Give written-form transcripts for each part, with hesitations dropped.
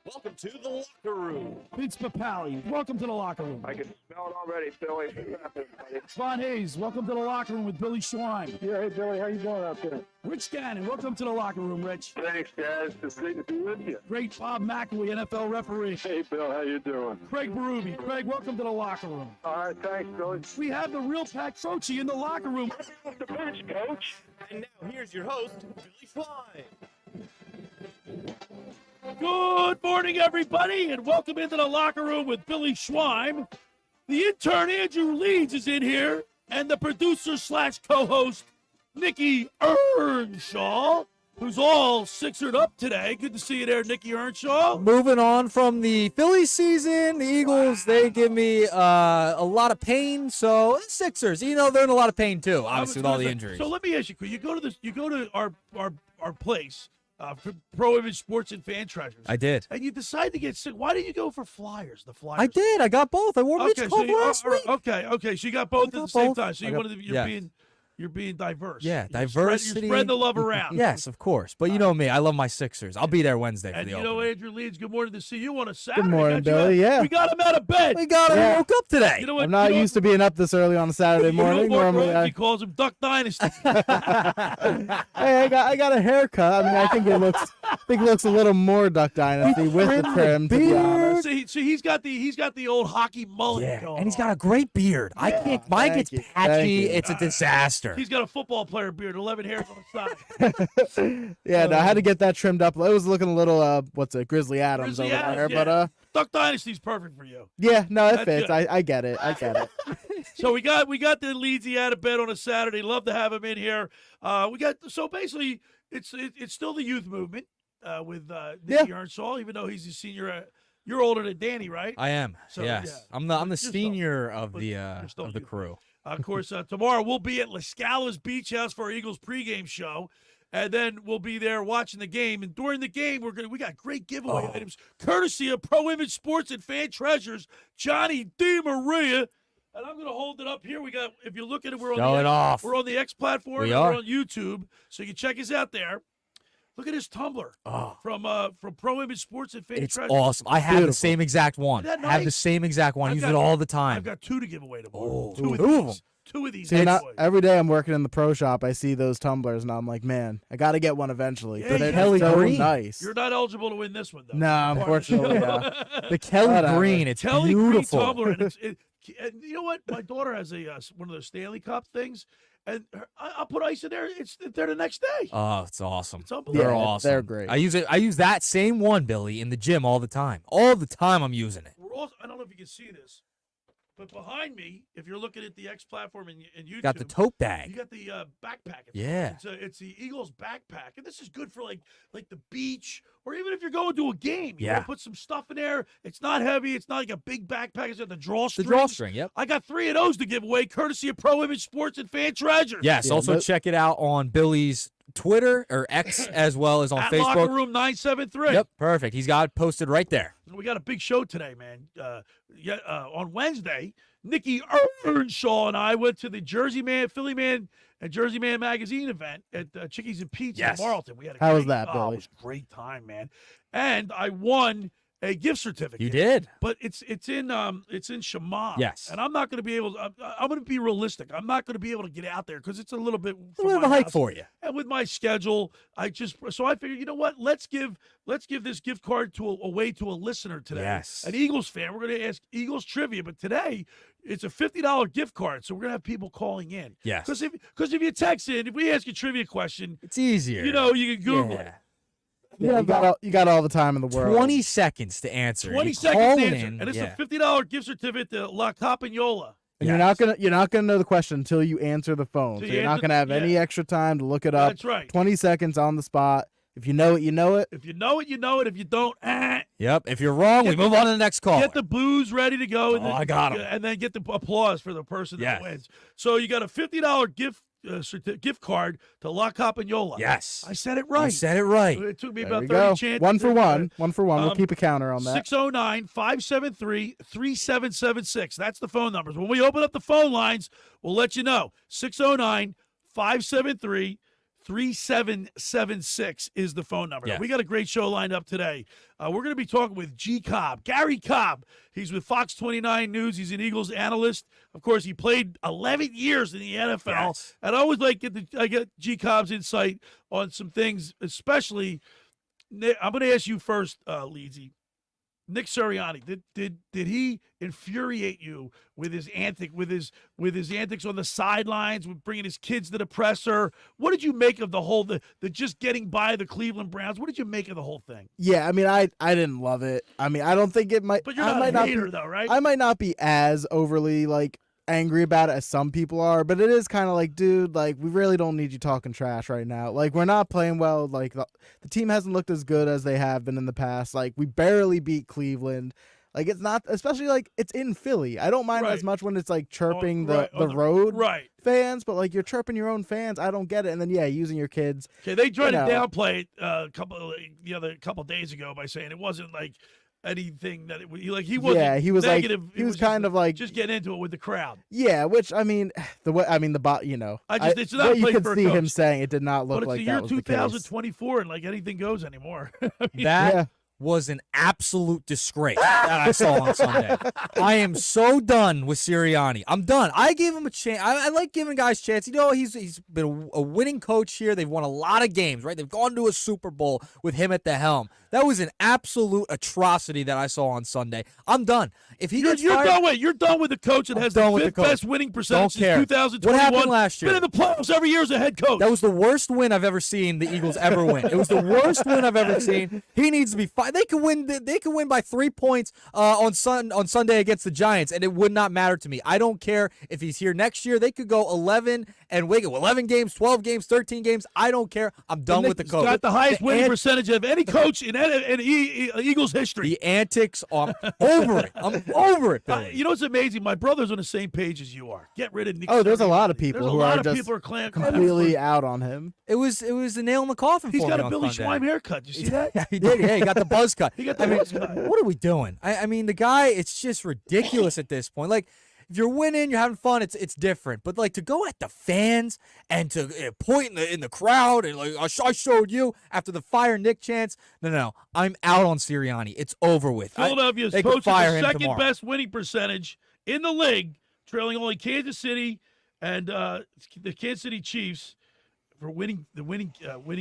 Welcome to the locker room. Vince Papali, welcome to the locker room. I can smell it already, Billy. Von Hayes, welcome to the locker room with Billy Schwein. Yeah, hey, Billy, how you doing out there? Rich Gannon, welcome to the locker room, Rich. Thanks, guys. It's great to be with you. Great Bob McElwee, NFL referee. Hey, Bill, how you doing? Craig Berube. Craig, welcome to the locker room. All right, thanks, Billy. We have the real Pat Croce in the locker room. Off the bench, Coach. And now here's your host, Billy Schwein. Good morning, everybody, and welcome into the locker room with Billy Schwein. The intern, Andrew Leeds, is in here, and the producer/co-host, Nikki Earnshaw, who's all Sixered up today. Good to see you there, Nikki Earnshaw. Moving on from the Phillies season, the Eagles, they give me a lot of pain. So Sixers, they're in a lot of pain too, obviously with all the injuries. So let me ask you, you go to our place. Pro Image Sports and Fan Treasures. I did. And you decide to get sick. Why did you go for Flyers? The Flyers. I did. I got both. I wore Mitch Cove last week. Okay. So you got both at the same time. So you're being diverse. Yeah, diversity. You're spreading the love around. Yes, of course. But you know me. I love my Sixers. I'll be there Wednesday for and the you opening. know, Andrew Leeds, good morning to see you on a Saturday. Good morning, Billy. Yeah. We got him out of bed. We got him. Woke up today. You know what? I'm not used to being up this early on a Saturday morning. Normally, he calls him Duck Dynasty. hey, I got a haircut. I mean, I think it looks a little more Duck Dynasty with the trim. To be honest. So he's got the old hockey mullet. Yeah, going and he's on. got a great beard. I can't. Mine gets you. patchy. Thank you. It's a disaster. He's got a football player beard, 11 hairs on the side. Yeah, no, I had to get that trimmed up. It was looking a little, Grizzly Adams Grizzly over Adams, there. yeah. But Duck Dynasty's perfect for you. yeah, no, it That's fits. good. I get it. I get it. So we got the Leedsy out of bed on a Saturday. Love to have him in here. Basically it's still the youth movement with Nicky Earnshaw, even though he's a senior. You're older than Danny, right? I am. So, yes, yeah. I'm the You're senior still- of but the you're still youth. crew. Of course, tomorrow we'll be at La Scala's Beach House for our Eagles pregame show, and then we'll be there watching the game. And during the game, we got great giveaway items, courtesy of Pro Image Sports and Fan Treasures, Johnny DeMaria. And I'm going to hold it up here. We got, if you look at it, we're on the X platform. We and are. We're on YouTube, so you can check us out there. Look at his tumbler from Pro Image Sports and Fan It's Treasures. awesome. I have the same exact one. Isn't that I have the nice? same exact one. I I've use got- it all the time. I've got two to give away tomorrow. Two of Two of these. See, giveaways. every day I'm working in the pro shop, I see those tumblers, and I'm like, man, I got to get one eventually. Yeah, But they're Kelly so Green. nice. You're not eligible to win this one, though. No, unfortunately, no. The Kelly Whatever. Green. It's Kelly beautiful. Green tumbler, and and you know what? My daughter has one of those Stanley Cup things, and I'll put ice in there. It's there the next day. Oh, it's awesome. It's unbelievable. They're Yeah, awesome. they're great. I use that same one, Billy, in the gym all the time. All the time I'm using it. We're also, I don't know if you can see this, but behind me, if you're looking at the X platform and YouTube, Got the tote you bag. got the backpack. Yeah. It's the Eagles backpack, and this is good for like the beach, or even if you're going to a game. You Yeah. wanna put some stuff in there. It's not heavy. It's not like a big backpack. It's got the The drawstring. drawstring, yep. I got 3 of those to give away, courtesy of Pro Image Sports and Fan Treasures. Yes, Yeah, also but- check it out on Billy's Twitter or X as well as on At Facebook. Locker Room 973. Yep, perfect. He's got it posted right there. We got a big show today, man. On Wednesday, Nikki Earnshaw and I went to the Jersey Man, Philly Man, and Jersey Man magazine event at Chickies and Pete's Yes. in Marlton. We had a How was great- that, Billy? It was a great time, man. And I won a gift certificate. You did. But it's in Shamar. Yes. And I'm not going to be able to. I'm going to be realistic. I'm not going to be able to get out there because it's a little bit. A little bit of a hike for you. And with my schedule, I figured, you know what? Let's give this gift card away to a listener today. Yes. An Eagles fan. We're going to ask Eagles trivia, but today it's a $50 gift card, so we're going to have people calling in. Yes. Because if you text in, if we ask you a trivia question, It's easier. you can Google Yeah. it. Yeah, you got all the time in the world. 20 seconds to answer. 20 You seconds call to answer. in, And it's yeah. a $50 gift certificate to La Capagnola. And you're not gonna know the question until you answer the phone. So So you you're not answer- gonna have any yeah. extra time to look it up. That's right. 20 seconds on the spot. If you know it, you know it. If you know it, you know it. If you don't, Yep. If you're wrong, we Get move on to the next call. get the booze ready to go. And Oh, then, I got 'em. And then get the applause for the person Yes. that wins. So you got a $50 gift gift card to La Campagnola. Yes. I said it right. You said it right. It took me There about we 30 go. chances. 1 for 1. 1 for 1. We'll Um, keep a counter on that. 609-573-3776. That's the phone numbers. When we open up the phone lines, we'll let you know. 609-573-3776 is the phone number. Yeah. We got a great show lined up today. We're going to be talking with G. Cobb, Gary Cobb. He's with Fox 29 News. He's an Eagles analyst. Of course, he played 11 years in the NFL. Yes. And I always like I get G. Cobb's insight on some things, especially. I'm going to ask you first, Leedsy. Nick Sirianni, did he infuriate you with his antics on the sidelines, with bringing his kids to the presser? What did you make of the whole the just getting by the Cleveland Browns? What did you make of the whole thing? Yeah, I mean, I didn't love it. I mean, I don't think it might. But you're I not might a hater, be, though, right? I might not be as overly angry about it as some people are, but it is kind of like, dude, we really don't need you talking trash right now. We're not playing well. The team hasn't looked as good as they have been in the past. We barely beat Cleveland. It's not, especially it's in Philly. I don't mind Right. as much when it's chirping on the road right. fans, but you're chirping your own fans. I don't get it. And then using your kids. Okay, they tried to You know. downplay it a couple days ago by saying it wasn't anything that he wasn't. Yeah, he was negative. he was kind of just getting into it with the crowd. Yeah, which I mean, it's not what you played could for a see him coach. saying it did not look But it's like the that year was the case. 2024, and anything goes anymore. I mean, That Yeah. was an absolute disgrace that I saw on Sunday. I am so done with Sirianni. I'm done. I gave him a chance. I like giving guys a chance. He's been a winning coach here. They've won a lot of games, right? They've gone to a Super Bowl with him at the helm. That was an absolute atrocity that I saw on Sunday. I'm done. If he gets you're fired, done with you're done with the coach that I'm has the done with the fifth coach. best winning percentage Don't care. since 2021. What happened last year? Been in the playoffs every year as a head coach. that was the worst win I've ever seen the Eagles ever win. It was the worst win I've ever seen. He needs to be fired. They could win. They could win by 3 points on Sunday against the Giants, and it would not matter to me. I don't care if he's here next year. They could go 11 and win 11 games, 12 games, 13 games. I don't care. I'm done with the He's coach. got the highest winning ant- percentage of any coach in Eagles history. The antics. I'm over it. I'm over it, Billy. You know what's amazing? My brother's on the same page as you are. Get rid of Nick. Oh, there's a Sirianni. lot of people There's a who lot are of just people are clamming completely out on him. It was a nail in the coffin He's for got me a on Billy Sunday. Schweim haircut. You see that? Yeah, he did. Yeah, he got the buzz cut. He got the buzz cut. What are we doing? I mean, the guy, it's just ridiculous at this point. If you're winning, you're having fun, it's different. But to go at the fans and to point in the crowd and I showed you after the fire Nick chance. No. I'm out on Sirianni. It's over with. Philadelphia's they could coach fire the him second tomorrow. best winning percentage in the league, trailing only Kansas City and the Kansas City Chiefs for winning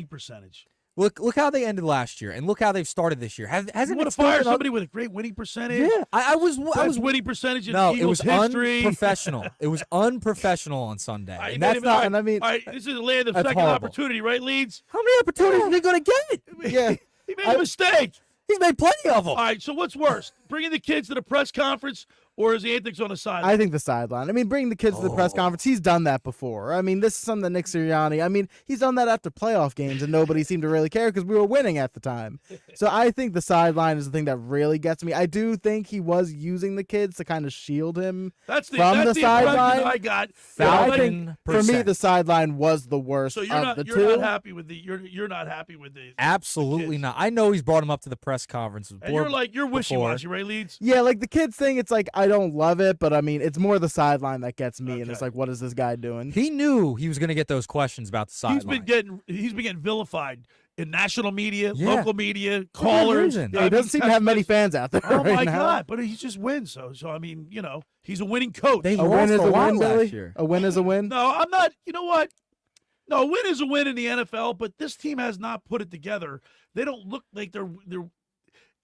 percentage. Look how they ended last year, and look how they've started this year. Hasn't You want it to fire started up- somebody with a great winning percentage? Yeah, I was Best winning percentage in no, it Eagles was history. unprofessional. It was unprofessional on Sunday, All right, and that's not. and I mean, all right, this is the land of that's second horrible. opportunity, right, Leeds? How many opportunities are they going to get? Yeah. He made a mistake. He's made plenty of them. All right, so what's worse, bringing the kids to the press conference or his antics on the sideline? I think the sideline. I mean, bring the kids to the press conference. He's done that before. I mean, this is something that Nick Sirianni. I mean, he's done that after playoff games, and nobody seemed to really care because we were winning at the time. So I think the sideline is the thing that really gets me. I do think he was using the kids to kind of shield him That's the from that's the impression sideline. I got. But I Like, think for me, 1,000%. the sideline was the worst so of you're the not two. happy with you're not happy with the Absolutely kids. not. I know he's brought him up to the press conference. And you're wishy-washy, right, Leeds? Yeah, the kids thing, it's I don't love it, but I mean, it's more the sideline that gets me, and it's Okay. what is this guy doing? He knew he was going to get those questions about the sideline. He's been getting vilified in national media, Yeah. local media, good callers. reason. Yeah, he doesn't seem to have many fans out there Oh right my now. God! But he just wins. So I mean, he's a winning coach. They A lost win is a a lot win, last Billy. year. A win is a win. No, I'm not. You know what? No, a win is a win in the NFL, but this team has not put it together. They don't look like they're.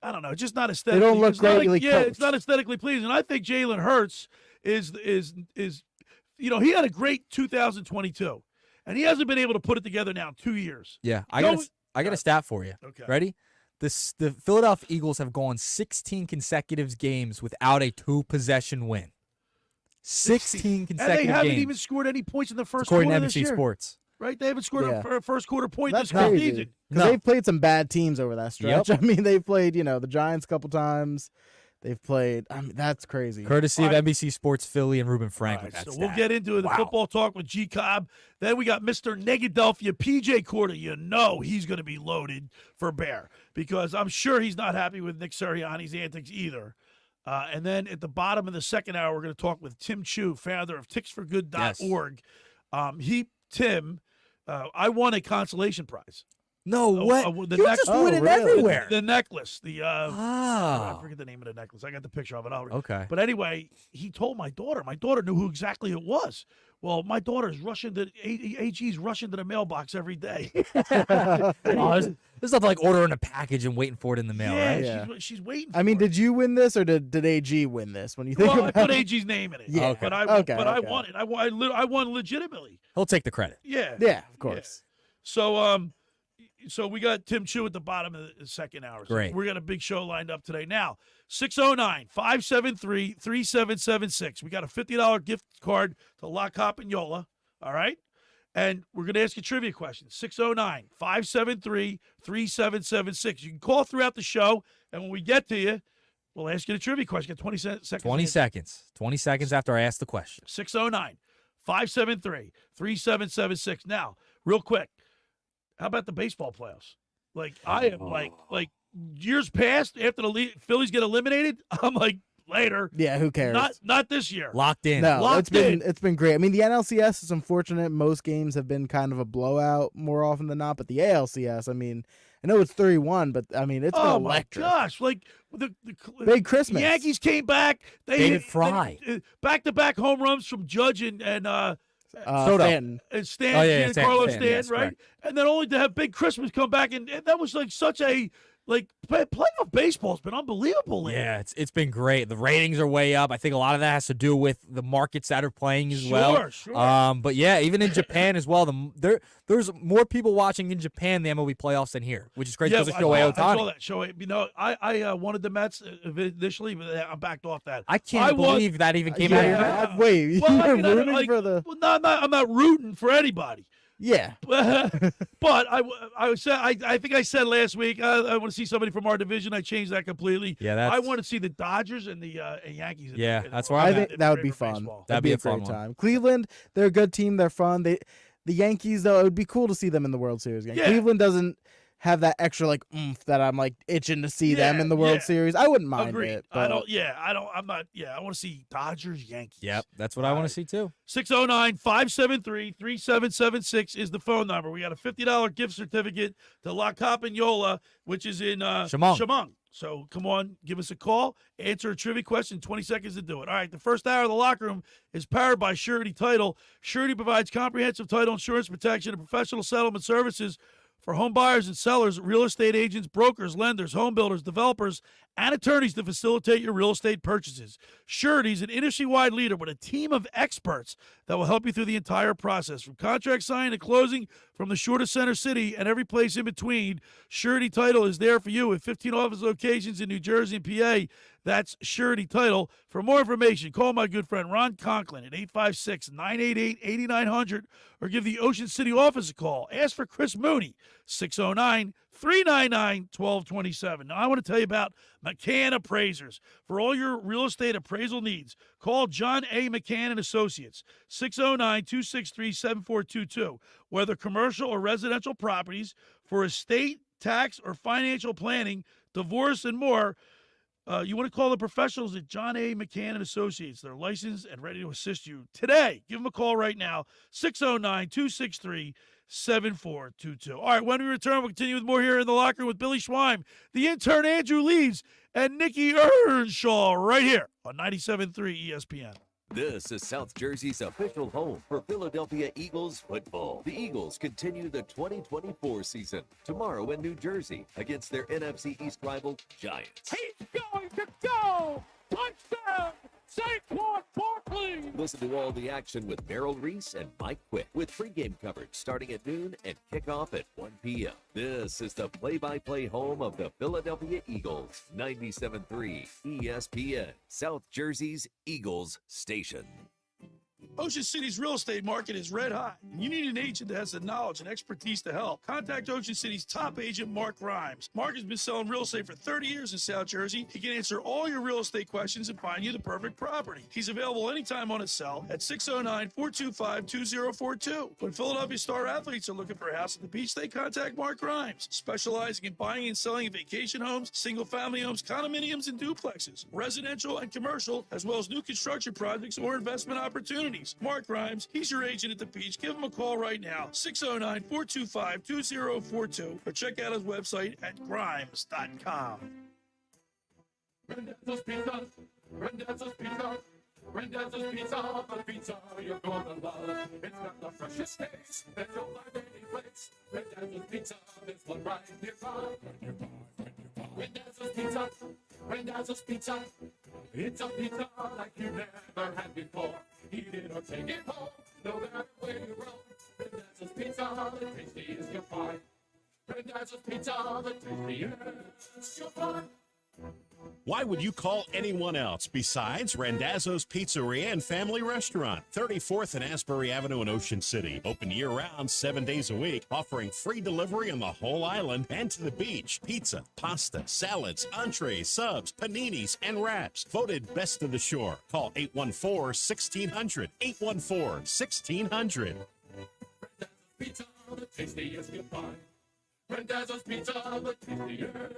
I don't know, just not aesthetically. don't look it's not greatly Yeah, it's coached. not aesthetically pleasing. I think Jalen Hurts is he had a great 2022, and he hasn't been able to put it together now in 2 years. Yeah, I Go- got a stat for you. Okay. Ready? The Philadelphia Eagles have gone 16 consecutive games without a 2-possession win. 16 And consecutive they haven't games. even scored any points in the first according quarter to this NBC year. Sports. Right? They haven't scored Yeah. a first quarter point That's this whole crazy. season. Because No. they've played some bad teams over that stretch. Yep. I mean, they've played, the Giants a couple times. they've played. I mean, that's crazy. Courtesy All of right. NBC Sports Philly and Ruben All Franklin. right, so That's we'll that. get into the Wow. football talk with G Cobb. Then we got Mr. Negadelphia, PJ Corder. You know he's going to be loaded for Bear because I'm sure he's not happy with Nick Sirianni's antics either. And then at the bottom of the second hour, we're going to talk with Tim Chu, founder of ticksforgood.org. Tim, I won a consolation prize. No way. The You neck- just Oh, win it really? everywhere. The necklace. I Ah. forget the name of the necklace. I got the picture of it. Okay. But anyway, he told my daughter. My daughter knew who exactly it was. Well, my daughter's rushing to AG's rushing to the mailbox every day. Oh, this is not like ordering a package and waiting for it in the mail, yeah, right? Yeah. she's waiting. I mean, for it. did you win this or did AG win this? When you think Well, I about put it? AG's name in it. Yeah. But Okay, I okay. won it. I won legitimately. He'll take the credit. Yeah. Yeah, of course. So we got Tim Chu at the bottom of the second hour. So Great. we got a big show lined up today. Now, 609-573-3776. We got a $50 gift card to Lock Hop and Yola. All right? And we're going to ask you trivia questions. 609-573-3776. You can call throughout the show, and when we get to you, we'll ask you the trivia question. Get 20 seconds. 20 seconds. 20 seconds after I ask the question. 609-573-3776. Now, real quick, how about the baseball playoffs? Like, I am like years past after the Phillies get eliminated, I'm like, later. Yeah, who cares? Not this year. Locked in. No, Locked it's been great. I mean, the NLCS is unfortunate. Most games have been kind of a blowout more often than not. But the ALCS, I mean, I know it's 3-1, but I mean, it's been Oh my electric. gosh! Like the Big Christmas. Yankees came back. They David hit Fry. back-to-back home runs from Judge and Soto. Stanton. Stan, Oh, yeah, Stan, Carlos Stan, Stan, yes, right? correct. And then only to have Big Christmas come back, and that was like such a playoff baseball's been unbelievable. lately. Yeah, it's been great. The ratings are way up. I think a lot of that has to do with the markets that are playing as well. Sure. But yeah, even in Japan as well. There's more people watching in Japan the MLB playoffs than here, which is great because of Shohei I saw Ohtani. that. Shohei, I wanted the Mets initially, but I backed off that. I can't believe that even came out of your mouth. Yeah, wait, you Well, were like, I- rooting like- for the? Well, no, I'm not rooting for anybody. Yeah, But I think I said last week I want to see somebody from our division. I changed that completely. Yeah, I that's want to see the Dodgers and the and Yankees. Yeah, in that's the- where I I'm in think the that would be regular fun. baseball. That'd be a great fun one. time. Cleveland, they're a good team. They're fun. The Yankees, though, it would be cool to see them in the World Series again. Yeah. Cleveland doesn't have that extra like oomph that I'm like itching to see them in the World Yeah. Series. I wouldn't mind Agreed. it. I but- don't. Yeah, I don't. I'm not. Yeah, I want to see Dodgers, Yankees. Yep, that's what I want to see too. 609-573-3776 is the phone number. We got a $50 gift certificate to La Campagnola, which is in Shamong. So come on, give us a call, answer a trivia question, 20 seconds to do it. All right, the first hour of the locker room is powered by Surety Title. Surety provides comprehensive title insurance protection and professional settlement services for home buyers and sellers, real estate agents, brokers, lenders, home builders, developers, and attorneys to facilitate your real estate purchases. Surety is an industry-wide leader with a team of experts that will help you through the entire process. From contract signing to closing, from the shortest center city and every place in between, Surety Title is there for you with 15 office locations in New Jersey and PA. That's Surety Title. For more information, call my good friend Ron Conklin at 856-988-8900 or give the Ocean City office a call. Ask for Chris Mooney, 609-399-1227. Now, I want to tell you about McCann Appraisers. For all your real estate appraisal needs, call John A. McCann and Associates, 609-263-7422. Whether commercial or residential properties, for estate, tax, or financial planning, divorce, and more, you want to call the professionals at John A. McCann and Associates. They're licensed and ready to assist you today. Give them a call right now, 609-263-7422. All right, when we return, we'll continue with more here in the locker room with Billy Schweim, the intern Andrew Leeds, and Nikki Earnshaw right here on 97.3 ESPN. This is South Jersey's official home for Philadelphia Eagles football. The Eagles continue the 2024 season tomorrow in New Jersey against their NFC East rival Giants. He's going to go! Touchdown! Saquon Barkley! Listen to all the action with Merrill Reese and Mike Quick with pregame coverage starting at noon and kickoff at 1 p.m. This is the play-by-play home of the Philadelphia Eagles, 97.3 ESPN, South Jersey's Eagles station. Ocean City's real estate market is red hot, and you need an agent that has the knowledge and expertise to help. Contact Ocean City's top agent, Mark Grimes. Mark has been selling real estate for 30 years in South Jersey. He can answer all your real estate questions and find you the perfect property. He's available anytime on his cell at 609-425-2042. When Philadelphia star athletes are looking for a house at the beach, they contact Mark Grimes, specializing in buying and selling vacation homes, single-family homes, condominiums, and duplexes, residential and commercial, as well as new construction projects or investment opportunities. Mark Grimes, he's your agent at the beach. Give him a call right now, 609-425-2042, or check out his website at grimes.com. Randazzo's Pizza, Randazzo's Pizza, Randazzo's Pizza, the pizza you're gonna love. It's got the freshest taste that you'll find any place. Randazzo's Pizza is one right nearby. Randazzo's Pizza, Randazzo's Pizza. It's a pizza like you never had before. Eat it or take it home, no matter where you roam. Randazzo's Pizza, the tastiest you'll find. Randazzo's Pizza, the tastiest you'll find. Why would you call anyone else besides Randazzo's Pizzeria and Family Restaurant, 34th and Asbury Avenue in Ocean City. Open year-round, 7 days a week, offering free delivery on the whole island and to the beach. Pizza, pasta, salads, entrees, subs, paninis, and wraps. Voted best of the shore. Call 814-1600. 814-1600. Randazzo's Pizza, the tastiest you'll find. Randazzo's Pizza, the tastiest you'll find.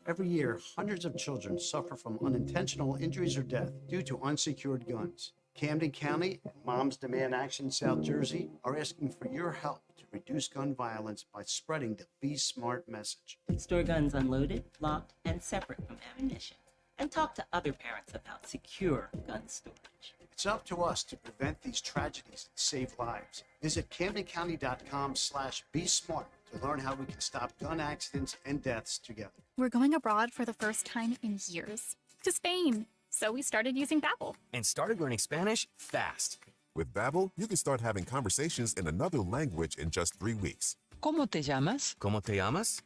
Every year, hundreds of children suffer from unintentional injuries or death due to unsecured guns. Camden County and Moms Demand Action South Jersey are asking for your help to reduce gun violence by spreading the Be Smart message. Store guns unloaded, locked, and separate from ammunition. And talk to other parents about secure gun storage. It's up to us to prevent these tragedies and save lives. Visit CamdenCounty.com/BeSmart to learn how we can stop gun accidents and deaths together. We're going abroad for the first time in years, to Spain. So we started using Babbel. And started learning Spanish fast. With Babbel, you can start having conversations in another language in just 3 weeks. ¿Cómo te llamas? ¿Cómo te llamas?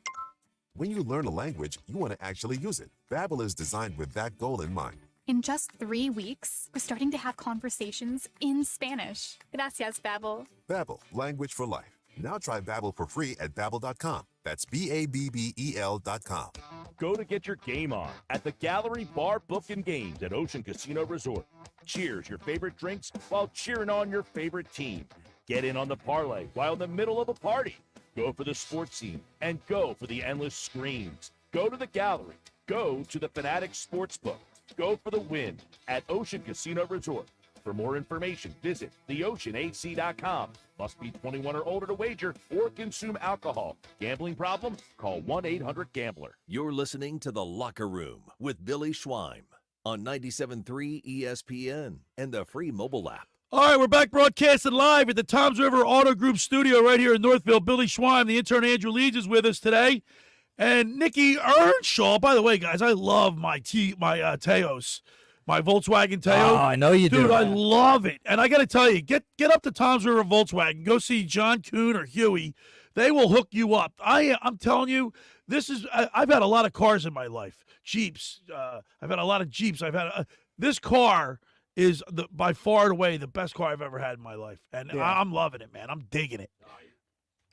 When you learn a language, you want to actually use it. Babbel is designed with that goal in mind. In just 3 weeks, we're starting to have conversations in Spanish. Gracias, Babbel. Babbel, language for life. Now try Babbel for free at Babbel.com. That's BABBEL.com. Go to get your game on at the Gallery Bar Book and Games at Ocean Casino Resort. Cheers your favorite drinks while cheering on your favorite team. Get in on the parlay while in the middle of a party. Go for the sports scene and go for the endless screens. Go to the Gallery. Go to the Fanatics Sportsbook. Go for the win at Ocean Casino Resort. For more information, visit theoceanac.com. Must be 21 or older to wager or consume alcohol. Gambling problem? Call 1-800-GAMBLER. You're listening to The Locker Room with Billy Schweim on 97.3 ESPN and the free mobile app. All right, we're back broadcasting live at the Toms River Auto Group studio right here in Northville. Billy Schweim, the intern Andrew Leeds is with us today. And Nikki Earnshaw, by the way, guys, I love my Teos, my Volkswagen Teo. Oh, I know you do. Dude, I love it. And I got to tell you, get up to Toms River Volkswagen. Go see John Kuhn or Huey. They will hook you up. I'm telling you, I've had a lot of cars in my life. Jeeps. I've had a lot of Jeeps. This car is by far and away the best car I've ever had in my life. And yeah. I'm loving it, man. I'm digging it.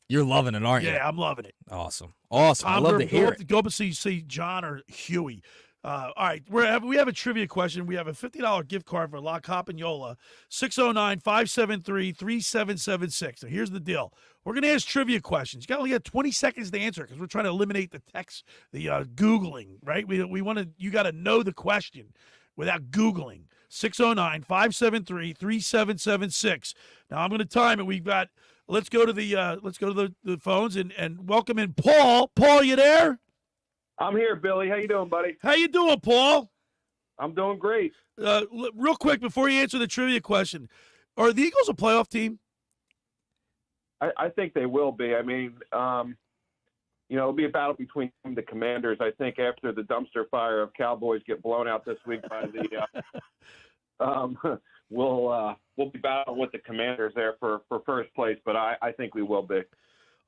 You're loving it, aren't you? Yeah, I'm loving it. Awesome. I love to hear it. Go up and see John or Huey. All right, we have a trivia question. We have a $50 gift card for La Campagnola, 609-573-3776. Now, here's the deal. We're going to ask trivia questions. You only got 20 seconds to answer because we're trying to eliminate the text, the Googling, right? We want to. You got to know the question without Googling. 609-573-3776. Now, I'm going to time it. We've got. Let's go to the phones and welcome in Paul. Paul, you there? I'm here, Billy. How you doing, buddy? How you doing, Paul? I'm doing great. Real quick, before you answer the trivia question, are the Eagles a playoff team? I think they will be. I mean, it'll be a battle between the Commanders. I think after the dumpster fire of Cowboys get blown out this week by the we'll be battling with the Commanders there for first place, but I think we will be.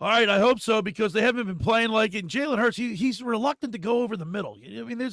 All right, I hope so because they haven't been playing like it. Jalen Hurts, he's reluctant to go over the middle. I mean,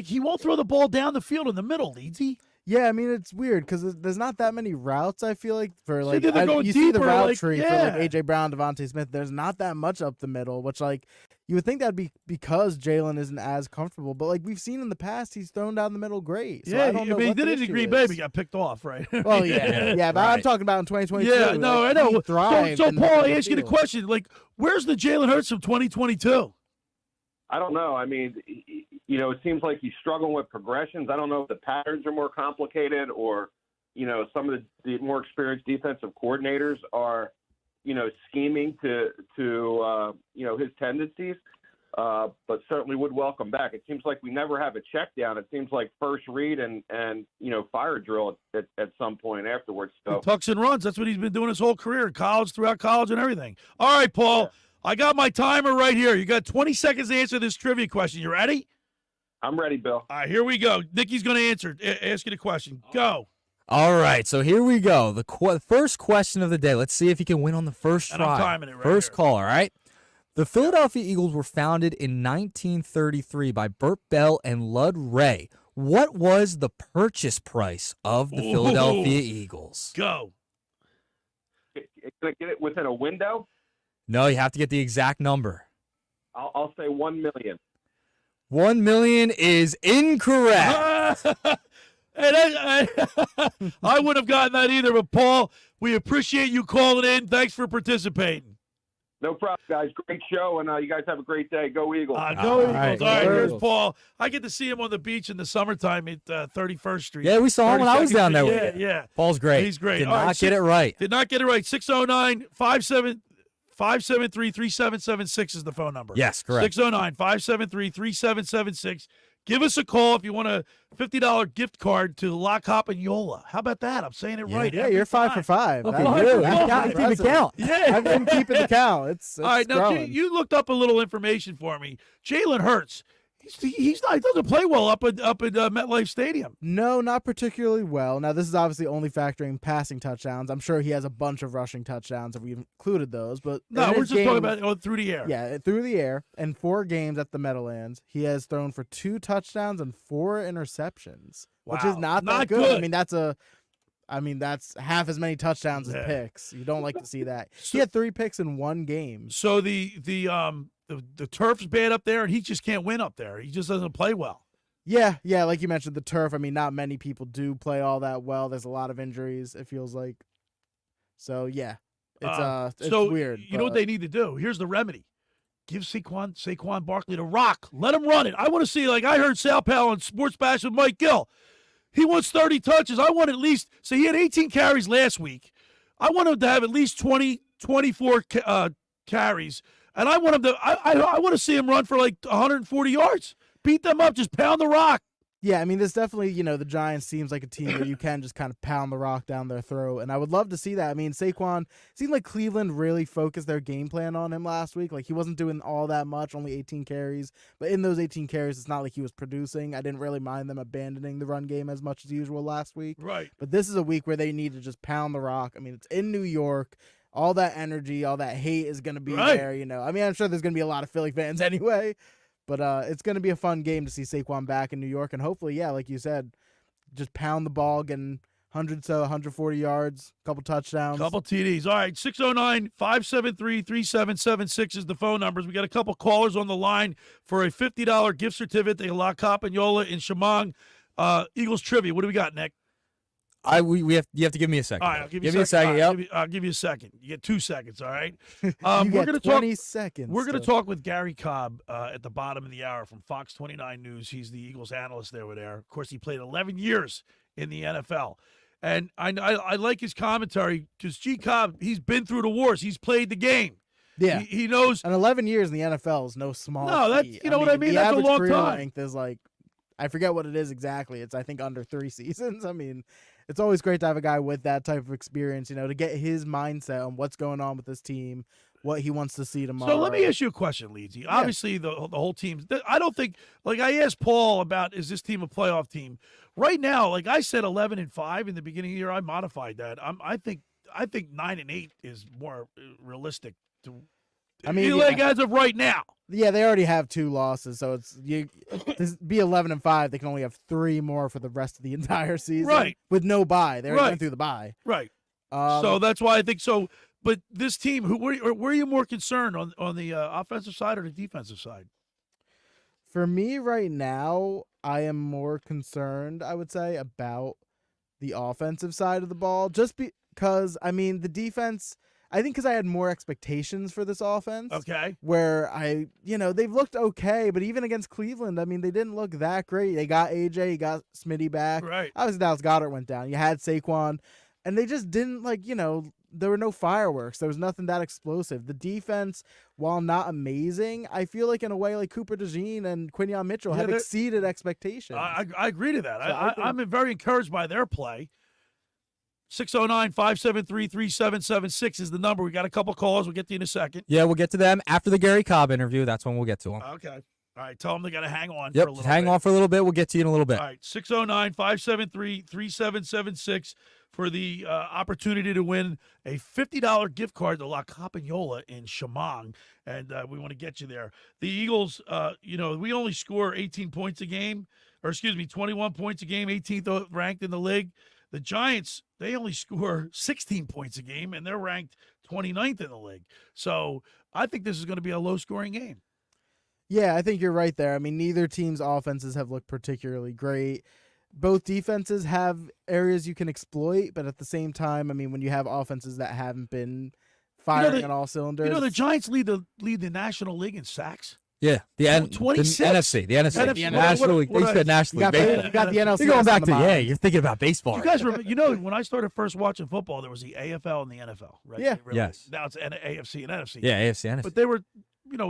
he won't throw the ball down the field in the middle, Leedsy. Yeah, I mean it's weird because there's not that many routes. I feel like for like they're going you see the deeper, route like, tree yeah. for like AJ Brown, Devontae Smith. There's not that much up the middle, which like you would think that'd be because Jalen isn't as comfortable. But like we've seen in the past, he's thrown down the middle great. So Yeah, I don't know he what did the it in issue Green Bay, is. but he got picked off, right? Well, yeah, but I'm talking about in 2022. Yeah, no, like, I know. he thrived So in the Paul, I middle ask you the field. question: like, where's the Jalen Hurts from 2022? I don't know. I mean, you know, it seems like he's struggling with progressions. I don't know if the patterns are more complicated or, you know, some of the more experienced defensive coordinators are, you know, scheming to you know, his tendencies. But certainly would welcome back. It seems like we never have a check down. It seems like first read and you know, fire drill at some point afterwards. So He tucks and runs. That's what he's been doing his whole career, college, throughout college, and everything. All right, Paul. I got my timer right here. You got 20 seconds to answer this trivia question. You ready? I'm ready, Bill. All right, here we go. Nikki's going to answer. Ask you the question. Go. All right, so here we go. The first question of the day. Let's see if you can win on the first And try. I'm timing it right First here. call, all right? The Philadelphia Eagles were founded in 1933 by Burt Bell and Lud Ray. What was the purchase price of the Philadelphia Eagles? Go. Can I get it within a window? No, you have to get the exact number. I'll say 1 million. 1 million is incorrect. I wouldn't have gotten that either, but Paul, we appreciate you calling in. Thanks for participating. No problem, guys. Great show, and you guys have a great day. Go Eagles. Go Eagles. right. All right, Go here's Eagles. Paul. I get to see him on the beach in the summertime at 31st Street. Yeah, we saw him when I was 32nd down there Street. with you. Yeah. Paul's great. He's great. Did All right, not get it right. Did not get it right. 609-573-3776 is the phone number. Yes, correct. 609-573-3776. Give us a call if you want a $50 gift card to Lock, Hop, and Yola. How about that? I'm saying it right. Yeah, every you're 5 for time. 5. Look That- at you. that's That keep it impressive. count. Yeah. I've been keeping the count. It's All right, now growing. you looked up a little information for me. Jalen Hurts, he's not, he doesn't play well up at MetLife Stadium. No, not particularly well. Now, this is obviously only factoring passing touchdowns. I'm sure he has a bunch of rushing touchdowns if we included those. But No, in we're his just talking games- about through the air. Yeah, through the air. In 4 games at the Meadowlands, he has thrown for 2 touchdowns and 4 interceptions, which is Wow. not Not that good. good. I mean, that's half as many touchdowns Yeah. as picks. You don't like to see that. So- He had 3 picks in 1 game. So the turf's bad up there, and he just can't win up there. He just doesn't play well. Yeah, like you mentioned, the turf. I mean, not many people do play all that well. There's a lot of injuries, it feels like. So, yeah, it's so weird. You know what but- they need to do? Here's the remedy. Give Saquon Barkley the rock. Let him run it. I want to see, like I heard Sal Pal on Sports Bash with Mike Gill. He wants 30 touches. I want at least, so he had 18 carries last week. I want him to have at least 24 carries. And I want him to, I want to see him run for like 140 yards. Beat them up. Just pound the rock. Yeah, I mean, there's definitely, the Giants seems like a team where you can just kind of pound the rock down their throat, and I would love to see that. I mean, Saquon, seemed like Cleveland really focused their game plan on him last week. Like, he wasn't doing all that much, only 18 carries, but in those 18 carries, it's not like he was producing. I didn't really mind them abandoning the run game as much as usual last week. Right. But this is a week where they need to just pound the rock. I mean, it's in New York. All that energy, all that hate is going to be Right. there, I mean, I'm sure there's going to be a lot of Philly fans anyway. But it's going to be a fun game to see Saquon back in New York. And hopefully, yeah, like you said, just pound the ball, getting 100 to 140 yards, couple touchdowns. Couple TDs. All right, 609-573-3776 is the phone numbers. We got a couple callers on the line for a $50 gift certificate to La Campagnola in Shamong. Eagles trivia. What do we got, Nick? You have to give me a second. All right, I'll give you me a second. All right, Yep. I'll give you a second. You get 2 seconds, all right? You we're get gonna 20 talk, seconds. We're going to to- talk with Gary Cobb at the bottom of the hour from Fox 29 News. He's the Eagles analyst over there. Of course, he played 11 years in the NFL. And I like his commentary because G. Cobb, he's been through the wars. He's played the game. Yeah. He knows. And 11 years in the NFL is no small No, that's- feat. you know what I mean? The That's a average long career time. length is like, I forget what it is exactly. It's, I think, under 3 seasons. I mean, it's always great to have a guy with that type of experience, to get his mindset on what's going on with this team, what he wants to see tomorrow. So let me ask you a question, Leedsy. Obviously, the whole team. I don't think. Like I asked Paul about, is this team a playoff team? Right now, like I said, 11-5 in the beginning of the year. I modified that. I think 9-8 is more realistic I mean, Like as of right now. Yeah, they already have 2 losses, so it's to be 11-5. They can only have 3 more for the rest of the entire season, Right? With no bye. They already Right. went through the bye, right? So that's why I think so. But this team, where are you more concerned on the offensive side or the defensive side? For me right now, I am more concerned, I would say, about the offensive side of the ball, just because I mean the defense. I think because I had more expectations for this offense. Okay. Where they've looked okay, but even against Cleveland, I mean, they didn't look that great. They got AJ, you got Smitty back. Right. Obviously, Dallas Goedert went down. You had Saquon, and they just didn't there were no fireworks. There was nothing that explosive. The defense, while not amazing, I feel like in a way like Cooper DeJean and Quinyon Mitchell have exceeded expectations. I agree to that. So I'm very encouraged by their play. 609-573-3776 is the number. We got a couple calls. We'll get to you in a second. Yeah, we'll get to them after the Gary Cobb interview. That's when we'll get to them. Okay. All right. Tell them they got to hang on Yep, for a little just hang bit. on for a little bit. We'll get to you in a little bit. All right. 609-573-3776 for the opportunity to win a $50 gift card to La Campagnola in Shamong. And we want to get you there. The Eagles, we only score 18 points a game, 21 points a game, 18th ranked in the league. The Giants, they only score 16 points a game, and they're ranked 29th in the league. So I think this is going to be a low-scoring game. Yeah, I think you're right there. I mean, neither team's offenses have looked particularly great. Both defenses have areas you can exploit, but at the same time, I mean, when you have offenses that haven't been firing on all cylinders. The Giants lead the National League in sacks. Yeah, the NFC. The National League. They said National League. You got the NFC. You're going back to you're thinking about baseball. You guys remember, when I started first watching football, there was the AFL and the NFL, right? Yeah. Yes. Now it's AFC and NFC. Yeah, AFC and NFC. But they were,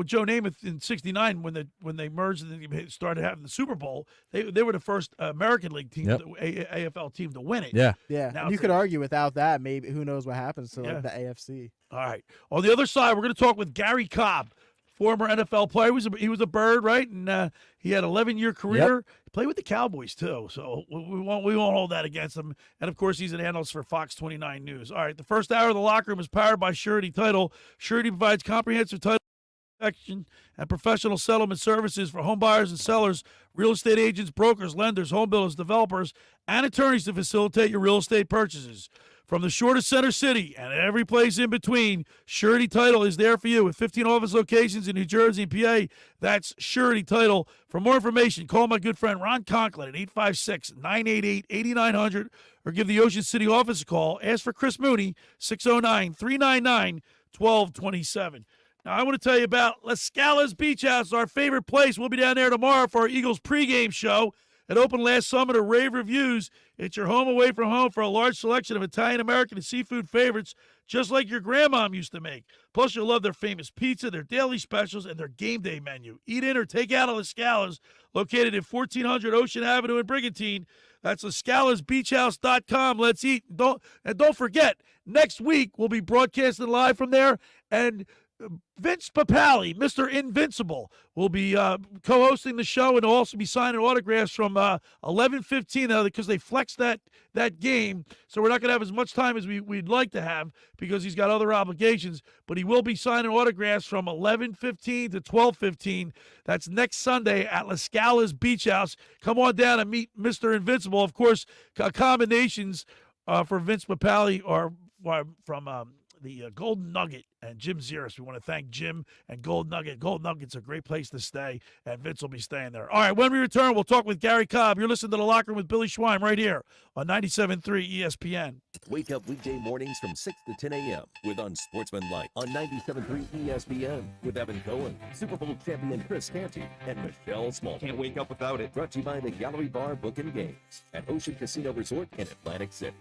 Joe Namath in '69 when they merged and they started having the Super Bowl. They were the first American League team, AFL team to win it. Yeah. Yeah. Now And you could argue without that, maybe who knows what happens to the AFC. All right. On the other side, we're going to talk with Gary Cobb, former NFL player. He was a Bird, right? And he had an 11-year career. He played with the Cowboys, too. So we won't hold that against him. And, of course, he's an analyst for Fox 29 News. All right, the first hour of the locker room is powered by Surety Title. Surety provides comprehensive title protection and professional settlement services for home buyers and sellers, real estate agents, brokers, lenders, home builders, developers, and attorneys to facilitate your real estate purchases. From the shore to Center City and every place in between, Surety Title is there for you with 15 office locations in New Jersey and PA. That's Surety Title. For more information, call my good friend Ron Conklin at 856-988-8900 or give the Ocean City office a call. Ask for Chris Mooney, 609-399-1227. Now, I want to tell you about Las Scala's Beach House, our favorite place. We'll be down there tomorrow for our Eagles pregame show. It opened last summer to rave reviews. It's your home away from home for a large selection of Italian, American, and seafood favorites, just like your grandmom used to make. Plus, you'll love their famous pizza, their daily specials, and their game day menu. Eat in or take out at Las Scala's, located at 1400 Ocean Avenue in Brigantine. That's LasScalasBeachHouse.com. Let's eat. Don't forget, next week we'll be broadcasting live from there, and Vince Papale, Mr. Invincible, will be co-hosting the show and will also be signing autographs from 11:15 because they flexed that game. So we're not going to have as much time as we'd like to have because he's got other obligations. But he will be signing autographs from 11:15 to 12:15. That's next Sunday at Las Scala's Beach House. Come on down and meet Mr. Invincible. Of course, accommodations for Vince Papale are from the Golden Nugget and Jim Zeris. We want to thank Jim and Golden Nugget. Golden Nugget's a great place to stay, and Vince will be staying there. All right, when we return, we'll talk with Gary Cobb. You're listening to The Locker Room with Billy Schwein right here on 97.3 ESPN. Wake up weekday mornings from 6 to 10 a.m. with Unsportsmanlike on 97.3 ESPN with Evan Cohen, Super Bowl champion Chris Canty, and Michelle Small. Can't wake up without it. Brought to you by the Gallery Bar Book and Games at Ocean Casino Resort in Atlantic City.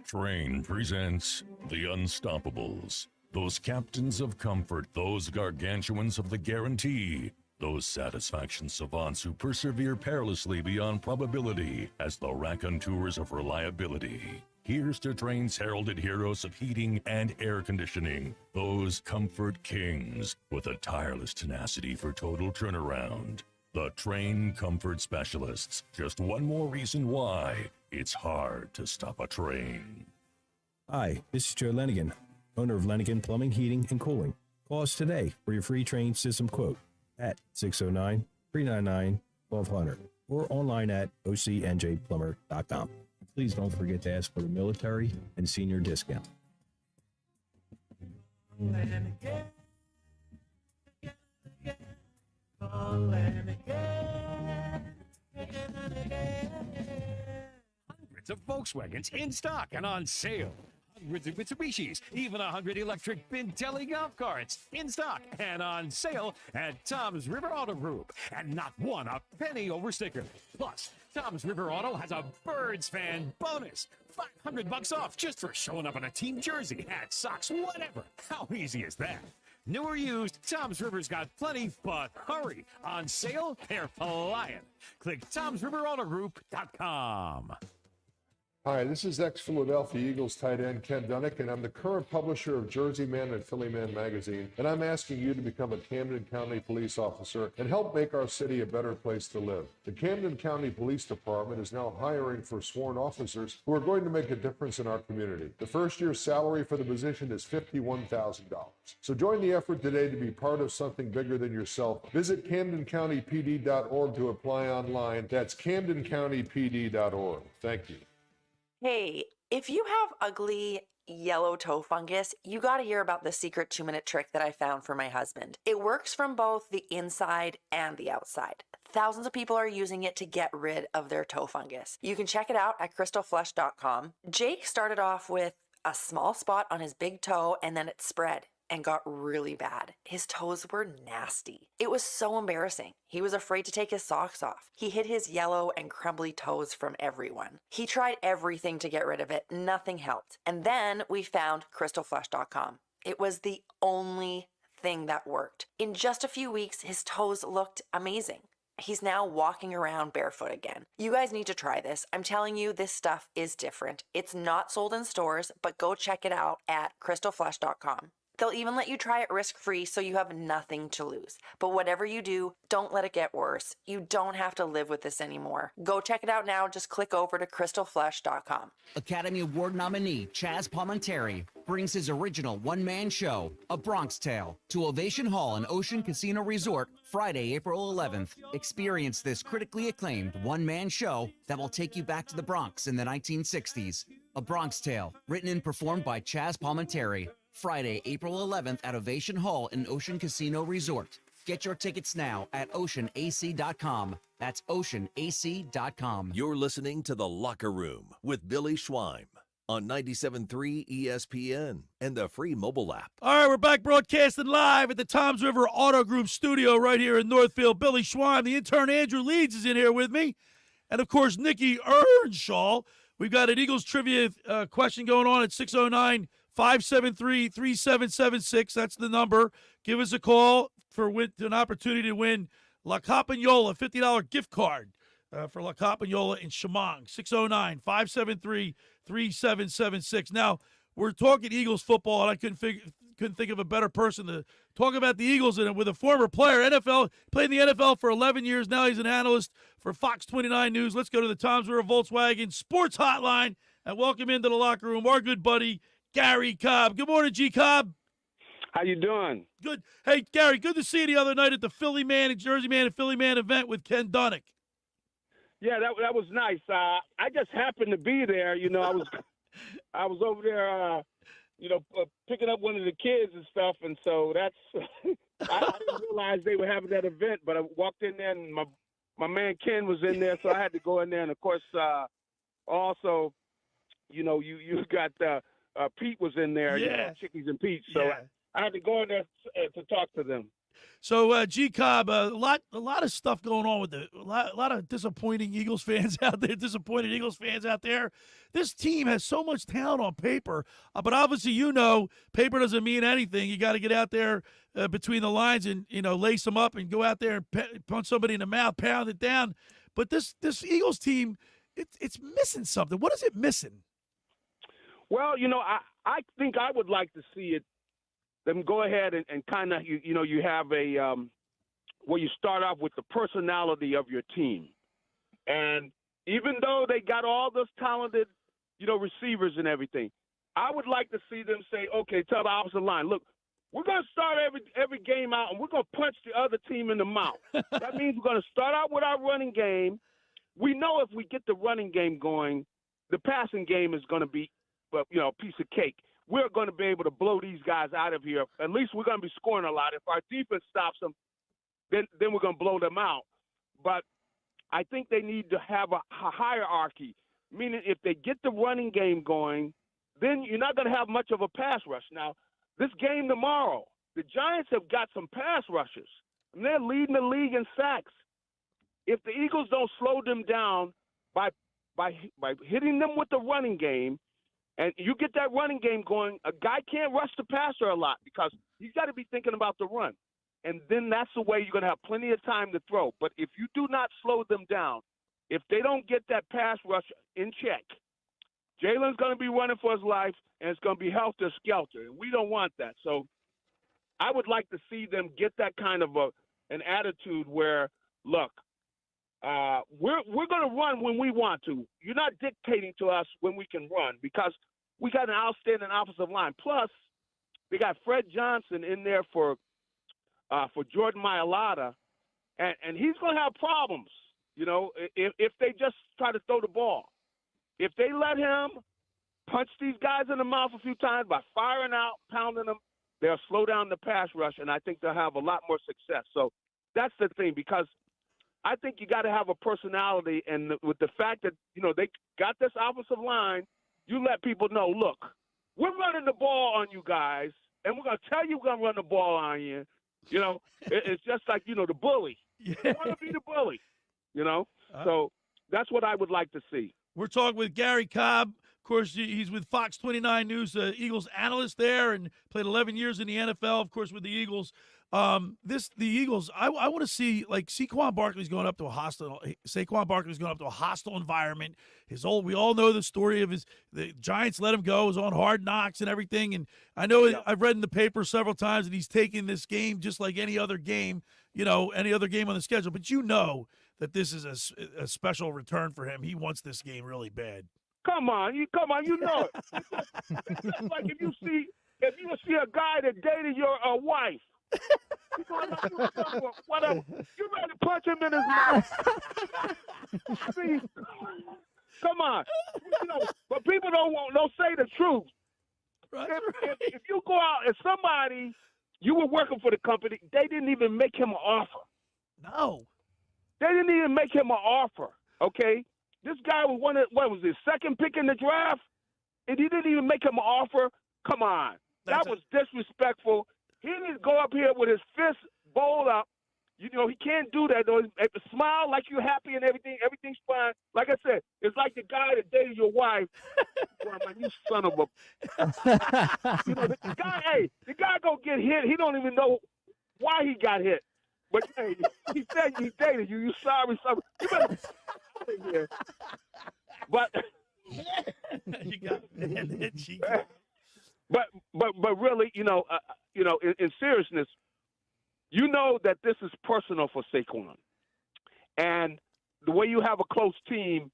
Train presents The Unstoppables. Those captains of comfort, those gargantuans of the guarantee, those satisfaction savants who persevere perilously beyond probability as the raconteurs of reliability. Here's to Train's heralded heroes of heating and air conditioning, those comfort kings with a tireless tenacity for total turnaround. The Train Comfort Specialists. Just one more reason why it's hard to stop a train. Hi, this is Joe Lenigan, owner of Lenigan Plumbing, Heating, and Cooling. Call us today for your free train system quote at 609-399-1200 or online at ocnjplumber.com. Please don't forget to ask for the military and senior discount. Hundreds of Volkswagens in stock and on sale. Hundreds of Mitsubishis, even 100 electric Bintelli golf carts in stock and on sale at Tom's River Auto Group. And not one a penny over sticker. Plus, Tom's River Auto has a Birds fan bonus. $500 off just for showing up in a team jersey, hat, socks, whatever. How easy is that? New or used, Tom's River's got plenty, but hurry. On sale, they're flying. Click Tom'sRiverAutoGroup.com. Hi, this is ex-Philadelphia Eagles tight end Ken Dunnick, and I'm the current publisher of Jersey Man and Philly Man magazine, and I'm asking you to become a Camden County police officer and help make our city a better place to live. The Camden County Police Department is now hiring for sworn officers who are going to make a difference in our community. The first year's salary for the position is $51,000. So join the effort today to be part of something bigger than yourself. Visit CamdenCountyPD.org to apply online. That's CamdenCountyPD.org. Thank you. Hey, if you have ugly yellow toe fungus, you gotta hear about the secret 2-minute trick that I found for my husband. It works from both the inside and the outside. Thousands of people are using it to get rid of their toe fungus. You can check it out at crystalflesh.com. Jake started off with a small spot on his big toe and then it spread and got really bad. His toes were nasty. It was so embarrassing. He was afraid to take his socks off. He hid his yellow and crumbly toes from everyone. He tried everything to get rid of it. Nothing helped. And then we found crystalflesh.com. It was the only thing that worked. In just a few weeks, his toes looked amazing. He's now walking around barefoot again. You guys need to try this. I'm telling you, this stuff is different. It's not sold in stores, but go check it out at crystalflesh.com. They'll even let you try it risk-free so you have nothing to lose. But whatever you do, don't let it get worse. You don't have to live with this anymore. Go check it out now. Just click over to crystalflesh.com. Academy Award nominee Chaz Palminteri brings his original one-man show, A Bronx Tale, to Ovation Hall and Ocean Casino Resort Friday, April 11th. Experience this critically acclaimed one-man show that will take you back to the Bronx in the 1960s. A Bronx Tale, written and performed by Chaz Palminteri. Friday, April 11th at Ovation Hall in Ocean Casino Resort. Get your tickets now at oceanac.com. That's oceanac.com. You're listening to The Locker Room with Billy Schweim on 97.3 ESPN and the free mobile app. All right, we're back broadcasting live at the Tom's River Auto Group studio right here in Northfield. Billy Schweim, the intern Andrew Leeds is in here with me. And, of course, Nikki Earnshaw. We've got an Eagles trivia question going on at 609-573-3776. That's the number. Give us a call for an opportunity to win La Campagnola, $50 gift card for La Campagnola in Chemung. 609-573-3776. Now, we're talking Eagles football, and I couldn't think of a better person to talk about the Eagles with a former player. Played in the NFL for 11 years. Now he's an analyst for Fox 29 News. Let's go to the Tom's River Volkswagen Sports Hotline and welcome into the locker room our good buddy, Gary Cobb. Good morning, G. Cobb. How you doing? Good. Hey, Gary, good to see you the other night at the Philly Man and Jersey Man and Philly Man event with Ken Dunnick. Yeah, that was nice. I just happened to be there. You know, I was over there, picking up one of the kids and stuff, and so that's I didn't realize they were having that event, but I walked in there and my man Ken was in there, so I had to go in there, and of course, also, you got Pete was in there, Chickies and Pete, so I had to go in there to talk to them. So, G. Cobb, a lot of stuff going on with a lot of disappointing Eagles fans out there. Disappointed Eagles fans out there. This team has so much talent on paper, but obviously, paper doesn't mean anything. You got to get out there between the lines and lace them up and go out there and punch somebody in the mouth, pound it down. But this Eagles team, it's missing something. What is it missing? Well, I think I would like to see them go ahead and kind of, you have a where you start off with the personality of your team. And even though they got all those talented, receivers and everything, I would like to see them say, okay, tell the opposite line, look, we're going to start every game out, and we're going to punch the other team in the mouth. That means we're going to start out with our running game. We know if we get the running game going, the passing game is going to be, a piece of cake. We're going to be able to blow these guys out of here. At least we're going to be scoring a lot. If our defense stops them, then we're going to blow them out. But I think they need to have a hierarchy, meaning if they get the running game going, then you're not going to have much of a pass rush. Now, this game tomorrow, the Giants have got some pass rushers, and they're leading the league in sacks. If the Eagles don't slow them down by hitting them with the running game, and you get that running game going, a guy can't rush the passer a lot because he's got to be thinking about the run. And then that's the way you're going to have plenty of time to throw. But if you do not slow them down, if they don't get that pass rush in check, Jalen's going to be running for his life, and it's going to be helter-skelter. And we don't want that. So I would like to see them get that kind of an attitude where, look, we're going to run when we want to. You're not dictating to us when we can run because we got an outstanding offensive line. Plus, they got Fred Johnson in there for Jordan Mailata, and he's going to have problems, if they just try to throw the ball. If they let him punch these guys in the mouth a few times by firing out, pounding them, they'll slow down the pass rush, and I think they'll have a lot more success. So that's the thing, because I think you got to have a personality, and with the fact that, they got this offensive line, you let people know, look, we're running the ball on you guys, and we're going to tell you we're going to run the ball on you. It's just like, the bully. You want to be the bully, So that's what I would like to see. We're talking with Gary Cobb. Of course, he's with Fox 29 News, Eagles analyst there, and played 11 years in the NFL, of course, with the Eagles. The Eagles, I want to see, like, Saquon Barkley's going up to a hostile environment. We all know the story of the Giants let him go. It was on Hard Knocks and everything. And I know I've read in the paper several times that he's taking this game just like any other game, any other game on the schedule. But that this is a special return for him. He wants this game really bad. Come on, you know it. It's just like if you see a guy that dated your wife. Whatever. You ready to punch him in his mouth? I mean, come on. But people don't say the truth. If you go out and somebody, you were working for the company, they didn't even make him an offer. No. They didn't even make him an offer, okay? This guy was what was his second pick in the draft? And he didn't even make him an offer? Come on. That was disrespectful. He didn't go up here with his fist bowled up. He can't do that, though. Smile like you're happy and everything. Everything's fine. Like I said, it's like the guy that dated your wife. Boy, man, you son of a... the guy go get hit. He don't even know why he got hit. But hey, he said he dated you. You sorry, something. You better get out of here. But you got it. But really, in seriousness, that this is personal for Saquon, and the way you have a close team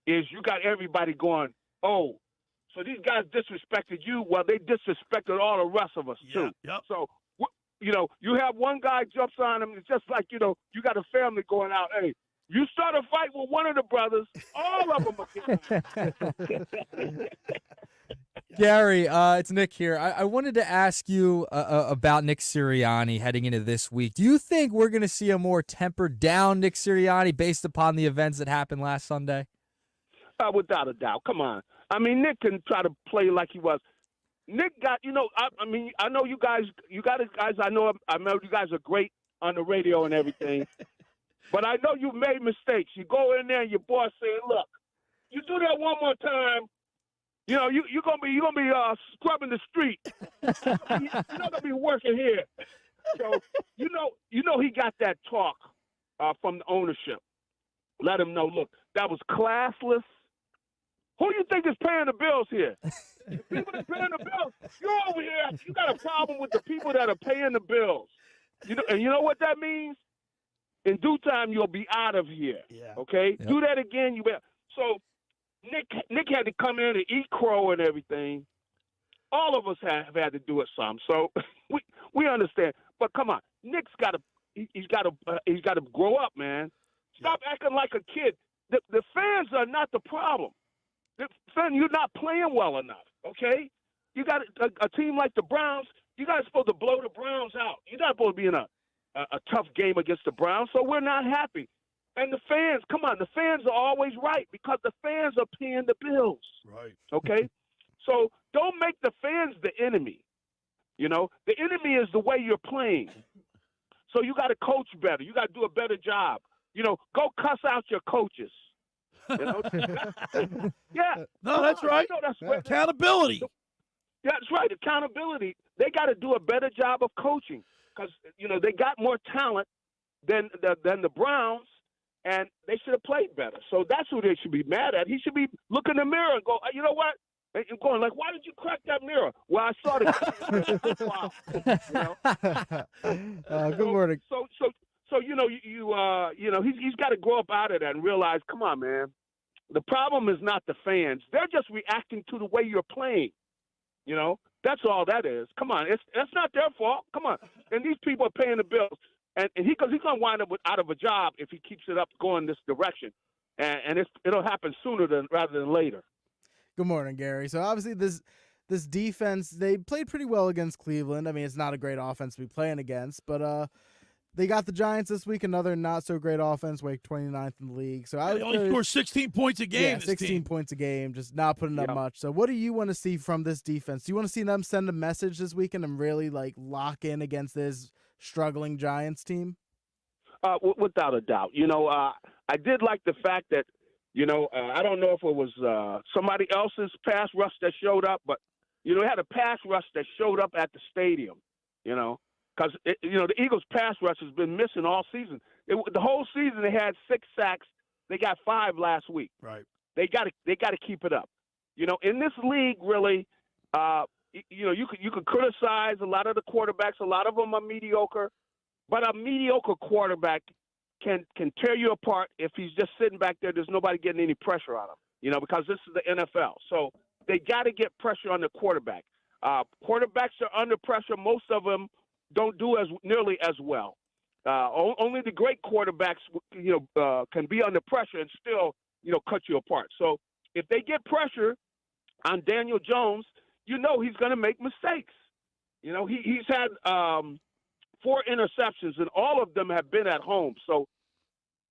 is you got everybody going, oh, so these guys disrespected you. Well, they disrespected all the rest of us too. Yep. So. You have one guy jumps on him. It's just like, you got a family going out. Hey, you start a fight with one of the brothers, all of them are getting Gary, it's Nick here. I wanted to ask you about Nick Sirianni heading into this week. Do you think we're going to see a more tempered down Nick Sirianni based upon the events that happened last Sunday? Without a doubt. Come on. I mean, Nick can try to play like he was. Nick got, I know you guys, I know you guys are great on the radio and everything, but I know you made mistakes. You go in there and your boss saying, look, you do that one more time, you're gonna be scrubbing the street. You're not gonna be working here. So, he got that talk from the ownership. Let him know, look, that was classless. Who you think is paying the bills here? The people that are paying the bills. You're over here. You got a problem with the people that are paying the bills. And you know what that means? In due time, you'll be out of here. Yeah. Okay? Yep. Do that again. You better. So Nick had to come in and eat crow and everything. All of us have had to do it some. So We understand, but come on, Nick's got to he's got to grow up, man. Stop acting like a kid. The fans are not the problem. You're not playing well enough. Okay, you got a team like the Browns. You guys are supposed to blow the Browns out. You're not supposed to be in a tough game against the Browns, so we're not happy. And the fans, come on, the fans are always right because the fans are paying the bills. Right. Okay? So don't make the fans the enemy. You know, the enemy is the way you're playing. So you got to coach better. You got to do a better job. You know, go cuss out your coaches. You know? Yeah. No, that's right. I know that's Accountability. That's right. Accountability. They got to do a better job of coaching because, you know, they got more talent than the Browns, and they should have played better. So that's who they should be mad at. He should be looking in the mirror and go, you know what? And going like, why did you crack that mirror? Well, I saw the wow. You know? Good morning. So you know, you know, he's got to grow up out of that and realize, come on, man. The problem is not the fans. They're just reacting to the way you're playing. You know, that's all that is. Come on, that's not their fault. Come on, and these people are paying the bills, and he's going to wind up out of a job if he keeps it up going this direction, and it'll happen sooner rather than later. Good morning, Gary. So obviously this defense, they played pretty well against Cleveland. I mean, it's not a great offense to be playing against, but they got the Giants this week, another not so great offense, ranked 29th in the league. So They only score 16 points a game. Yeah, 16 points a game, just not putting up much. So what do you want to see from this defense? Do you want to see them send a message this weekend and really like lock in against this struggling Giants team? Without a doubt. You know, I did like the fact that, you know, I don't know if it was somebody else's pass rush that showed up, but, you know, they had a pass rush that showed up at the stadium, you know, because, you know, the Eagles' pass rush has been missing all season. The whole season they had 6 sacks. They got 5 last week. Right. They got to keep it up. You know, in this league, really, you know, you could criticize a lot of the quarterbacks. A lot of them are mediocre, but a mediocre quarterback can tear you apart if he's just sitting back there. There's nobody getting any pressure on him, you know, because this is the NFL. So they got to get pressure on the quarterback. Quarterbacks are under pressure. Most of them don't do nearly as well. Only the great quarterbacks, you know, can be under pressure and still, you know, cut you apart. So if they get pressure on Daniel Jones, you know he's going to make mistakes. You know, he's had 4 interceptions, and all of them have been at home. So,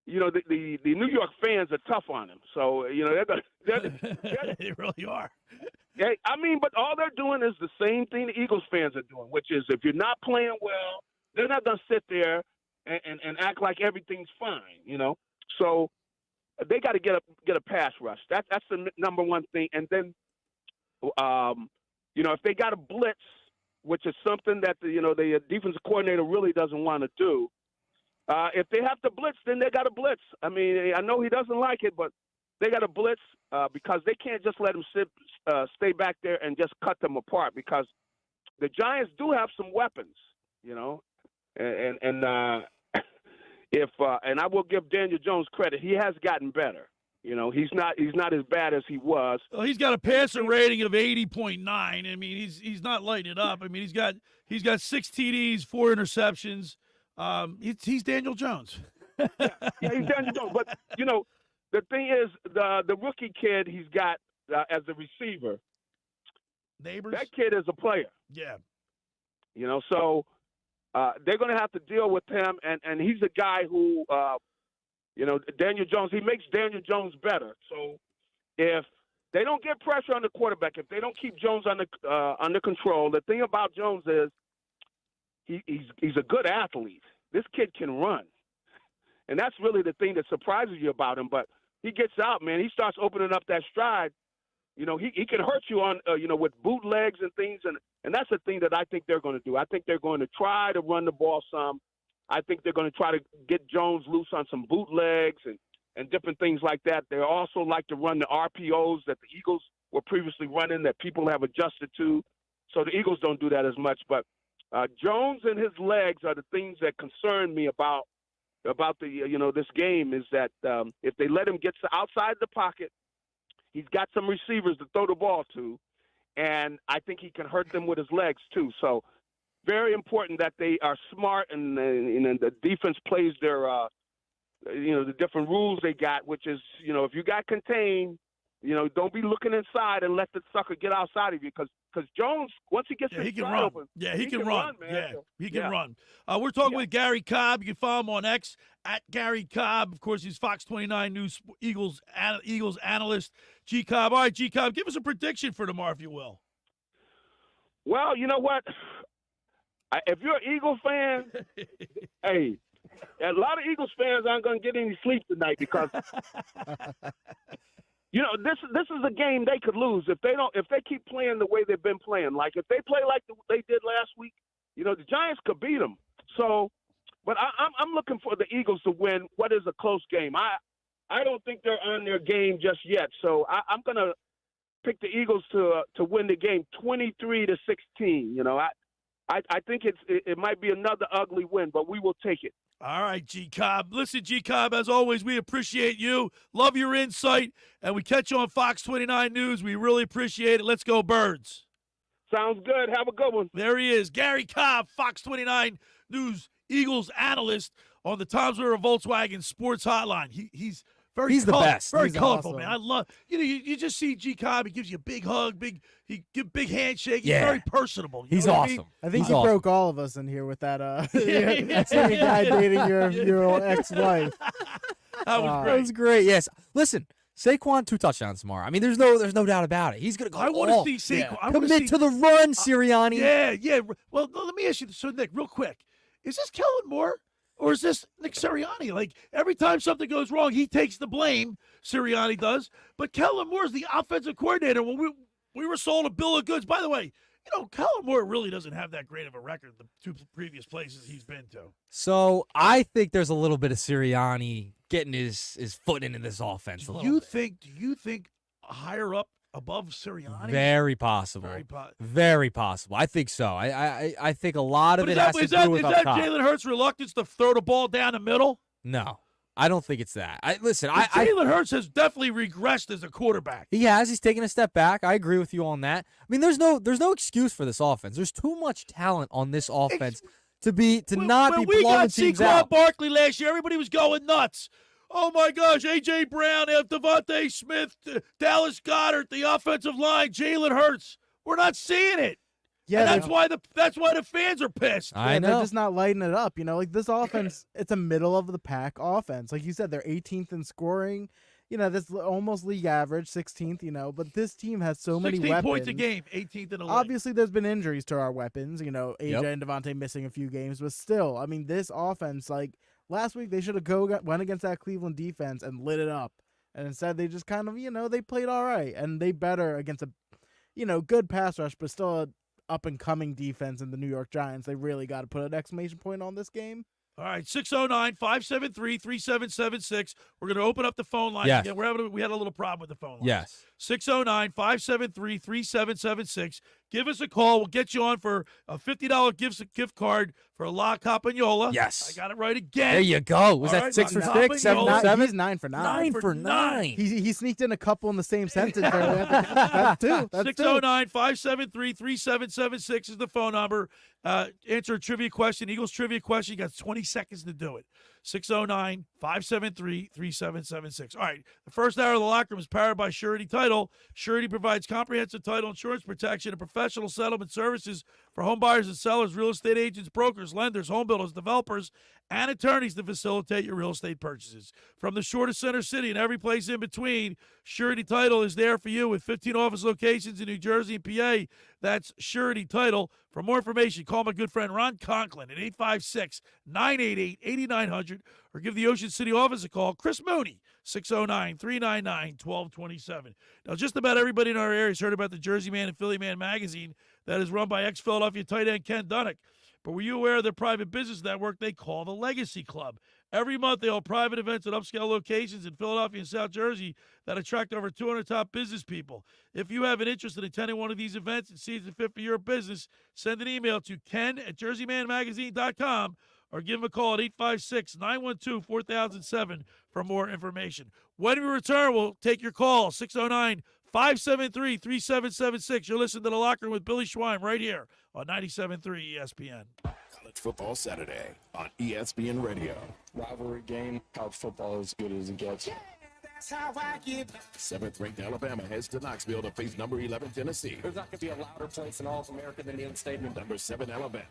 you know, the New York fans are tough on him. So, you know, they really are. I mean, but all they're doing is the same thing the Eagles fans are doing, which is if you're not playing well, they're not going to sit there and act like everything's fine, you know. So they got to get a pass rush. That's the number one thing. And then, you know, if they got a blitz, which is something that the defensive coordinator really doesn't want to do. If they have to blitz, then they got to blitz. I mean, I know he doesn't like it, but they got to blitz because they can't just let him stay back there and just cut them apart because the Giants do have some weapons, you know, and I will give Daniel Jones credit. He has gotten better. You know, he's not as bad as he was. Well, he's got a passer rating of 80.9. I mean, he's not lighting it up. I mean, he's got 6 TDs, 4 interceptions. He's Daniel Jones. yeah, he's Daniel Jones. But you know, the thing is, the rookie kid he's got as a receiver, Neighbors. That kid is a player. Yeah. You know, so they're going to have to deal with him, and he's a guy who. You know, Daniel Jones, he makes Daniel Jones better. So if they don't get pressure on the quarterback, if they don't keep Jones under control, the thing about Jones is he's a good athlete. This kid can run. And that's really the thing that surprises you about him. But he gets out, man. He starts opening up that stride. You know, he can hurt you on, you know, with bootlegs and things. And that's the thing that I think they're going to do. I think they're going to try to run the ball some. I think they're going to try to get Jones loose on some bootlegs and different things like that. They also like to run the RPOs that the Eagles were previously running that people have adjusted to. So the Eagles don't do that as much. But Jones and his legs are the things that concern me about the this game is that if they let him get outside the pocket, he's got some receivers to throw the ball to, and I think he can hurt them with his legs too. So very important that they are smart and the defense plays their, the different rules they got, which is, if you got contained, don't be looking inside and let the sucker get outside of you because Jones, once he gets his he can stride run. open, He can run. man. Yeah, So, he can run. We're talking with Gary Cobb. You can follow him on X at Gary Cobb. Of course, he's Fox 29 News Eagles analyst. G Cobb. All right, G Cobb, give us a prediction for tomorrow, if you will. Well, you know what? If you're an Eagles fan, hey, a lot of Eagles fans aren't going to get any sleep tonight because this is a game they could lose if they keep playing the way they've been playing. Like if they play like they did last week, the Giants could beat them. So, but I'm looking for the Eagles to win what is a close game. I don't think they're on their game just yet. So I'm going to pick the Eagles to win the game 23-16. I think it might be another ugly win, but we will take it. All right, G Cobb. Listen, G Cobb, as always, we appreciate you. Love your insight, and we catch you on Fox 29 News. We really appreciate it. Let's go, Birds. Sounds good. Have a good one. There he is, Gary Cobb, Fox 29 News Eagles analyst on the Tom's River Volkswagen Sports Hotline. He's the best. Very He's colorful, awesome. man. I love you just see G Cobb. He gives you a big hug, big handshake. He's Yeah. very personable. You He's know what I mean? awesome. I think He's he awesome. broke all of us in here with that same guy dating your ex-wife. That was That great. was great. Yes. Listen, Saquon 2 touchdowns tomorrow. I mean, there's no doubt about it. He's gonna go. I want all. to see Saquon. Yeah. I wanna Commit see, to the run, Sirianni. Yeah. Well, let me ask you this. So, Nick, real quick. Is this Kellen Moore or is this Nick Sirianni? Like, every time something goes wrong, he takes the blame. Sirianni does. But Kellen Moore's the offensive coordinator. When we were sold a bill of goods. By the way, Kellen Moore really doesn't have that great of a record the 2 previous places he's been to. So I think there's a little bit of Sirianni getting his foot into this offense. Do you think higher up above Sirianni? Very possible. Very possible. I think so. I think a lot of But it has to is that do with up top. Jalen Hurts' reluctance to throw the ball down the middle? No, I don't think it's that. Listen, Jalen Hurts has definitely regressed as a quarterback. He has. He's taken a step back. I agree with you on that. I mean, there's no excuse for this offense. There's too much talent on this offense not be When blowing we got teams Saquon out. Barkley last year, everybody was going nuts. Oh, my gosh, A.J. Brown, Devontae Smith, Dallas Goedert, the offensive line, Jalen Hurts. We're not seeing it. Yeah, And that's why the fans are pissed. Yeah, they're just not lighting it up. Like this offense, it's a middle of the pack offense. Like you said, they're 18th in scoring. That's almost league average, 16th. But this team has so many 16 weapons. points a game, 18th in the league. Obviously, there's been injuries to our weapons. AJ Yep. and Devontae missing a few games, but still, I mean, this offense, like last week, they should have went against that Cleveland defense and lit it up. And instead, they just kind of, they played all right, and they better against a, good pass rush, but still a up-and-coming defense in the New York Giants. They really got to put an exclamation point on this game. All right, 609-573-3776. We're going to open up the phone line Yes. again. We had a little problem with the phone line. Yes. 609-573-3776. Give us a call. We'll get you on for a $50 gift card for La Campagnola. Yes. I got it right again. There you go. Was All that right, 6 for La 6, 7 for Campagnola. 7? He's 9 for 9. 9 for 9. He sneaked in a couple in the same sentence. That's two. That's 609-573-3776 is the phone number. Answer a trivia question, Eagles trivia question. You got 20 seconds to do it. 609-573-3776. All right, the first hour of the locker room is powered by Surety Title. Surety provides comprehensive title insurance protection and professional settlement services for home buyers and sellers, real estate agents, brokers, lenders, home builders, developers, and attorneys to facilitate your real estate purchases. From the shore to center city and every place in between, Surety Title is there for you with 15 office locations in New Jersey and PA. That's Surety Title. For more information, call my good friend Ron Conklin at 856-988-8900 or give the Ocean City office a call. Chris Mooney, 609-399-1227. Now, just about everybody in our area has heard about the Jersey Man and Philly Man magazine that is run by ex-Philadelphia tight end Ken Dunnick. But were you aware of their private business network they call the Legacy Club? Every month, they hold private events at upscale locations in Philadelphia and South Jersey that attract over 200 top business people. If you have an interest in attending one of these events and see it's fit for your business, send an email to ken@jerseymanmagazine.com or give him a call at 856-912-4007 for more information. When we return, we'll take your call, 609 573-3776. You're listening to The Locker Room with Billy Schwein right here on 97.3 ESPN. College Football Saturday on ESPN Radio. Rivalry game, college football is as good as it gets. That's how I get. 7th-ranked Alabama heads to Knoxville to face number 11 Tennessee. There's not going to be a louder place in all of America than the Stadium. Number 7 Alabama.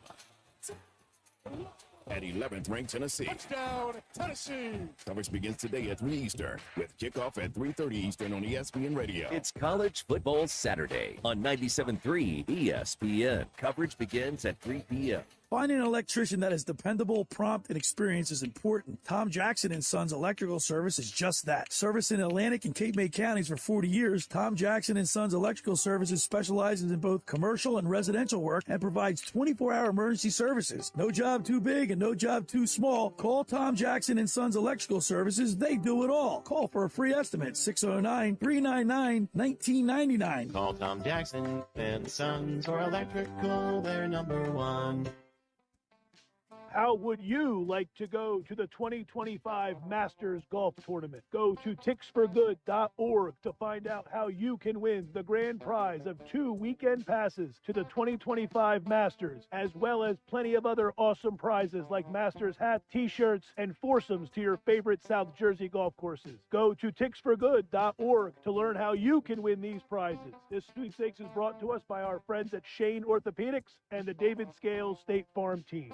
At 11th-ranked Tennessee. Touchdown, Tennessee. Coverage begins today at 3 Eastern with kickoff at 3:30 Eastern on ESPN Radio. It's College Football Saturday on 97.3 ESPN. Coverage begins at 3 p.m. Finding an electrician that is dependable, prompt, and experienced is important. Tom Jackson & Sons Electrical Service is just that. Service in Atlantic and Cape May counties for 40 years, Tom Jackson & Sons Electrical Services specializes in both commercial and residential work and provides 24-hour emergency services. No job too big and no job too small. Call Tom Jackson & Sons Electrical Services. They do it all. Call for a free estimate, 609-399-1999. Call Tom Jackson and Sons for electrical, they're number one. How would you like to go to the 2025 Masters Golf Tournament? Go to ticksforgood.org to find out how you can win the grand prize of 2 weekend passes to the 2025 Masters, as well as plenty of other awesome prizes like Masters hats, t-shirts, and foursomes to your favorite South Jersey golf courses. Go to ticksforgood.org to learn how you can win these prizes. This sweepstakes is brought to us by our friends at Shane Orthopedics and the David Scales State Farm team.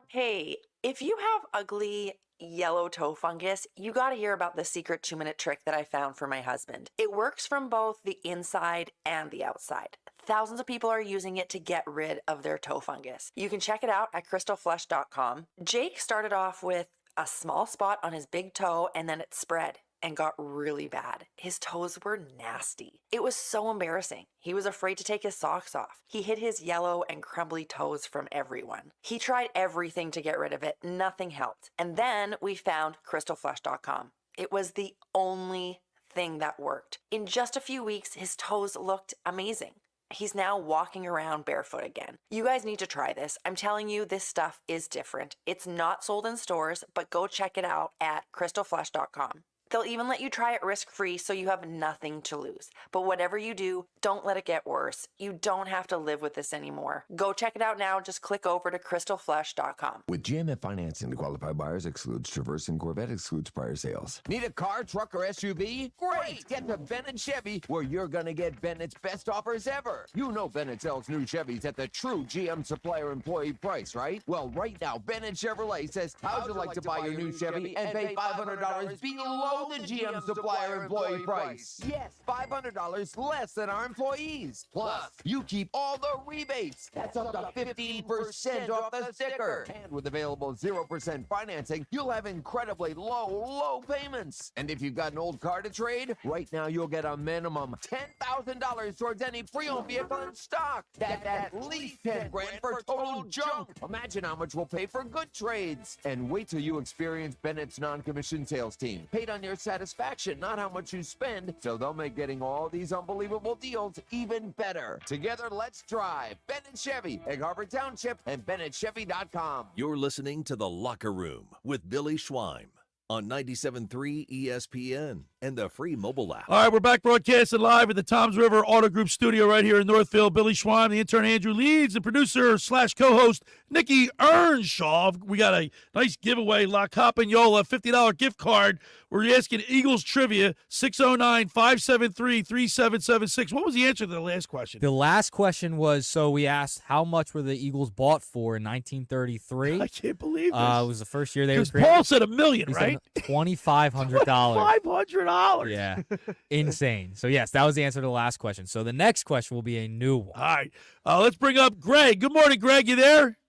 Hey, if you have ugly yellow toe fungus, you gotta hear about the secret 2-minute trick that I found for my husband. It works from both the inside and the outside. Thousands of people are using it to get rid of their toe fungus. You can check it out at crystalflush.com. Jake started off with a small spot on his big toe and then it spread and got really bad. His toes were nasty. It was so embarrassing. He was afraid to take his socks off. He hid his yellow and crumbly toes from everyone. He tried everything to get rid of it. Nothing helped. And then we found crystalflush.com. It was the only thing that worked. In just a few weeks, his toes looked amazing. He's now walking around barefoot again. You guys need to try this. I'm telling you, this stuff is different. It's not sold in stores, but go check it out at crystalflush.com. They'll even let you try it risk-free so you have nothing to lose. But whatever you do, don't let it get worse. You don't have to live with this anymore. Go check it out now. Just click over to crystalflush.com. With GMF financing, the qualified buyers excludes Traverse and Corvette excludes prior sales. Need a car, truck, or SUV? Great! Get to Bennett Chevy, where you're going to get Bennett's best offers ever. You know Bennett sells new Chevys at the true GM supplier employee price, right? Well, right now, Bennett Chevrolet says, how'd you like to buy your new Chevy and pay $500 below the GM supplier employee price? Yes, $500 less than our employees. Plus, you keep all the rebates. That's up to 15% off the sticker. And with available 0% financing, you'll have incredibly low payments. And if you've got an old car to trade, right now you'll get a minimum $10,000 towards any pre-owned vehicle in stock. That's at least $10,000 for total junk. Imagine how much we'll pay for good trades. And wait till you experience Bennett's non-commissioned sales team. Paid on your satisfaction, not how much you spend, so they'll make getting all these unbelievable deals even better. Together, let's drive Bennett Chevy, Egg Harbor Township, and BennettChevy.com. You're listening to The Locker Room with Billy Schwein on 97.3 ESPN and the free mobile app. All right, we're back broadcasting live at the Toms River Auto Group studio right here in Northfield. Billy Schwein, the intern Andrew Leeds, the producer / co-host Nikki Earnshaw. We got a nice giveaway, La Campagnola, $50 gift card. We're asking Eagles trivia, 609-573-3776. What was the answer to the last question? The last question was, so we asked how much were the Eagles bought for in 1933? I can't believe this. It was the first year they were created. Paul said $1 million, right? $2,500. $500. Yeah, insane. So, yes, that was the answer to the last question. So the next question will be a new one. All right, let's bring up Greg. Good morning, Greg. You there?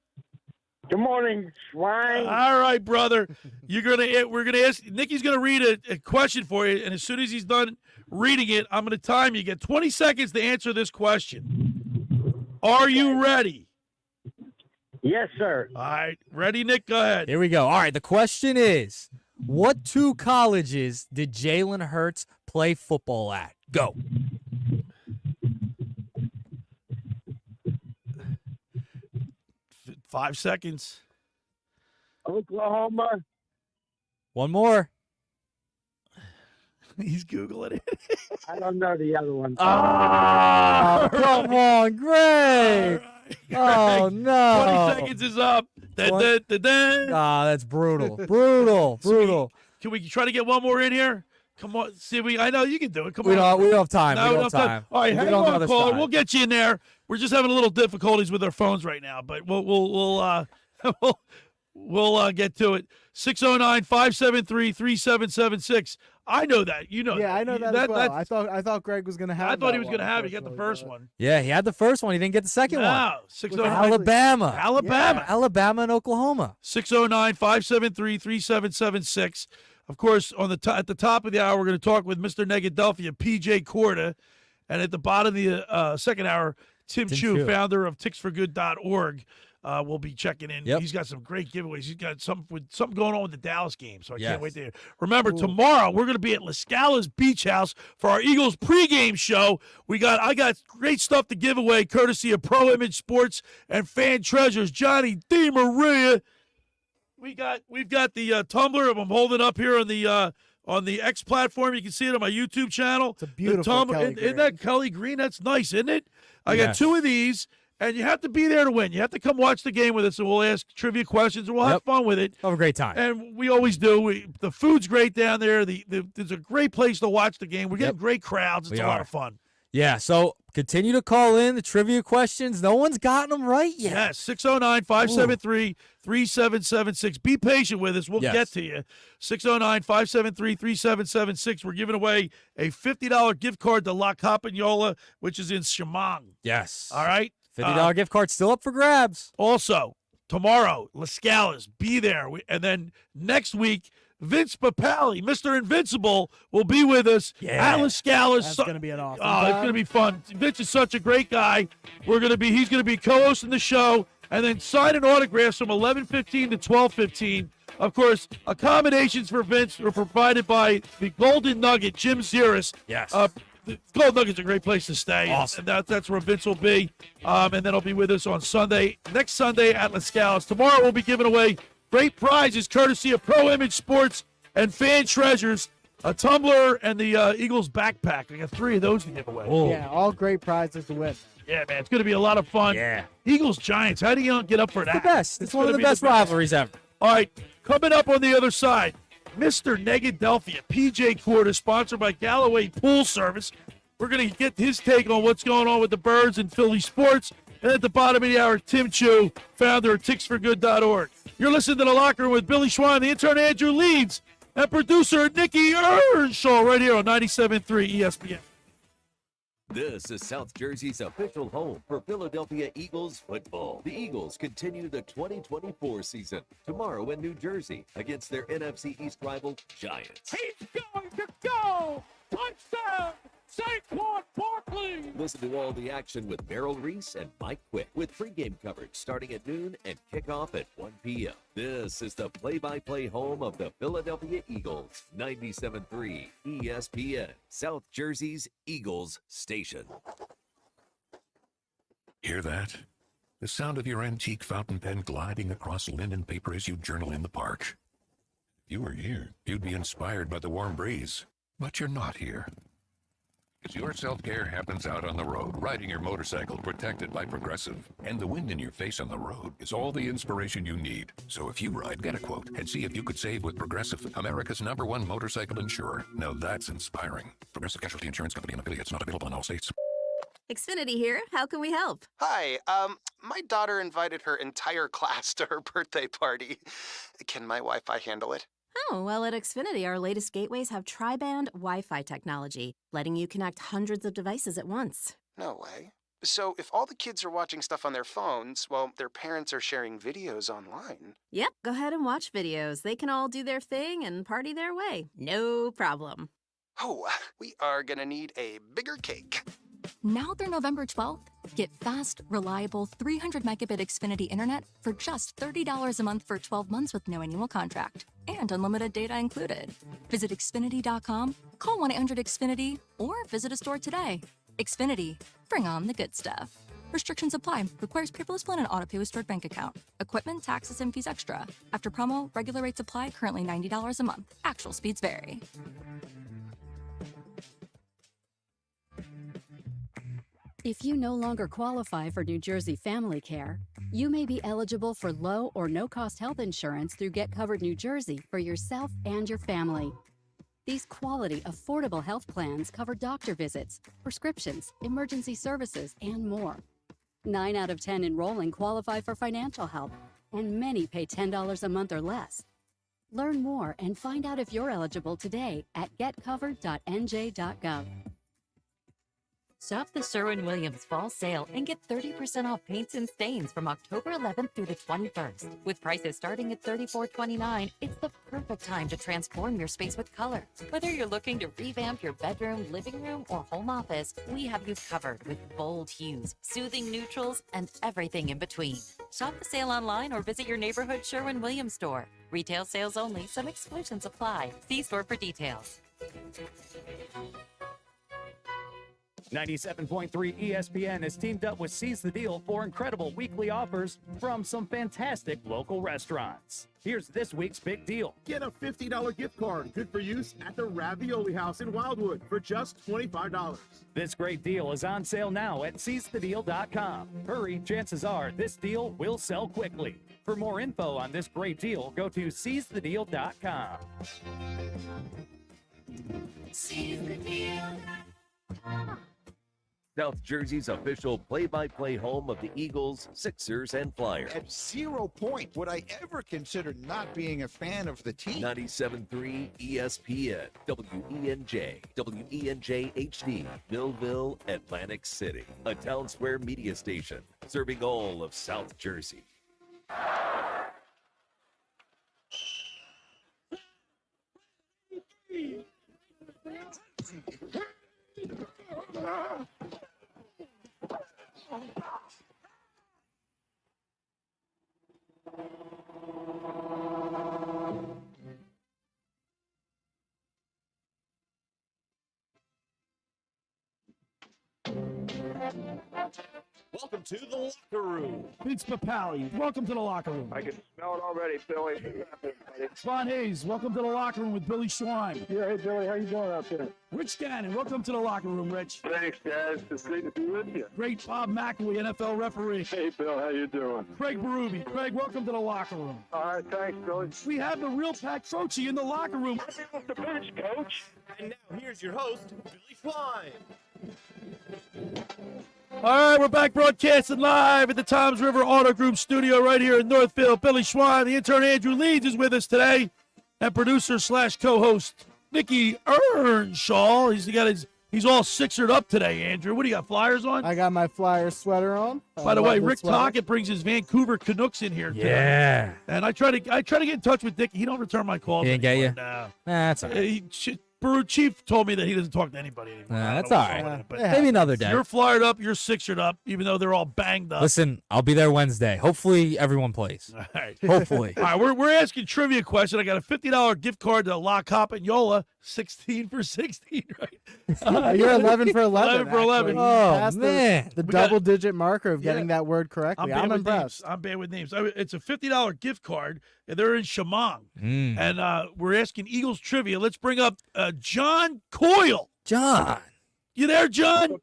Good morning, Schwein. All right, brother. We're gonna ask. Nikki's gonna read a question for you, and as soon as he's done reading it, I'm gonna time you. You get 20 seconds to answer this question. Are you ready? Yes, sir. All right, ready, Nick? Go ahead. Here we go. All right, the question is, what 2 colleges did Jalen Hurts play football at? Go. Five seconds. Oklahoma. One more. He's Googling it. I don't know the other one. Oh, come on, Greg. Oh, 20 no. seconds is up. Ah, that's brutal. Brutal. Can we try to get one more in here? Come on, see, I know you can do it. Come We on. don't have time. No, we don't have time. All right, We'll hang get on the on, other caller. side. We'll get you in there. We're just having a little difficulties with our phones right now, but we'll get to it. 609-573-3776. I know that. You know. Yeah, I know that as well. I thought Greg was gonna have. I thought he that was going to one, have it. He got the unfortunately, first one. Yeah, he had the first one. He didn't get the second one. No, 609. Alabama. Alabama and Oklahoma. 609-573-3776. Of course, on the at the top of the hour, we're going to talk with Mr. Negadelphia, PJ Corda. And at the bottom of the second hour, Tim Chu, founder of ticksforgood.org, will be checking in. Yep. He's got some great giveaways. He's got something going on with the Dallas game, so I can't Yes. wait to hear. Remember, tomorrow we're going to be at La Scala's Beach House for our Eagles pregame show. I got great stuff to give away, courtesy of Pro Image Sports and Fan Treasures. Johnny D. Maria. We've got the tumbler I'm holding up here on the X platform. You can see it on my YouTube channel. It's a beautiful Kelly Isn't that Kelly Green? That's nice, isn't it? I got Yes. 2 of these, and you have to be there to win. You have to come watch the game with us, and we'll ask trivia questions, and we'll have fun with it. Have a great time. And we always do. The food's great down there. There's a great place to watch the game. We're getting great crowds. It's a lot of fun. Yeah, so continue to call in the trivia questions. No one's gotten them right yet. Yes, 609-573-3776. Be patient with us. We'll get to you. 609-573-3776. We're giving away a $50 gift card to La Campagnola, which is in Chemung. Yes. All right? $50 gift card still up for grabs. Also, tomorrow, La Scala's. Be there. And then next week, Vince Papali, Mr. Invincible, will be with us at La Scala's. That's gonna be an awesome Oh, it's time. going to be fun. Vince is such a great guy. He's going to be co-hosting the show and then signing autographs from 11:15 to 12:15. Of course, accommodations for Vince are provided by the Golden Nugget, Jim Ziris. Yes. The Golden Nugget's a great place to stay. Awesome. And that's where Vince will be. And then he'll be with us on next Sunday at La Scala's. Tomorrow we'll be giving away great prizes courtesy of Pro Image Sports and Fan Treasures, a tumbler and the Eagles backpack. I got 3 of those to give away. Yeah, all great prizes to win. Yeah, man, it's going to be a lot of fun. Yeah. Eagles Giants. How do you get up for that? The best. It's one of gonna the be best rivalries ever. All right, coming up on the other side, Mr. Negadelphia, PJ Corda, sponsored by Galloway Pool Service. We're going to get his take on what's going on with the Birds and Philly sports. And at the bottom of the hour, Tim Chu, founder of ticksforgood.org. You're listening to The Locker Room with Billy Schwein, the intern Andrew Leeds, and producer Nikki Earnshaw right here on 97.3 ESPN. This is South Jersey's official home for Philadelphia Eagles football. The Eagles continue the 2024 season tomorrow in New Jersey against their NFC East rival Giants. He's going to go! Touchdown! Saquon Barkley! Listen to all the action with Merrill Reese and Mike Quick with pregame coverage starting at noon and kickoff at 1 p.m. This is the play-by-play home of the Philadelphia Eagles, 97.3 ESPN, South Jersey's Eagles station. Hear that? The sound of your antique fountain pen gliding across linen paper as you journal in the park. If you were here, you'd be inspired by the warm breeze. But you're not here. Because your self-care happens out on the road, riding your motorcycle protected by Progressive. And the wind in your face on the road is all the inspiration you need. So if you ride, get a quote and see if you could save with Progressive, America's #1 motorcycle insurer. Now that's inspiring. Progressive Casualty Insurance Company and affiliates, not available in all states. Xfinity here. How can we help? Hi, my daughter invited her entire class to her birthday party. Can my Wi-Fi handle it? Oh, well, at Xfinity, our latest gateways have tri-band Wi-Fi technology, letting you connect hundreds of devices at once. No way. So if all the kids are watching stuff on their phones, while their parents are sharing videos online. Yep, go ahead and watch videos. They can all do their thing and party their way. No problem. Oh, we are gonna need a bigger cake. Now through November 12th, get fast, reliable 300 megabit Xfinity internet for just $30 a month for 12 months with no annual contract and unlimited data included. Visit Xfinity.com, call 1-800-XFINITY, or visit a store today. Xfinity, bring on the good stuff. Restrictions apply. Requires paperless plan and auto pay with stored bank account. Equipment, taxes, and fees extra. After promo, regular rates apply. Currently $90 a month. Actual speeds vary. If you no longer qualify for New Jersey Family Care, you may be eligible for low or no-cost health insurance through Get Covered New Jersey for yourself and your family. These quality, affordable health plans cover doctor visits, prescriptions, emergency services, and more. 9 out of 10 enrolling qualify for financial help, and many pay $10 a month or less. Learn more and find out if you're eligible today at getcovered.nj.gov. Shop the Sherwin-Williams Fall Sale and get 30% off paints and stains from October 11th through the 21st. With prices starting at $34.29, it's the perfect time to transform your space with color. Whether you're looking to revamp your bedroom, living room, or home office, we have you covered with bold hues, soothing neutrals, and everything in between. Shop the sale online or visit your neighborhood Sherwin-Williams store. Retail sales only. Some exclusions apply. See store for details. 97.3 ESPN has teamed up with Seize the Deal for incredible weekly offers from some fantastic local restaurants. Here's this week's big deal. Get a $50 gift card, good for use at the Ravioli House in Wildwood for just $25. This great deal is on sale now at seizethedeal.com. Hurry, chances are this deal will sell quickly. For more info on this great deal, go to seizethedeal.com. Seize the deal. South Jersey's official play-by-play home of the Eagles, Sixers, and Flyers. At 0 point would I ever consider not being a fan of the team. 97.3 ESPN, WENJ, WENJ HD, Millville, Atlantic City. A Town Square media station serving all of South Jersey. Welcome to the locker room. Vince Papali, welcome to the locker room. I can smell it already, Billy. Von Hayes, welcome to the locker room with Billy Schwein. Yeah, hey, Billy, how you doing out there? Rich Gannon, welcome to the locker room, Rich. Thanks, guys. It's great to be with you. Great Bob McElwee, NFL referee. Hey, Bill, how you doing? Craig Berube. Craig, welcome to the locker room. All right, thanks, Billy. We have the real Pat Croce in the locker room. Off the bench, Coach. And now here's your host, Billy Schwein. All right, we're back broadcasting live at the Toms River Auto Group studio right here in Northfield. Billy Schwein, the intern Andrew Leeds is with us today, and producer / co-host Nikki Earnshaw. He's all Sixered up today, Andrew. What do you got, Flyers on? I got my Flyers sweater on. By the way, Rick Tockett brings his Vancouver Canucks in here today. Yeah. And I try to get in touch with Dick. He don't return my calls. He didn't get you? No. Nah, that's all right. Chief told me that he doesn't talk to anybody anymore. Nah, that's all right. But Maybe another day. You're flyered up. You're Sixered up, even though they're all banged up. Listen, I'll be there Wednesday. Hopefully, everyone plays. All right. Hopefully. All right, we're asking trivia question. I got a $50 gift card to La Campagnola, 16 for 16, right? You're 11 for 11. 11 for 11. Oh, man. The double-digit marker of getting that word correctly. I'm bad impressed. I'm bad with names. It's a $50 gift card, and they're in Shamong. Mm. And we're asking Eagles trivia. Let's bring up John Coyle. John. You there, John?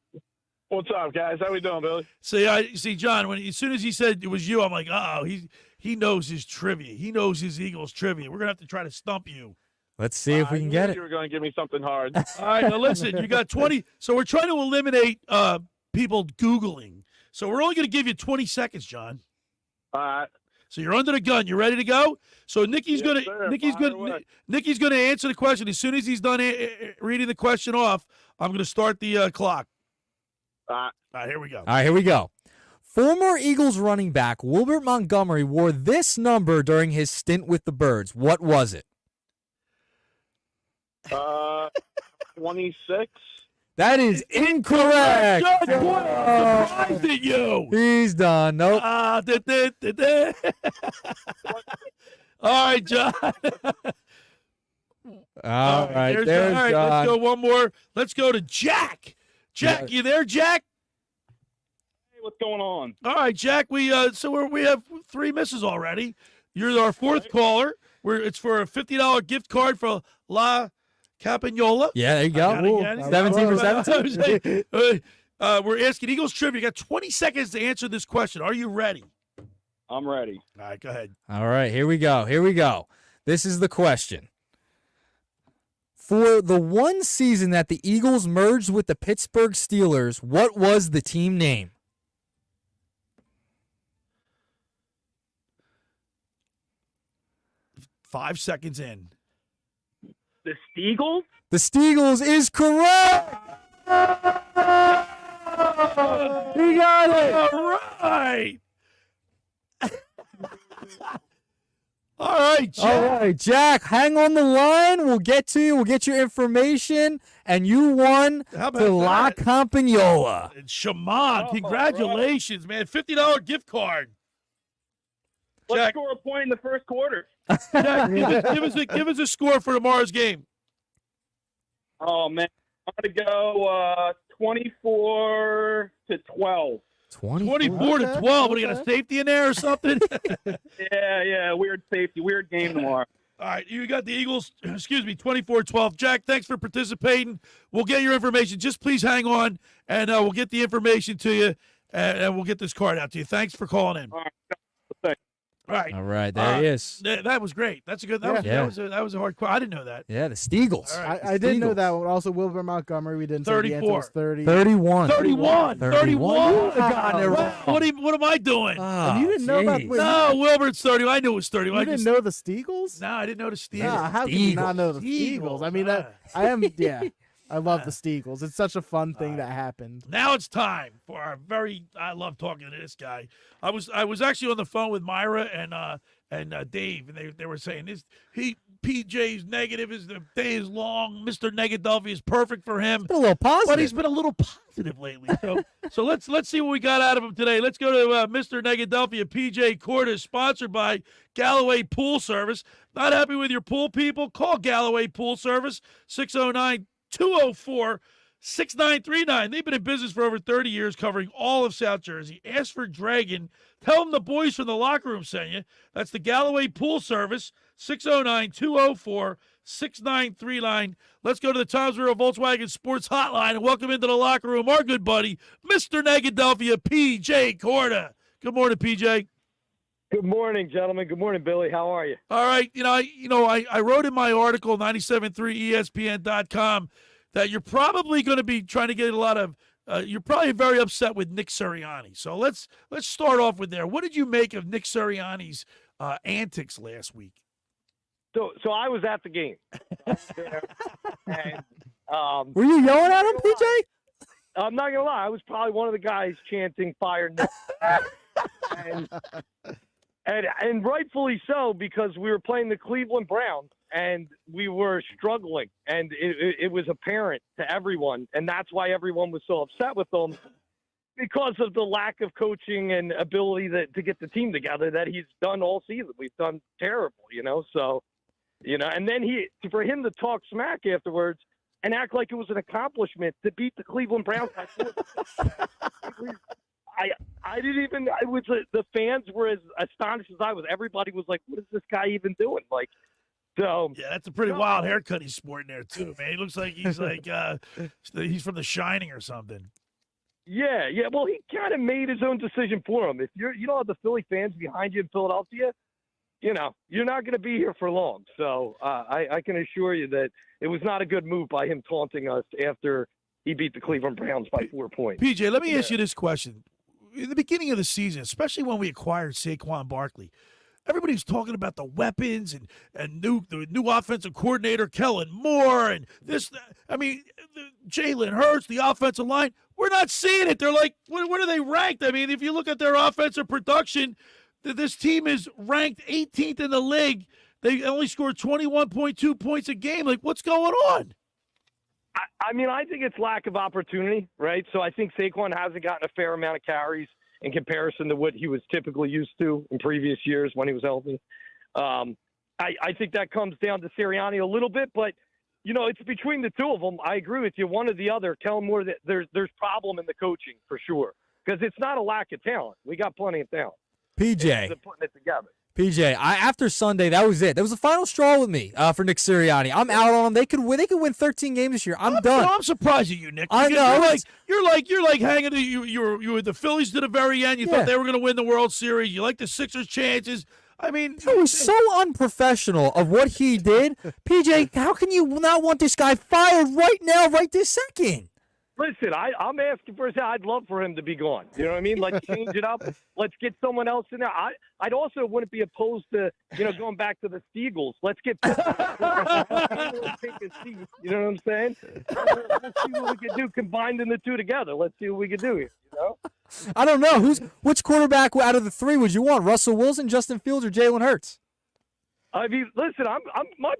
What's up, guys? How we doing, Billy? See, John, as soon as he said it was you, I'm like, oh, he knows his trivia. He knows his Eagles trivia. We're going to have to try to stump you. Let's see if we can get it. You were going to give me something hard. All right, now listen, you got 20. So we're trying to eliminate people Googling. So we're only going to give you 20 seconds, John. All right. So you're under the gun. You ready to go? So Nikki's going to answer the question. As soon as he's done reading the question off, I'm going to start the clock. All right, here we go. All right, here we go. Former Eagles running back Wilbert Montgomery wore this number during his stint with the Birds. What was it? 26. That is incorrect. John Coyle, I'm surprised at you. He's done. Nope. All right, John. All right, there's all right, John. let's go one more. Let's go to Jack. Jack, you there, Jack? Hey, what's going on? All right, Jack. We have 3 misses already. You're our fourth caller. It's for a $50 gift card for La Campagnola. Yeah, there you go. 17 for 17. We're asking Eagles trivia. You got 20 seconds to answer this question. Are you ready? I'm ready. All right, go ahead. All right, here we go. This is the question. For the one season that the Eagles merged with the Pittsburgh Steelers, what was the team name? Five seconds in. The Steagles? The Steagles is correct. He got it. All right. All right, Jack. All right, Jack, hang on the line. We'll get to you. We'll get your information. And you won How about to La that? Campagnola. And Shaman, congratulations, man. $50 gift card. Let's Jack, score a point in the first quarter. Jack, give us a score for tomorrow's game. Oh, man. I'm going to go 24-12. 24 to 12. What, do you got a safety in there or something? Yeah. Weird safety. Weird game tomorrow. All right, you got the Eagles, 24-12. Jack, thanks for participating. We'll get your information. Just please hang on, and we'll get the information to you, and we'll get this card out to you. Thanks for calling in. All right. Thanks. All right, there he is. That was great. That's a good. That was a hard question. I didn't know that. Yeah, the Steagles. All right. I didn't know that one. Also, Wilbur Montgomery. We didn't say the answer 34. was 30. 31. 31. 31. What am I doing? And you didn't know about No, Wilbert's 30. I knew it was 30. You didn't know the Steagles? No, I didn't know the Steagles. Nah, how can you not know the Steagles? I mean, I am. Yeah, I love the Steagles. It's such a fun thing that happened. Now it's time for our I love talking to this guy. I was actually on the phone with Myra and Dave, and they were saying PJ's negative as the day is long. Mr. Negadelphia is perfect for him. A little positive, but he's been a little positive lately. So let's see what we got out of him today. Let's go to Mr. Negadelphia. PJ Corda, sponsored by Galloway Pool Service. Not happy with your pool, people? Call Galloway Pool Service 609-204-6939. They've been in business for over 30 years, covering all of South Jersey. Ask for Dragon. Tell them the boys from the locker room sent you. That's the Galloway Pool Service, 609-204-6939. Let's go to the Toms River Volkswagen Sports Hotline and welcome into the locker room our good buddy, Mr. Negadelphia, PJ Corda. Good morning, PJ. Good morning, gentlemen. Good morning, Billy. How are you? All right. I wrote in my article, 973ESPN.com, that you're probably going to be trying to get a lot of you're probably very upset with Nick Sirianni. So let's start off with there. What did you make of Nick Sirianni's antics last week? So I was at the game. And, were you yelling at him, PJ? I'm not gonna lie. I was probably one of the guys chanting "Fire Nick," and rightfully so, because we were playing the Cleveland Browns and we were struggling, and it was apparent to everyone, and that's why everyone was so upset with them, because of the lack of coaching and ability to get the team together that he's done all season. We've done terrible, So, and then for him to talk smack afterwards and act like it was an accomplishment to beat the Cleveland Browns by 4. I didn't even. I was the fans were as astonished as I was. Everybody was like, "What is this guy even doing?" So yeah, that's a pretty wild haircut he's sporting there too, man. He looks like he's he's from The Shining or something. Yeah. Well, he kind of made his own decision for him. If you don't have the Philly fans behind you in Philadelphia, you're not going to be here for long. So I can assure you that it was not a good move by him taunting us after he beat the Cleveland Browns by 4 points. PJ, let me ask you this question. In the beginning of the season, especially when we acquired Saquon Barkley, everybody was talking about the weapons and the new offensive coordinator, Kellen Moore, and this. I mean, Jalen Hurts, the offensive line. We're not seeing it. They're like, what are they ranked? I mean, if you look at their offensive production, this team is ranked 18th in the league. They only scored 21.2 points a game. Like, what's going on? I mean, I think it's lack of opportunity, right? So I think Saquon hasn't gotten a fair amount of carries in comparison to what he was typically used to in previous years when he was healthy. I think that comes down to Sirianni a little bit, but, it's between the two of them. I agree with you. One or the other. Kellen Moore, that there's problem in the coaching for sure, because it's not a lack of talent. We got plenty of talent. PJ. Putting it together. PJ, after Sunday, that was it. That was the final straw with me for Nick Sirianni. I'm out on him. They could win 13 games this year. I'm done. I'm surprised at you, Nick. I because know. You're like hanging. You were with the Phillies to the very end. You thought they were going to win the World Series. You like the Sixers' chances. I mean, it was so unprofessional of what he did. PJ, how can you not want this guy fired right now, right this second? Listen, I'm asking for his. I'd love for him to be gone. You know what I mean? Let's change it up. Let's get someone else in there. I'd also wouldn't be opposed to going back to the Steagles. Let's get take a seat. You know what I'm saying? Let's see what we can do combined in the two together. Let's see what we can do here. You know? I don't know which quarterback out of the three would you want? Russell Wilson, Justin Fields, or Jalen Hurts? I mean, listen, my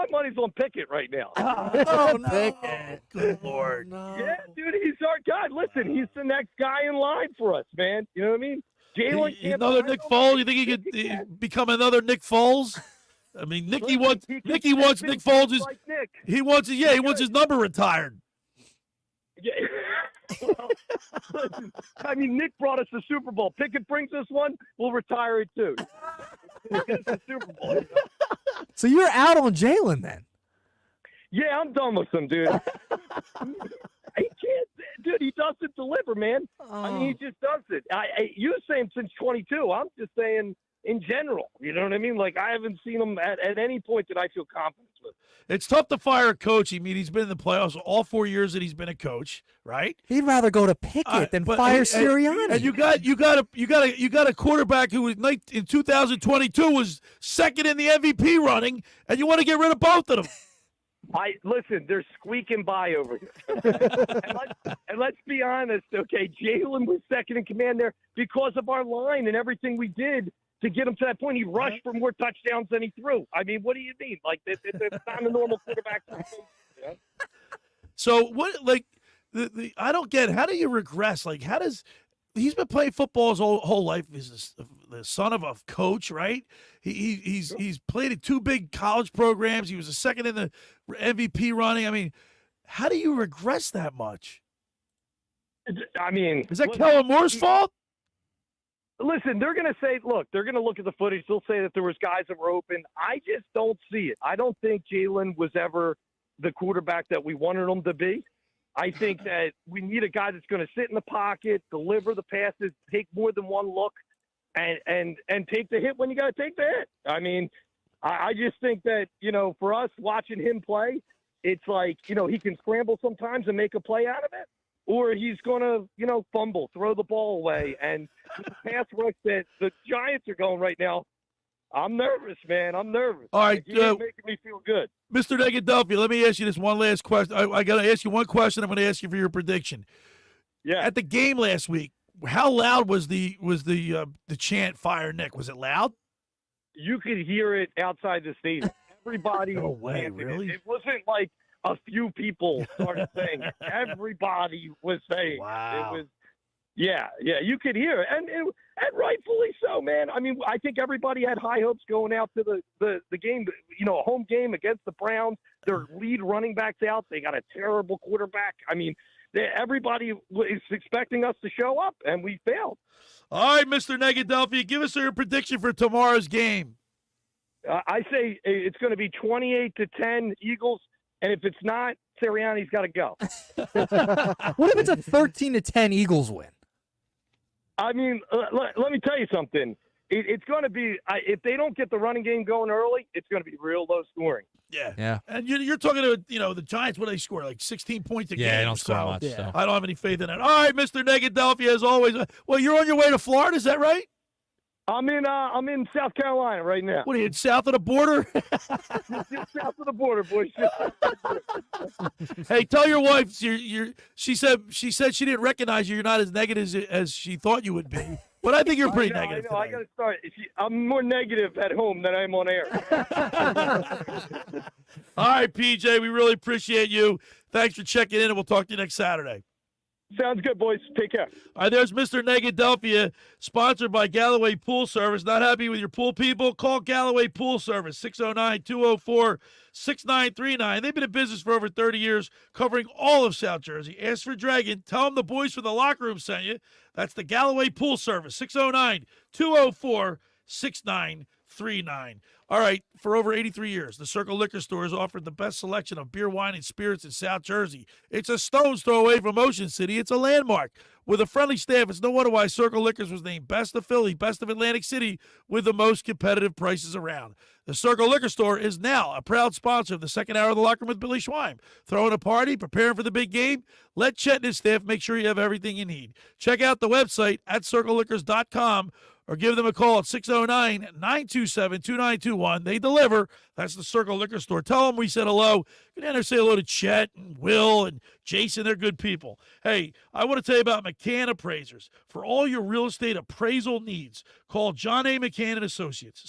money's on Pickett right now. Oh, no. Pickett. Good Lord. Yeah, dude, he's our guy. Listen, he's the next guy in line for us, man. You know what I mean? Jalen, another Nick Foles. You think he could become another Nick Foles? I mean, Nicky wants Nick Foles. He wants his number retired. Yeah. Well, listen, I mean, Nick brought us the Super Bowl. Pickett brings us one, we'll retire it too. It's the Super Bowl. You know? So you're out on Jalen then? Yeah, I'm done with him, dude. He can't, dude. He doesn't deliver, man. I mean, he just doesn't. You're saying since 22. I'm just saying in general. You know what I mean? Like, I haven't seen him at any point that I feel confident with. It's tough to fire a coach. I mean, he's been in the playoffs all 4 years that he's been a coach, right? He'd rather go to Pickett than fire Sirianni. And you got a quarterback who was in 2022 was second in the MVP running, and you want to get rid of both of them. Listen, they're squeaking by over here. and let's be honest, okay? Jalen was second in command there because of our line and everything we did to get him to that point. He rushed for more touchdowns than he threw. I mean, what do you mean? Like, it's not a normal quarterback. Yeah? So what? Like, I don't get. How do you regress? Like, how does he's been playing football his whole life? He's the son of a coach, right? He's played at two big college programs. He was a second in the MVP running. I mean, how do you regress that much? I mean, is that Kellen Moore's fault? Listen, they're going to say, look, they're going to look at the footage. They'll say that there was guys that were open. I just don't see it. I don't think Jalen was ever the quarterback that we wanted him to be. I think that we need a guy that's going to sit in the pocket, deliver the passes, take more than one look, and take the hit when you got to take the hit. I mean, I just think that, for us watching him play, it's like, he can scramble sometimes and make a play out of it. Or he's going to, fumble, throw the ball away. And the pass rush that the Giants are going right now, I'm nervous, man. I'm nervous. All right. He's making me feel good. Mr. Negadelphia, let me ask you this one last question. I got to ask you one question. I'm going to ask you for your prediction. Yeah. At the game last week, how loud was the chant "Fire Nick"? Was it loud? You could hear it outside the stadium. Everybody. No way, chanted really? It wasn't like a few people started saying it. Everybody was saying wow. It was, yeah, you could hear it. And rightfully so, man. I mean, I think everybody had high hopes going out to the game, a home game against the Browns. Their lead running back's out. They got a terrible quarterback. I mean, everybody is expecting us to show up, and we failed. All right, Mr. Negadelphia, give us your prediction for tomorrow's game. I say it's going to be 28-10 Eagles. And if it's not, Sirianni's got to go. What if it's a 13-10 Eagles win? I mean, let me tell you something. It's going to be if they don't get the running game going early, it's going to be real low scoring. Yeah. And you're talking to the Giants. What do they score? Like 16 points a game. Yeah, they don't score so much. So. I don't have any faith in that. All right, Mr. Negadelphia, as always. Well, you're on your way to Florida. Is that right? I'm in South Carolina right now. What are you, south of the border? Just south of the border, boys. Hey, tell your wife she said she didn't recognize you. You're not as negative as she thought you would be. But I think you're pretty negative. I got to start. I'm more negative at home than I am on air. All right, PJ, we really appreciate you. Thanks for checking in, and we'll talk to you next Saturday. Sounds good, boys. Take care. All right, there's Mr. Negadelphia, sponsored by Galloway Pool Service. Not happy with your pool people? Call Galloway Pool Service, 609-204-6939. They've been in business for over 30 years, covering all of South Jersey. Ask for Dragon. Tell them the boys from the locker room sent you. That's the Galloway Pool Service, 609-204-6939. 6939. All right, for over 83 years, the Circle Liquor Store has offered the best selection of beer, wine, and spirits in South Jersey. It's a stone's throw away from Ocean City. It's a landmark. With a friendly staff, it's no wonder why Circle Liquors was named Best of Philly, Best of Atlantic City, with the most competitive prices around. The Circle Liquor Store is now a proud sponsor of the second hour of the Locker Room with Billy Schweim. Throwing a party, preparing for the big game? Let Chet and his staff make sure you have everything you need. Check out the website at circleliquors.com or give them a call at 609-927-2921. They deliver. That's the Circle Liquor Store. Tell them we said hello. Go down there, say hello to Chet and Will and Jason. They're good people. Hey, I want to tell you about McCann Appraisers. For all your real estate appraisal needs, call John A. McCann and Associates,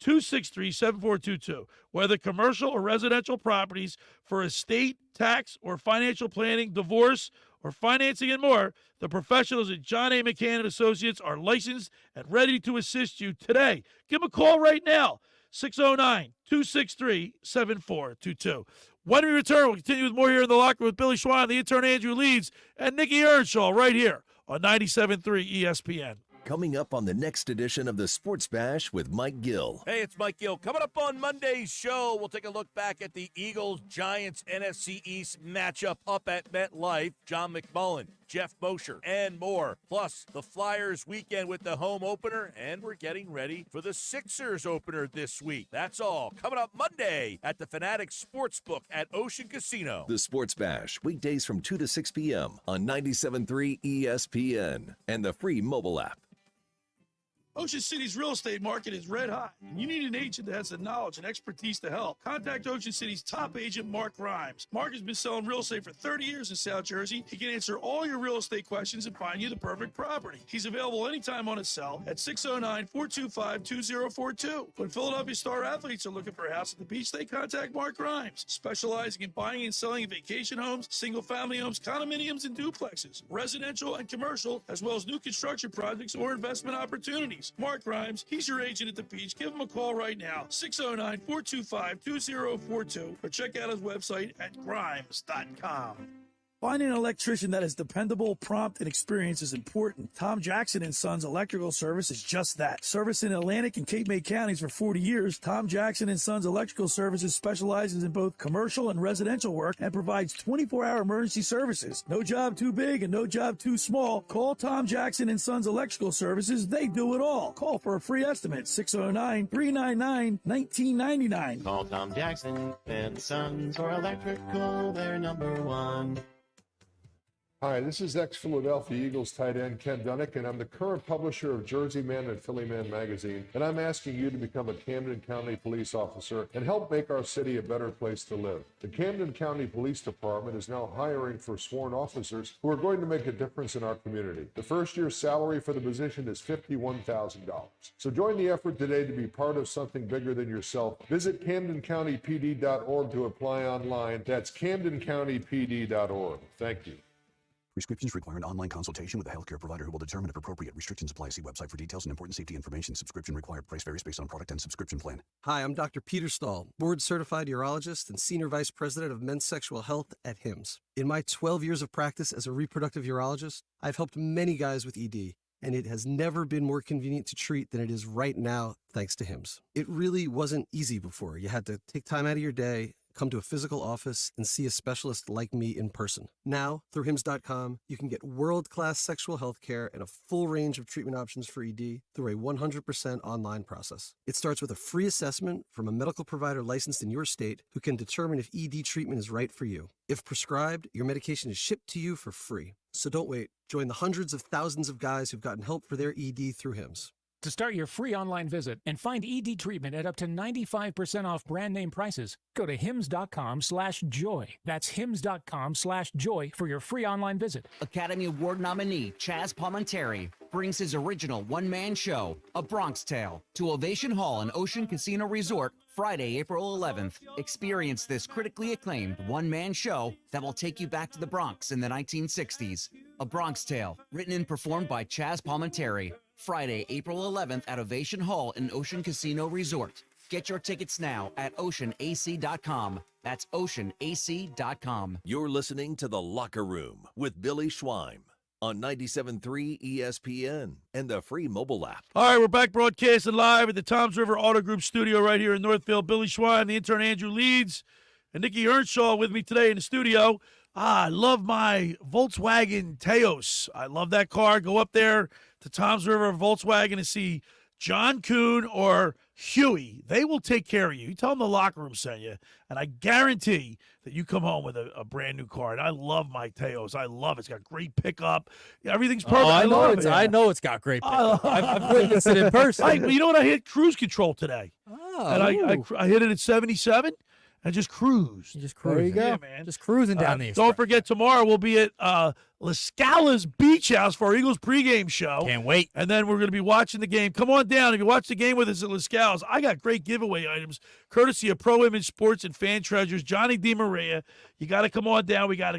609-263-7422. Whether commercial or residential properties, for estate, tax, or financial planning, divorce, or financing and more, the professionals at John A. McCann and Associates are licensed and ready to assist you today. Give them a call right now, 609-263-7422. When we return, we'll continue with more here in the Locker Room with Billy Schwein, the intern Andrew Leeds, and Nikki Earnshaw right here on 97.3 ESPN. Coming up on the next edition of the Sports Bash with Mike Gill. Hey, it's Mike Gill. Coming up on Monday's show, we'll take a look back at the Eagles-Giants NFC East matchup up at MetLife. John McMullen, Jeff Mosher, and more. Plus, the Flyers weekend with the home opener, and we're getting ready for the Sixers opener this week. That's all coming up Monday at the Fanatics Sportsbook at Ocean Casino. The Sports Bash, weekdays from 2 to 6 p.m. on 97.3 ESPN and the free mobile app. Ocean City's real estate market is red hot, and you need an agent that has the knowledge and expertise to help. Contact Ocean City's top agent, Mark Grimes. Mark has been selling real estate for 30 years in South Jersey. He can answer all your real estate questions and find you the perfect property. He's available anytime on his cell at 609-425-2042. When Philadelphia star athletes are looking for a house at the beach, they contact Mark Grimes, specializing in buying and selling vacation homes, single-family homes, condominiums, and duplexes, residential and commercial, as well as new construction projects or investment opportunities. Mark Grimes, he's your agent at the beach. Give him a call right now, 609-425-2042, or check out his website at grimes.com. Finding an electrician that is dependable, prompt, and experienced is important. Tom Jackson & Sons Electrical Service is just that. Service in Atlantic and Cape May counties for 40 years, Tom Jackson & Sons Electrical Services specializes in both commercial and residential work and provides 24-hour emergency services. No job too big and no job too small. Call Tom Jackson & Sons Electrical Services. They do it all. Call for a free estimate, 609-399-1999. Call Tom Jackson and Sons for electrical, they're number one. Hi, this is ex-Philadelphia Eagles tight end Ken Dunnick, and I'm the current publisher of Jersey Man and Philly Man magazine, and I'm asking you to become a Camden County police officer and help make our city a better place to live. The Camden County Police Department is now hiring for sworn officers who are going to make a difference in our community. The first year's salary for the position is $51,000. So join the effort today to be part of something bigger than yourself. Visit CamdenCountyPD.org to apply online. That's CamdenCountyPD.org. Thank you. Prescriptions require an online consultation with a healthcare provider who will determine if appropriate restrictions apply. See website for details and important safety information. Subscription required. Price varies based on product and subscription plan. Hi, I'm Dr. Peter Stahl, board-certified urologist and senior vice president of men's sexual health at HIMSS. In my 12 years of practice as a reproductive urologist, I've helped many guys with ED, and it has never been more convenient to treat than it is right now, thanks to HIMSS. It really wasn't easy before. You had to take time out of your day, come to a physical office, and see a specialist like me in person. Now, through HIMSS.com, you can get world-class sexual health care and a full range of treatment options for ED through a 100% online process. It starts with a free assessment from a medical provider licensed in your state who can determine if ED treatment is right for you. If prescribed, your medication is shipped to you for free. So don't wait. Join the hundreds of thousands of guys who've gotten help for their ED through HIMSS. To start your free online visit and find ED treatment at up to 95% off brand name prices, go to hims.com/joy. That's hims.com/joy for your free online visit. Academy Award nominee Chaz Palminteri brings his original one-man show, A Bronx Tale, to Ovation Hall and Ocean Casino Resort Friday, April 11th. Experience this critically acclaimed one-man show that will take you back to the Bronx in the 1960s. A Bronx Tale, written and performed by Chaz Palminteri. Friday, April 11th at Ovation Hall in Ocean Casino Resort. Get your tickets now at oceanac.com. That's oceanac.com. You're listening to The Locker Room with Billy Schweim. on 97.3 ESPN and the free mobile app. All right, we're back broadcasting live at the Toms River Auto Group studio right here in Northfield. Billy Schwein, the intern Andrew Leeds, and Nikki Earnshaw with me today in the studio. I love my Volkswagen Taos. I love that car. Go up there to Toms River Volkswagen and see John Kuhn or Huey. They will take care of you. You tell them the locker room sent you, and I guarantee that you come home with a brand new car. And I love my Taos. I love it. It's got great pickup. Everything's perfect. I know love it's. it. I know it's got great pickup. I've witnessed it in person. You know what? I hit cruise control today, and ooh. I hit it at 77. And just cruised. You just cruising. There you go. Yeah, man. Just cruising down the Don't forget, tomorrow we'll be at La Scala's Beach House for our Eagles pregame show. Can't wait. And then we're going to be watching the game. Come on down. If you watch the game with us at La Scala's, I got great giveaway items courtesy of Pro Image Sports and Fan Treasures. Johnny DiMaria. You got to come on down. We got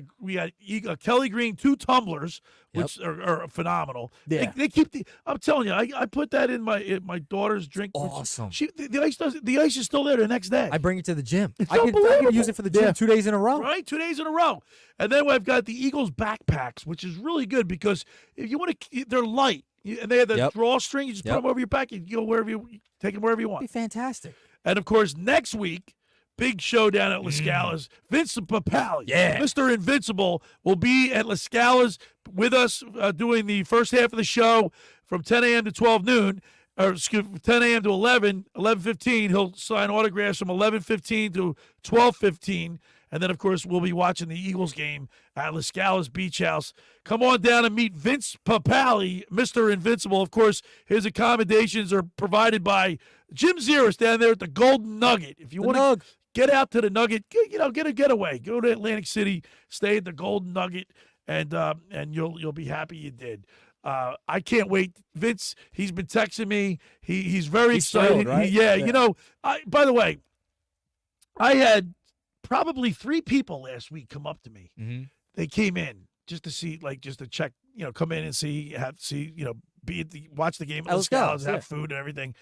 Kelly Green 2 tumblers, which are phenomenal. Yeah. They keep I'm telling you, I put that in my daughter's drink. Awesome. The ice is still there the next day. I bring it to the gym. It's I can unbelievable. use it for the gym 2 days in a row. Right, 2 days in a row. And then I've got the Eagles backpacks, which is really good because if you want to, they're light. And they have the drawstring. You just put them over your back. You can go wherever you take them wherever you want. Be fantastic. And, of course, next week, big show down at La Scala's. Vincent Papali, Mr. Invincible, will be at La Scala's with us doing the first half of the show from 10 a.m. to 12 noon. Or 10 a.m. to 11:15. He'll sign autographs from 11:15 to 12:15. And then, of course, we'll be watching the Eagles game at La Scala's Beach House. Come on down and meet Vince Papali, Mr. Invincible. Of course, his accommodations are provided by Jim Zeros down there at the Golden Nugget. If you want to get out to the Nugget, get a getaway. Go to Atlantic City, stay at the Golden Nugget, and you'll be happy you did. I can't wait. Vince, he's been texting me. He's very excited. thrilled, right? You know, by the way, I had probably 3 people last week come up to me. Mm-hmm. They came in just to see, just to check, come in and watch the game at the Scala's, have food and everything.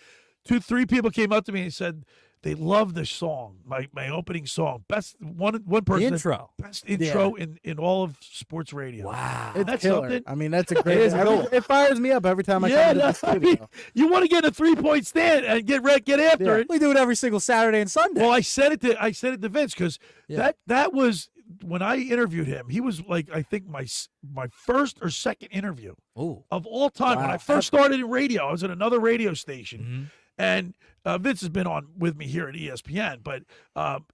3 people came up to me and said they love the song, my opening song. Best one person. The intro. Best intro in all of sports radio. Wow. It's That's killer. something. I mean, that's a great. It fires me up every time I come to the studio. You want to get a 3-point stand and get after it. We do it every single Saturday and Sunday. Well, I said it to Vince because that was when I interviewed him. He was I think my first or second interview of all time. Wow. When I first started in radio, I was at another radio station. Mm-hmm. And Vince has been on with me here at ESPN, but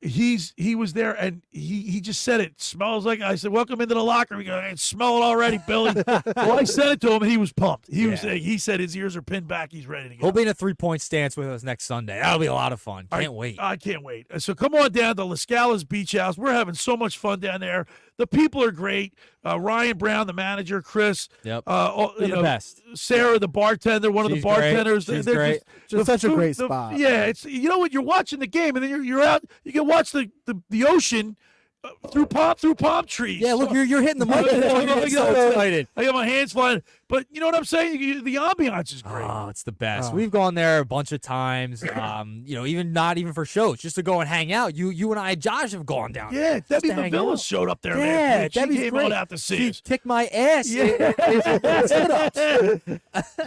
he was there and he just said it smells like. I said, "Welcome into the locker room." He goes, "I can smell it already, Billy." Well, I said it to him and he was pumped. He said his ears are pinned back. He's ready to go. He'll be in a 3-point stance with us next Sunday. That'll be a lot of fun. Can't wait. I can't wait. So come on down to La Scala's Beach House. We're having so much fun down there. The people are great. Ryan Brown, the manager, Chris. Yep. The best. Sarah, the bartender, one of the bartenders. She's They're great. Just such a great spot. Yeah, it's what you're watching the game, and then you're out. You can watch the ocean through palm trees. Yeah, look, you're hitting the mic. I'm so excited. I got my hands flying. But you know what I'm saying? The ambiance is great. Oh, it's the best. We've gone there a bunch of times. Even not even for shows, just to go and hang out. You and I, Josh, have gone down. Yeah, there Debbie Mavilla showed up there. Yeah, man. She Debbie's came great. out to see She us. kicked my ass. Yeah. Sit-ups.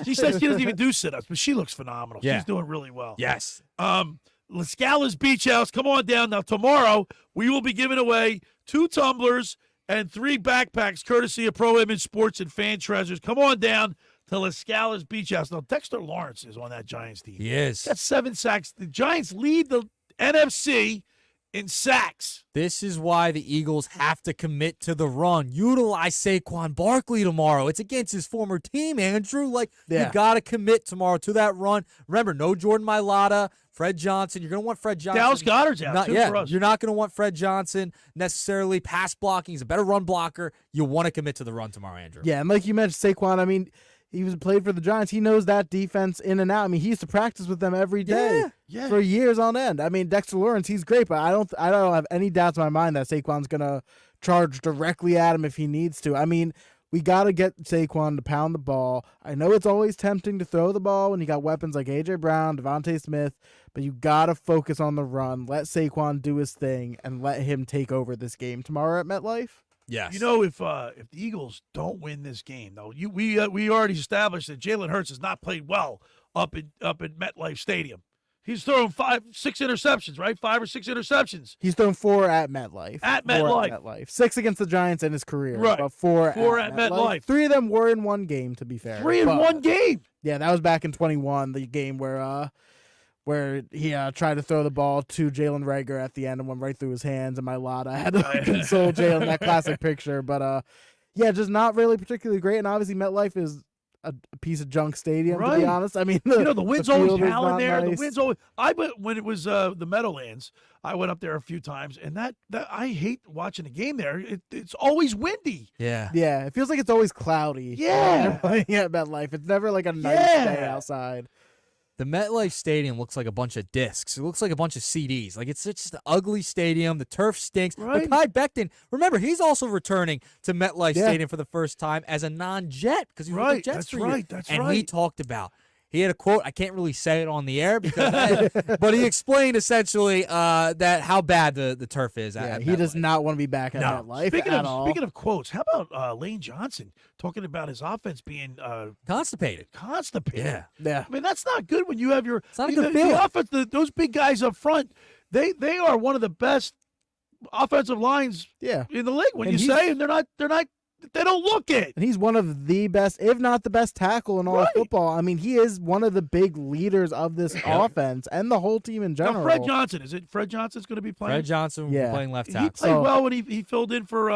She says she doesn't even do sit-ups, but she looks phenomenal. Yeah. She's doing really well. Yes. La Scala's Beach House. Come on down. Now, tomorrow, we will be giving away 2 tumblers and 3 backpacks, courtesy of Pro Image Sports and Fan Treasures. Come on down to La Scala's Beach House. Now, Dexter Lawrence is on that Giants team. He is. Got 7 sacks. The Giants lead the NFC in sacks. This is why the Eagles have to commit to the run. Utilize Saquon Barkley tomorrow. It's against his former team, Andrew. You got to commit tomorrow to that run. Remember, no Jordan Mailata, Fred Johnson. You're going to want Fred Johnson. Dallas Goedert's out, too, for us. You're not going to want Fred Johnson necessarily pass blocking. He's a better run blocker. You want to commit to the run tomorrow, Andrew. Yeah, and like you mentioned, Saquon, I mean, he was played for the Giants. He knows that defense in and out. I mean, he used to practice with them every day for years on end. I mean, Dexter Lawrence, he's great, but I don't have any doubts in my mind that Saquon's gonna charge directly at him if he needs to. I mean, we got to get Saquon to pound the ball. I know it's always tempting to throw the ball when you got weapons like A.J. Brown, Devontae Smith, but you got to focus on the run. Let Saquon do his thing and let him take over this game tomorrow at MetLife. Yes. You know, if the Eagles don't win this game, though, we already established that Jalen Hurts has not played well up at MetLife Stadium. He's thrown 6 interceptions, right? 5 or 6 interceptions. He's thrown 4 at MetLife. At 4 MetLife. At MetLife. 6 against the Giants in his career. Right. But 4 at MetLife. 3 of them were in one game, to be fair. 3 in one game. Yeah, that was back in 21, the game where he tried to throw the ball to Jalen Reagor at the end and went right through his hands, and Mailata had to console Jalen, that classic picture. But, yeah, just not really particularly great. And obviously MetLife is a piece of junk stadium, to be honest. I mean, the wind's always field is howling not there. nice. The wind's always. I went when it was the Meadowlands. I went up there a few times, and that I hate watching the game there. It's always windy. Yeah. Yeah, it feels like it's always cloudy. Yeah. Yeah, MetLife. It's never like a nice day outside. The MetLife Stadium looks like a bunch of discs. It looks like a bunch of CDs. Like, it's just an ugly stadium. The turf stinks. Right. But Kai Becton, remember, he's also returning to MetLife Stadium for the first time as a non-Jet because he was with the Jets That's for a year. right. That's and right. he talked about. He had a quote. I can't really say it on the air because, but he explained essentially that how bad the turf is. Yeah, he does not want to be back at MetLife at all. Speaking of quotes, how about Lane Johnson talking about his offense being constipated? Yeah. Yeah. I mean, that's not good when you have your not a good the feeling. offense. Those big guys up front, they are one of the best offensive lines Yeah. in the league. When And you say and they don't look it. And he's one of the best, if not the best tackle in all of football. I mean, he is one of the big leaders of this offense and the whole team in general. Now, Fred Johnson, is it Fred Johnson's going to be playing? Fred Johnson will be playing left tackle. He played well when he filled in for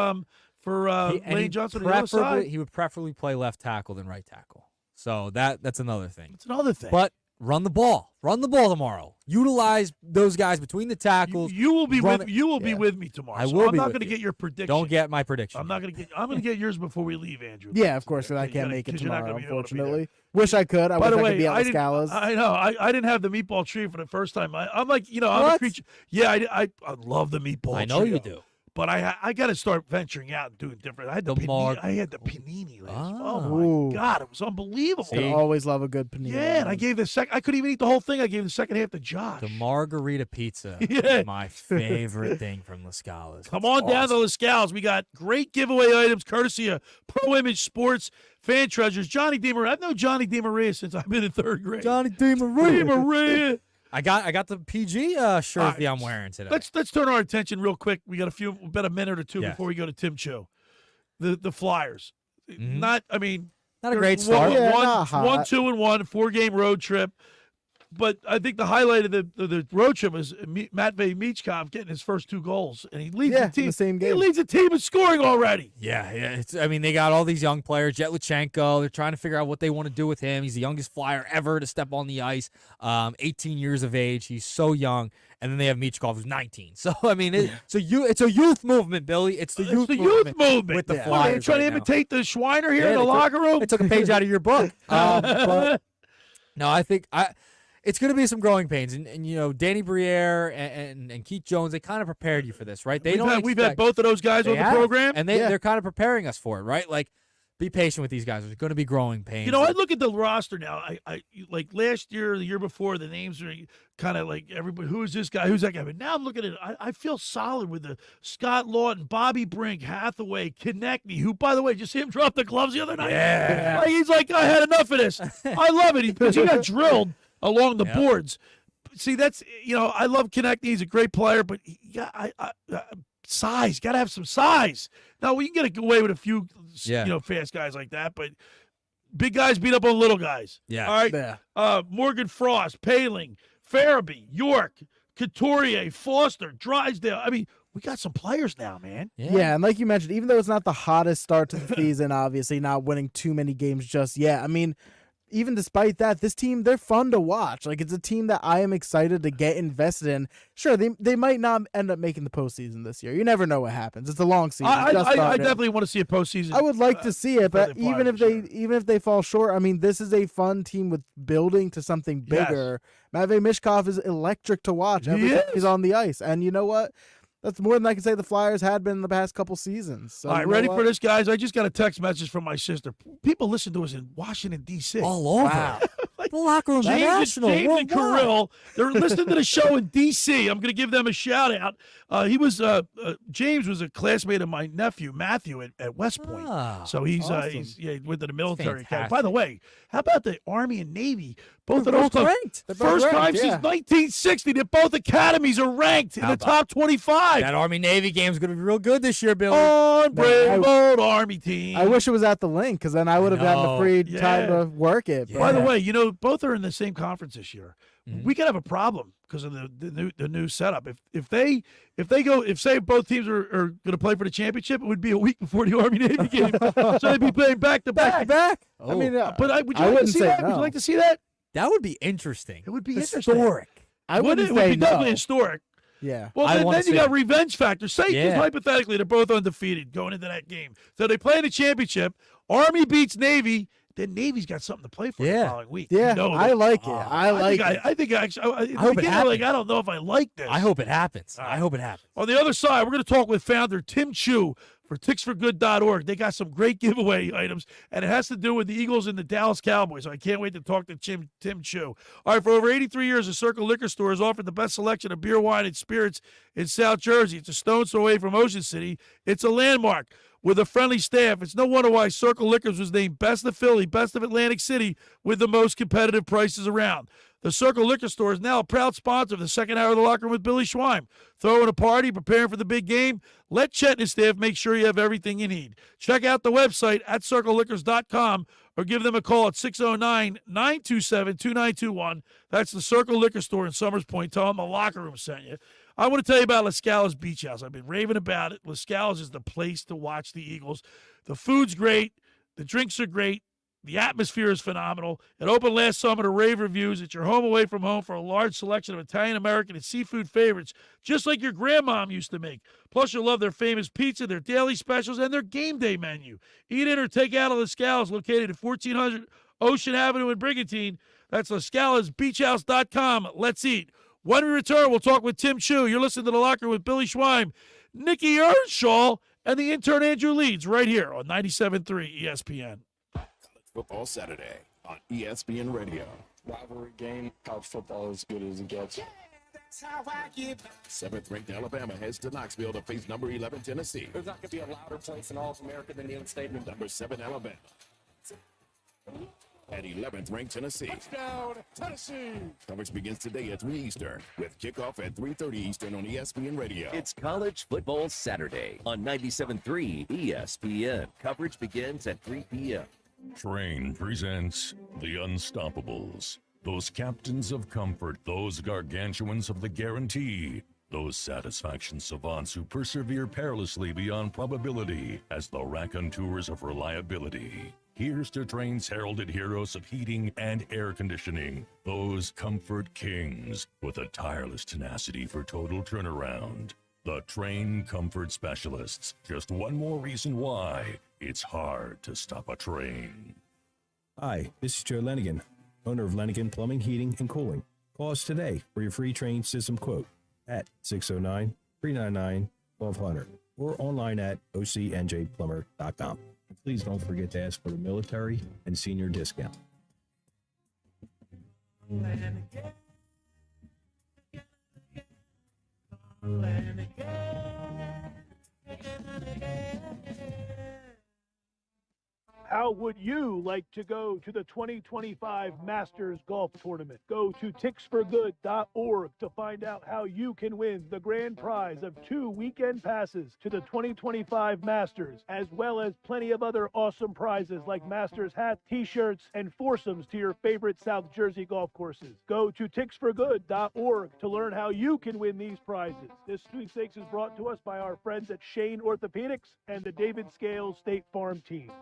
Lane Johnson on the other side. He would preferably play left tackle than right tackle. So that's another thing. It's another thing. But run the ball. Run the ball tomorrow. Utilize those guys between the tackles. You will be with me tomorrow. I so will I'm be not with going to you. get your prediction. Don't get my prediction. I'm going to get yours before we leave, Andrew. Yeah, of course, but I You can't gotta- make it 'cause you're not tomorrow, gonna be able to be there. unfortunately. Wish I could. I By wish the I way, could be at I didn't, Scala's. I know. I didn't have the meatball tree for the first time. I'm like, I'm a What? creature. Yeah, I love the meatball I know trio. you do. But I got to start venturing out and doing different. I had the panini. I had the panini last. Oh Ooh. my god, it was unbelievable. I always love a good panini. Yeah, and I gave the second. I couldn't even eat the whole thing. I gave the second half to Josh. The margarita pizza Yeah. is my favorite thing from La Scala's. Come on down to Les Scales. We got great giveaway items courtesy of Pro Image Sports Fan Treasures. Johnny DeMaria. I've known Johnny DeMaria since I've been in third grade. Johnny DeMaria. DeMaria. I got the PG shirt that I'm wearing today. Let's turn our attention real quick. We got about a minute or two Yes. before we go to Tim Cho. The Flyers. Not a great Mm-hmm. start. Yeah, not hot. 1-2-1 4-game road trip. But I think the highlight of the road trip was Matvei Michkov getting his first 2 goals, and he leads Yeah, the team. in the same He game. leads the team in scoring already. Yeah. They got all these young players. Jet Luchenko, they're trying to figure out what they want to do with him. He's the youngest Flyer ever to step on the ice, 18 years of age. He's so young. And then they have Michkov, who's 19. So, it's a youth movement, Billy. It's the youth movement with the What, are they Flyers trying right to now. imitate the Schweiner here Yeah, in the they took- locker room? They took a page out of your book. But no, I think it's going to be some growing pains. And Danny Briere and Keith Jones, they kind of prepared you for this, right? We've had both of those guys on the program. And they're kind of preparing us for it, right? Like, be patient with these guys. There's going to be growing pains. I look at the roster now. I like last year, the year before, the names are kind of like everybody. Who is this guy? Who's that guy? But now I'm looking at it. I feel solid with the Scott Lawton, Bobby Brink, Hathaway, Konechny, who, by the way, just him drop the gloves the other night. Yeah. Like, he's like, I had enough of this. I love it because he got drilled along the boards. See, that's I love Konechny. He's a great player, but size. Got to have some size. Now we can get away with a few, fast guys like that, but big guys beat up on little guys. Yeah. All right. Morgan Frost, Paling, Farabee, York, Couturier, Foster, Drysdale. I mean, we got some players now, man. Yeah, and like you mentioned, even though it's not the hottest start to the season, obviously not winning too many games just yet. I mean, even despite that, this team, they're fun to watch. Like, it's a team that I am excited to get invested in. Sure, they might not end up making the postseason this year. You never know what happens. It's a long season. I Just started. definitely want to see a postseason. I would like to see it, but for the even Flyers, if they fall short, I mean, this is a fun team with building to something bigger. Matvei Michkov is electric to watch every time he's on the ice, and you know what? That's more than I can say the Flyers had been in the past couple seasons. So All right, you know ready what? for this, guys? I just got a text message from my sister. People listen to us in Washington, D.C. All over. Wow. Like, The locker room's James, national. James and worldwide. Kirill, they're listening to the show in D.C. I'm going to give them a shout out. James was a classmate of my nephew Matthew at West Point, so he's awesome. went to the military academy. fantastic. By the way, how about the Army and Navy? Both They're of those both clubs- ranked. They're both First ranked, time yeah. since 1960 that both academies are ranked in How the about top 25. That Army Navy game's going to be real good this year, Billy. On brave I- old Army team. I wish it was at the link because then I would have gotten the know. free Yeah. time to work it. Yeah. By the way, both are in the same conference this year. Mhm. We could have a problem because of the new setup. If say both teams are going to play for the championship, it would be a week before the Army Navy game, so they'd be playing back to back. back. Oh. I mean, But would you I like to wouldn't see say that? Would no. you like to see that? That would be interesting. It would be historic. I Wouldn't wouldn't it? It would say be definitely no. historic. Yeah. Well, I then wanna you see got it. revenge factor. Say just Yeah. hypothetically they're both undefeated going into that game. So they play in the championship. Army beats Navy. Then Navy's got something to play for the Yeah. following week. Yeah, You know I that. like it. I like it. I think actually. I hope it happens. I don't know if I like this. I hope it happens. All I right. hope it happens. On the other side, we're going to talk with founder Tim Chu for ticksforgood.org. They got some great giveaway items, and it has to do with the Eagles and the Dallas Cowboys. I can't wait to talk to Tim Chu. All right, for over 83 years, the Circle Liquor Store has offered the best selection of beer, wine, and spirits in South Jersey. It's a stone's throw away from Ocean City. It's a landmark with a friendly staff. It's no wonder why Circle Liquors was named Best of Philly, Best of Atlantic City, with the most competitive prices around. The Circle Liquor Store is now a proud sponsor of the second hour of the locker room with Billy Schweim. Throwing a party, preparing for the big game. Let Chet and his staff make sure you have everything you need. Check out the website at circleliquors.com or give them a call at 609-927-2921. That's the Circle Liquor Store in Summers Point. Tell them the locker room sent you. I want to tell you about Las Scala's Beach House. I've been raving about it. Las Scala's is the place to watch the Eagles. The food's great. The drinks are great. The atmosphere is phenomenal. It opened last summer to rave reviews. It's your home away from home for a large selection of Italian, American, and seafood favorites, just like your grandmom used to make. Plus, you'll love their famous pizza, their daily specials, and their game day menu. Eat in or take out of Las Scala's, located at 1400 Ocean Avenue in Brigantine. That's LasScalasBeachHouse.com. Let's eat. When we return, we'll talk with Tim Chu. You're listening to The Locker with Billy Schweim, Nikki Earnshaw, and the intern Andrew Leeds right here on 97.3 ESPN. Football Saturday on ESPN Radio. Rivalry game, college football as good as it gets. Seventh-ranked Alabama heads to Knoxville to face number 11 Tennessee. There's not going to be a louder place in all of America than Neyland Stadium. Number 7 Alabama. And 11th ranked Tennessee. Touchdown, Tennessee! Coverage begins today at 3 Eastern with kickoff at 3:30 Eastern on ESPN Radio. It's College Football Saturday on 97.3 ESPN. Coverage begins at 3 p.m. Train presents The Unstoppables. Those captains of comfort, those gargantuans of the guarantee, those satisfaction savants who persevere perilously beyond probability as the raconteurs of reliability. Here's to Train's heralded heroes of heating and air conditioning, those comfort kings with a tireless tenacity for total turnaround. The Train Comfort Specialists. Just one more reason why it's hard to stop a train. Hi, this is Joe Lenigan, owner of Lenigan Plumbing, Heating, and Cooling. Call us today for your free train system quote at 609-399-1200 or online at ocnjplumber.com. Please don't forget to ask for the military and senior discount. How would you like to go to the 2025 Masters Golf Tournament? Go to ticksforgood.org to find out how you can win the grand prize of 2 weekend passes to the 2025 Masters, as well as plenty of other awesome prizes like Masters hats, t-shirts, and foursomes to your favorite South Jersey golf courses. Go to ticksforgood.org to learn how you can win these prizes. This sweepstakes is brought to us by our friends at Shane Orthopedics and the David Scales State Farm team.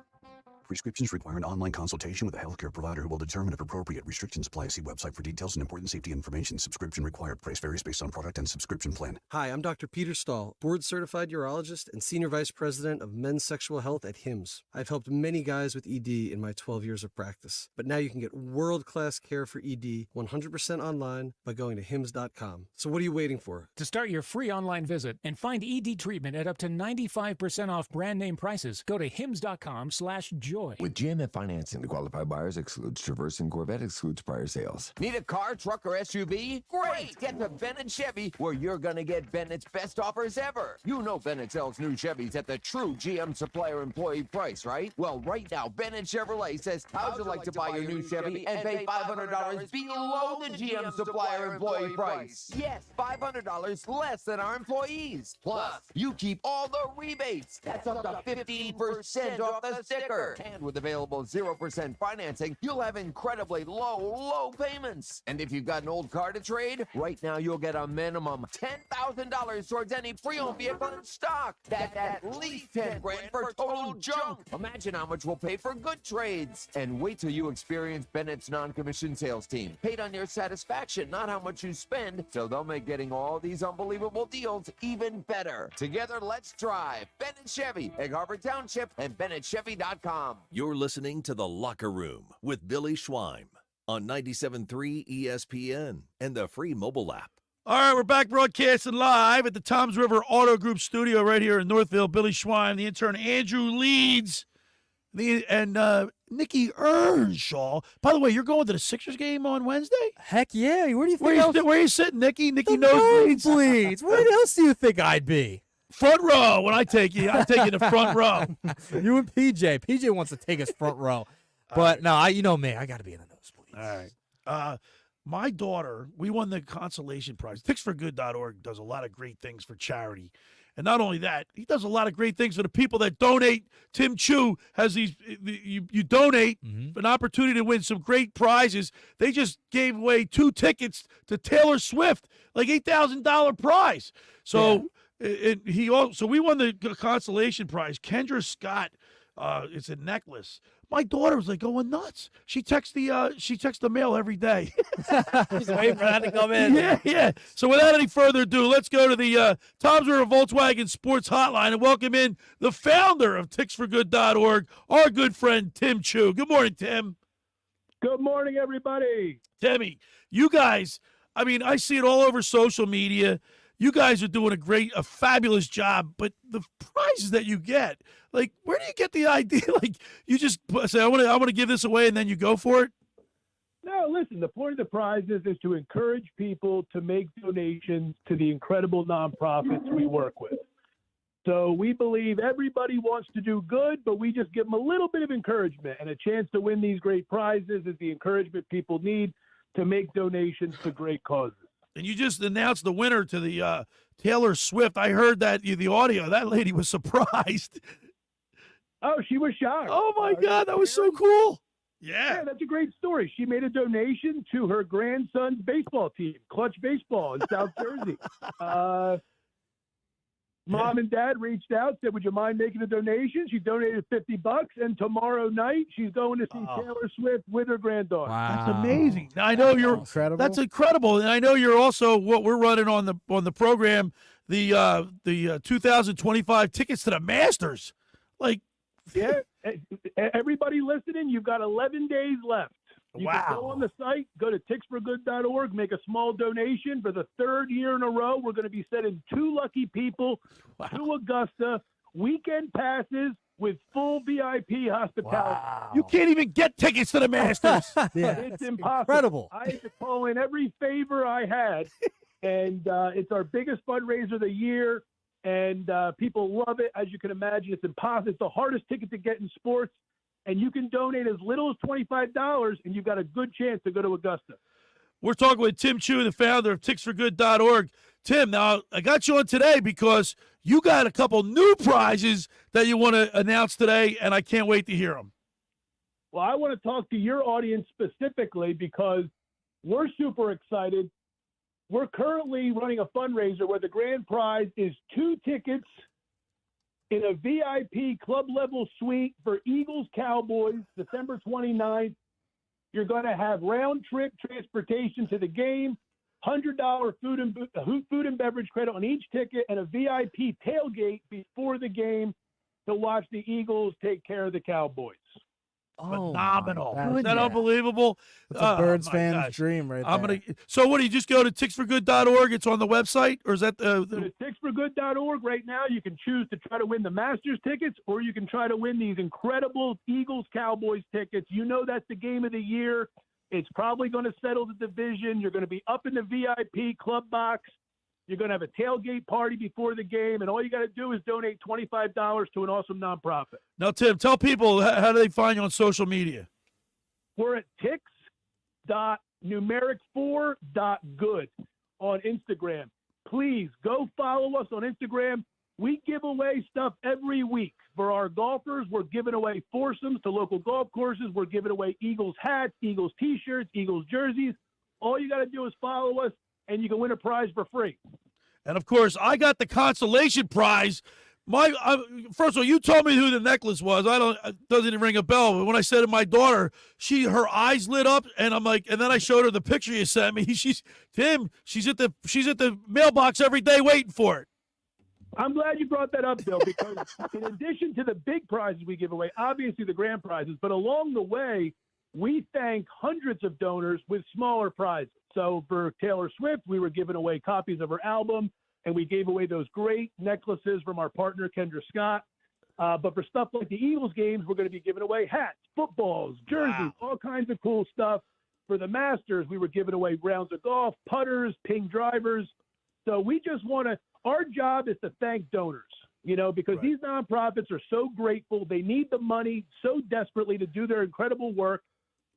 Prescriptions require an online consultation with a healthcare provider who will determine if appropriate. Restrictions apply. See website for details and important safety information. Subscription required. Price varies based on product and subscription plan. Hi, I'm Dr. Peter Stahl, board-certified urologist and senior vice president of men's sexual health at HIMSS. I've helped many guys with ED in my 12 years of practice. But now you can get world-class care for ED 100% online by going to hims.com. So what are you waiting for? To start your free online visit and find ED treatment at up to 95% off brand name prices, go to hims.com/joy. joy. With GMF financing, the qualified buyers excludes Traverse and Corvette excludes prior sales. Need a car, truck, or SUV? Great! Get to Bennett Chevy, where you're going to get Bennett's best offers ever. You know Bennett sells new Chevys at the true GM supplier employee price, right? Well, right now, Bennett Chevrolet says, how'd you like to buy your new Chevy and pay $500 below the GM supplier employee price? Yes, $500 less than our employees. Plus, you keep all the rebates. That's up to 15% off the sticker. And with available 0% financing, you'll have incredibly low payments. And if you've got an old car to trade, right now you'll get a minimum $10,000 towards any pre-owned vehicle in stock. That's at least $10,000 for total junk. Imagine how much we'll pay for good trades. And wait till you experience Bennett's non-commissioned sales team. Paid on your satisfaction, not how much you spend. So they'll make getting all these unbelievable deals even better. Together, let's drive. Bennett Chevy, Egg Harbor Township, and BennettChevy.com. You're listening to The Locker Room with Billy Schweim on 97.3 ESPN and the free mobile app. All right, we're back broadcasting live at the Toms River Auto Group studio right here in Northville. Billy Schweim, the intern Andrew Leeds, and Nikki Earnshaw. By the way, you're going to the Sixers game on Wednesday? Heck yeah. Where do you think where are you sitting, Nikki? Nikki knows Leeds. Where else do you think I'd be? Front row. When I take you to front row. You and PJ. PJ wants to take us front row. But no, you know me. I got to be in the nosebleeds. All right. My daughter, we won the consolation prize. TicksForGood.org does a lot of great things for charity. And not only that, he does a lot of great things for the people that donate. Tim Chu has these, you donate for an opportunity to win some great prizes. They just gave away 2 tickets to Taylor Swift, like $8,000 prize. So so we won the consolation prize. Kendra Scott, it's a necklace. My daughter was like going nuts. She texts the mail every day. She's waiting for that to come in. Yeah. So without any further ado, let's go to the Toms River Volkswagen Sports Hotline and welcome in the founder of TicksForGood.org, our good friend Tim Chu. Good morning, Tim. Good morning, everybody. Timmy, you guys, I mean, I see it all over social media. You guys are doing a fabulous job, but the prizes that you get, like, where do you get the idea? Like, you just say, I want to give this away, and then you go for it? No, listen, the point of the prizes is to encourage people to make donations to the incredible nonprofits we work with. So we believe everybody wants to do good, but we just give them a little bit of encouragement, and a chance to win these great prizes is the encouragement people need to make donations to great causes. And you just announced the winner to the Taylor Swift. I heard that the audio. That lady was surprised. Oh, she was shocked. Oh, my God. That was so cool. Yeah, that's a great story. She made a donation to her grandson's baseball team, Clutch Baseball in South Jersey. Mom and Dad reached out, said, would you mind making a donation? She donated $50, and tomorrow night she's going to see Taylor Swift with her granddaughter. Wow. That's amazing. Now, I know you're incredible. That's incredible. And I know you're also what we're running on the program, the 2025 tickets to the Masters. Like, yeah, everybody listening, you've got 11 days left. You can go on the site, go to ticksforgood.org, make a small donation. For the 3rd year in a row, we're going to be sending 2 lucky people to Augusta, weekend passes with full VIP hospitality. Wow. You can't even get tickets to the Masters. It's impossible. Incredible. I had to call in every favor I had, and it's our biggest fundraiser of the year, and people love it. As you can imagine, it's impossible. It's the hardest ticket to get in sports. And you can donate as little as $25, and you've got a good chance to go to Augusta. We're talking with Tim Chu, the founder of TicksForGood.org. Tim, now I got you on today because you got a couple new prizes that you want to announce today, and I can't wait to hear them. Well, I want to talk to your audience specifically because we're super excited. We're currently running a fundraiser where the grand prize is 2 tickets in a VIP club-level suite for Eagles-Cowboys, December 29th. You're going to have round-trip transportation to the game, $100 food and beverage credit on each ticket, and a VIP tailgate before the game to watch the Eagles take care of the Cowboys. Phenomenal. God. Isn't that Yeah. unbelievable? It's a Birds my fan's gosh. dream right I'm there. gonna. So what do you just go to ticksforgood.org? It's on the website, or is that Go to ticksforgood.org right now. You can choose to try to win the Masters tickets, or you can try to win these incredible Eagles-Cowboys tickets. You know that's the game of the year. It's probably going to settle the division. You're going to be up in the VIP club box. You're going to have a tailgate party before the game, and all you got to do is donate $25 to an awesome nonprofit. Now, Tim, tell people how do they find you on social media? We're at ticks.numeric4.good on Instagram. Please go follow us on Instagram. We give away stuff every week. For our golfers, we're giving away foursomes to local golf courses. We're giving away Eagles hats, Eagles T-shirts, Eagles jerseys. All you got to do is follow us, and you can win a prize for free. And of course, I got the consolation prize. First of all, you told me who the necklace was. It doesn't even ring a bell. But when I said to my daughter, her eyes lit up, and I'm like, and then I showed her the picture you sent me. She's at the mailbox every day waiting for it. I'm glad you brought that up, Bill, because in addition to the big prizes we give away, obviously the grand prizes, but along the way, we thank hundreds of donors with smaller prizes. So for Taylor Swift, we were giving away copies of her album, and we gave away those great necklaces from our partner, Kendra Scott. But for stuff like the Eagles games, we're going to be giving away hats, footballs, jerseys, all kinds of cool stuff. For the Masters, we were giving away rounds of golf, putters, ping drivers. So we just want to – our job is to thank donors, because these nonprofits are so grateful. They need the money so desperately to do their incredible work.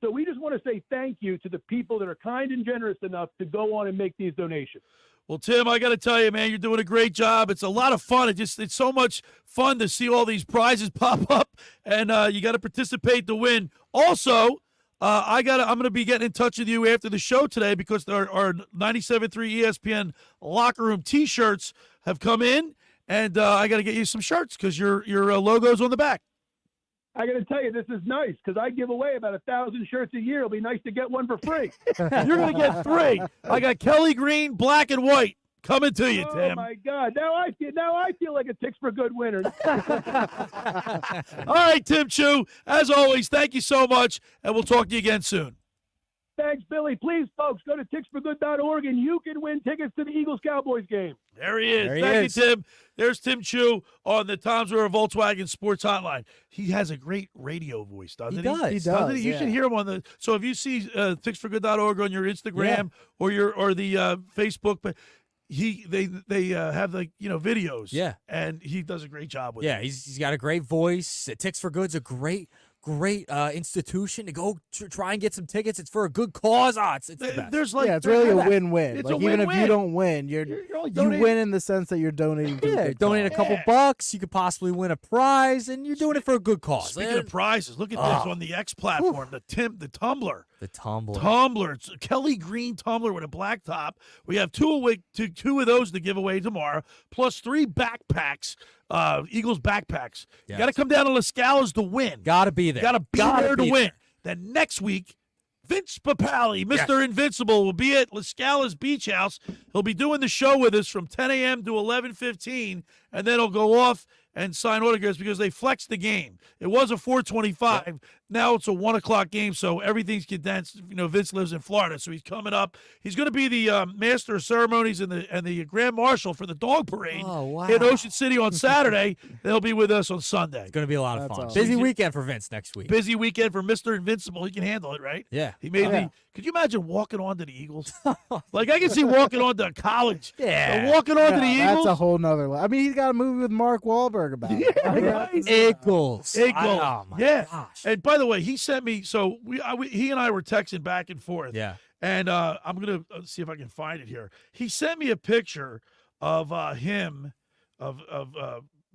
So we just want to say thank you to the people that are kind and generous enough to go on and make these donations. Well, Tim, I got to tell you, man, you're doing a great job. It's a lot of fun. It's so much fun to see all these prizes pop up, and you got to participate to win. Also, I'm going to be getting in touch with you after the show today because our 97.3 ESPN locker room T-shirts have come in, and I got to get you some shirts because your logo's on the back. I got to tell you, this is nice because I give away about 1,000 shirts a year. It'll be nice to get one for free. You're going to get 3. I got Kelly Green, black and white coming to you, Tim. Oh my God! Now I feel like a Ticks for Good winner. All right, Tim Chu. As always, thank you so much, and we'll talk to you again soon. Thanks, Billy. Please, folks, go to ticksforgood.org and you can win tickets to the Eagles-Cowboys game. There he is. Thank you, Tim. There's Tim Chu on the Tom's River Volkswagen Sports Hotline. He has a great radio voice, doesn't he? He does. You should hear him on the. So if you see ticksforgood.org on your Instagram or the Facebook, but they have videos. Yeah, and he does a great job with it. Yeah, he's got a great voice. Ticks for Good's a great institution to go try and get some tickets. It's for a good cause. It's the best. It's really a win-win. It's like a even win-win. if you don't win, you win in the sense that you're donating. To a good donate a cause. couple bucks. You could possibly win a prize, and you're doing it for a good cause. Speaking of prizes, look at this on the X platform. The Tumbler. The Tumbler. Tumbler. It's a Kelly Green tumbler with a black top. We have two of those to give away tomorrow, plus 3 backpacks. Eagles backpacks. You Yes. got to come down to Las Scala's to win. Got to be there. Got to be there to win. Then next week, Vince Papale, Mr. Invincible, will be at Las Scala's Beach House. He'll be doing the show with us from 10 a.m. to 11:15, and then he'll go off and sign autographs because they flexed the game. It was a 4:25. Now it's a 1 o'clock game, so everything's condensed. Vince lives in Florida, so he's coming up. He's going to be the master of ceremonies and the grand marshal for the dog parade in Ocean City on Saturday. They'll be with us on Sunday. It's going to be a lot of That's fun. awesome. Busy weekend for Vince next week. Busy weekend for Mr. Invincible. He can handle it, right? Yeah. He made Could you imagine walking on to the Eagles? Like, I can see walking on to college. Yeah. Walking on to the That's Eagles. a whole nother level. I mean, he's got a movie with Mark Wahlberg about it. Eagles. Oh, my yeah. gosh. And by the way, he sent me. So he and I were texting back and forth. Yeah. And I'm gonna see if I can find it here. He sent me a picture of him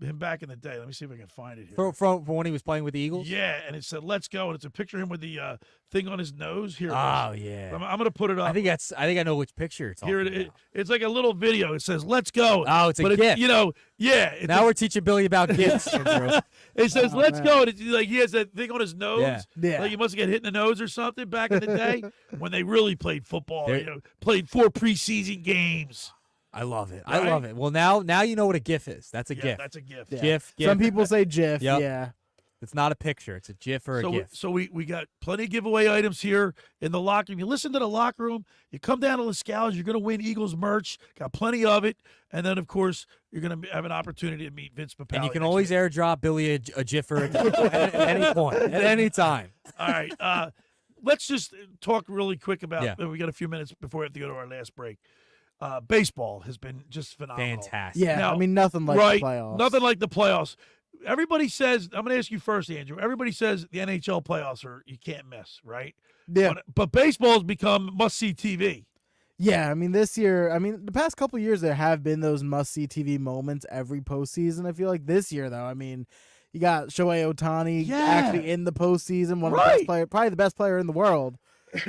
him back in the day. Let me see if I can find it here. From when he was playing with the Eagles? Yeah, and it said "Let's go," and it's a picture of him with the thing on his nose. Here. Oh, it is. yeah. I'm gonna put it up. I think I know which picture it's Here talking about. it's like a little video. It says "Let's go." Oh, it's a but gift. It's Now we're teaching Billy about gifts. Andrew. It says "Let's man. go." And it's like he has that thing on his nose. Yeah. Like he must have got hit in the nose or something back in the day when they really played football. There- Played 4 preseason games. I love it. Right? I love it. Well, now you know what a GIF is. That's a GIF. That's a gift. Yeah. GIF. Some people say GIF. Yep. Yeah. It's not a picture. It's a GIF or a So, GIF. so we got plenty of giveaway items here in the locker room. You listen to the locker room. You come down to Lascala's. You're going to win Eagles merch. Got plenty of it. And then, of course, you're going to have an opportunity to meet Vince Papale. And you can always airdrop Billy a GIF or a GIF at any point, at any time. All right. Let's just talk really quick about. Yeah. We got a few minutes before we have to go to our last break. Baseball has been just phenomenal. Fantastic. Yeah, Now, I mean, nothing like right, the playoffs. nothing like the playoffs. Everybody says, I'm going to ask you first, Andrew. Everybody says the NHL playoffs are you can't miss, right? Yeah. But baseball has become must-see TV. Yeah, I mean, this year, the past couple of years, there have been those must-see TV moments every postseason. I feel like this year, though, I mean, you got Shohei Ohtani actually in the postseason, one of the best player, probably the best player in the world.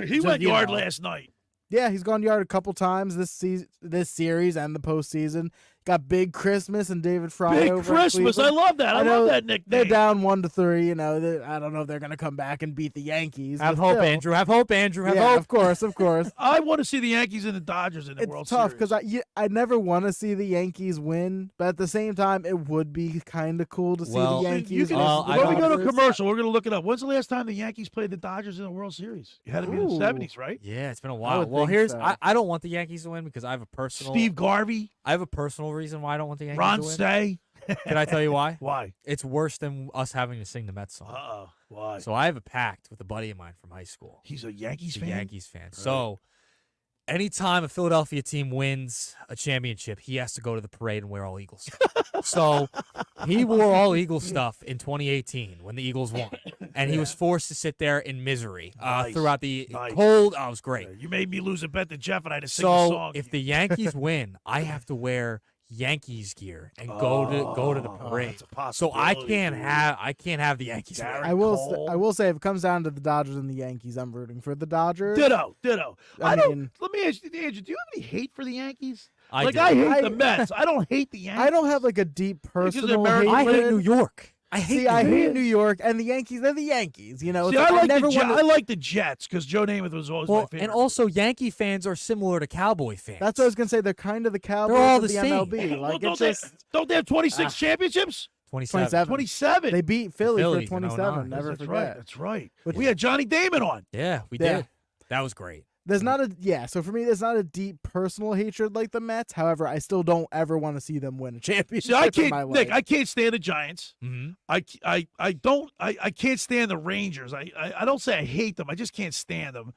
He went yard last night. Yeah, he's gone yard a couple times this series and the postseason. Got Big Christmas and David Fry Big over in Christmas. I Cleveland. love that. I know love that nickname. They're down 1-3. You know, I don't know if they're going to come back and beat the Yankees. Have but hope, still. Andrew. Have hope, Andrew. Have Yeah, hope. of course, of course. I want to see the Yankees and the Dodgers in the It's World tough Series. because I never want to see the Yankees win, but at the same time, it would be kind of cool to see the Yankees. Before versus the we go to Dodgers. commercial, we're going to look it up. When's the last time the Yankees played the Dodgers in the World Series? It had to be in the Ooh. 70s, right? Yeah, it's been a I while. would Well, think here's so. I don't want the Yankees to win because I have a personal Steve Garvey, I have a personal reason why I don't want the Yankees Ron to win. Stay. Can I tell you why? Why? It's worse than us having to sing the Mets song. Uh-oh. Why? So I have a pact with a buddy of mine from high school. He's a Yankees He's a fan? Yankees fan. So anytime a Philadelphia team wins a championship, he has to go to the parade and wear all Eagles stuff. So he wore all Eagles stuff in 2018 when the Eagles won. And he was forced to sit there in misery Nice. throughout the Nice. cold. Oh, it was great. You made me lose a bet to Jeff, and I had to sing the So song. if the Yankees win, I have to wear Yankees gear and go to the parade. that's a So I possibility, can't dude. have the Yankees. Garrett I will. Cole. I will say, if it comes down to the Dodgers and the Yankees, I'm rooting for the Dodgers. Ditto. I don't. mean- Let me ask you, Andrew. Do you have any hate for the Yankees? I like do. I hate I- the Mets. I don't hate the Yankees. I don't have like a deep personal American hatred. I hate New York. I hate See, I New hate York. New York and the Yankees. They're the Yankees. You know, See, it's I like never the wanna- I like the Jets because Joe Namath was always my Well, favorite. and also Yankee fans are similar to Cowboy fans. That's what I was gonna say. They're kind of the Cowboys all of the the same. MLB. Well, Like don't, it's they, just don't they have 26 championships? 27. 27. They beat Philly Phillies for in 27. 09. Never That's forget. right. That's right. Which- We had Johnny Damon on. Yeah, we Yeah. did. That was great. There's not a So for me, there's not a deep personal hatred like the Mets. However, I still don't ever want to see them win a championship. See, I in can't, my Nick. life. I can't stand the Giants. Mm-hmm. I can't stand the Rangers. I don't say I hate them. I just can't stand them.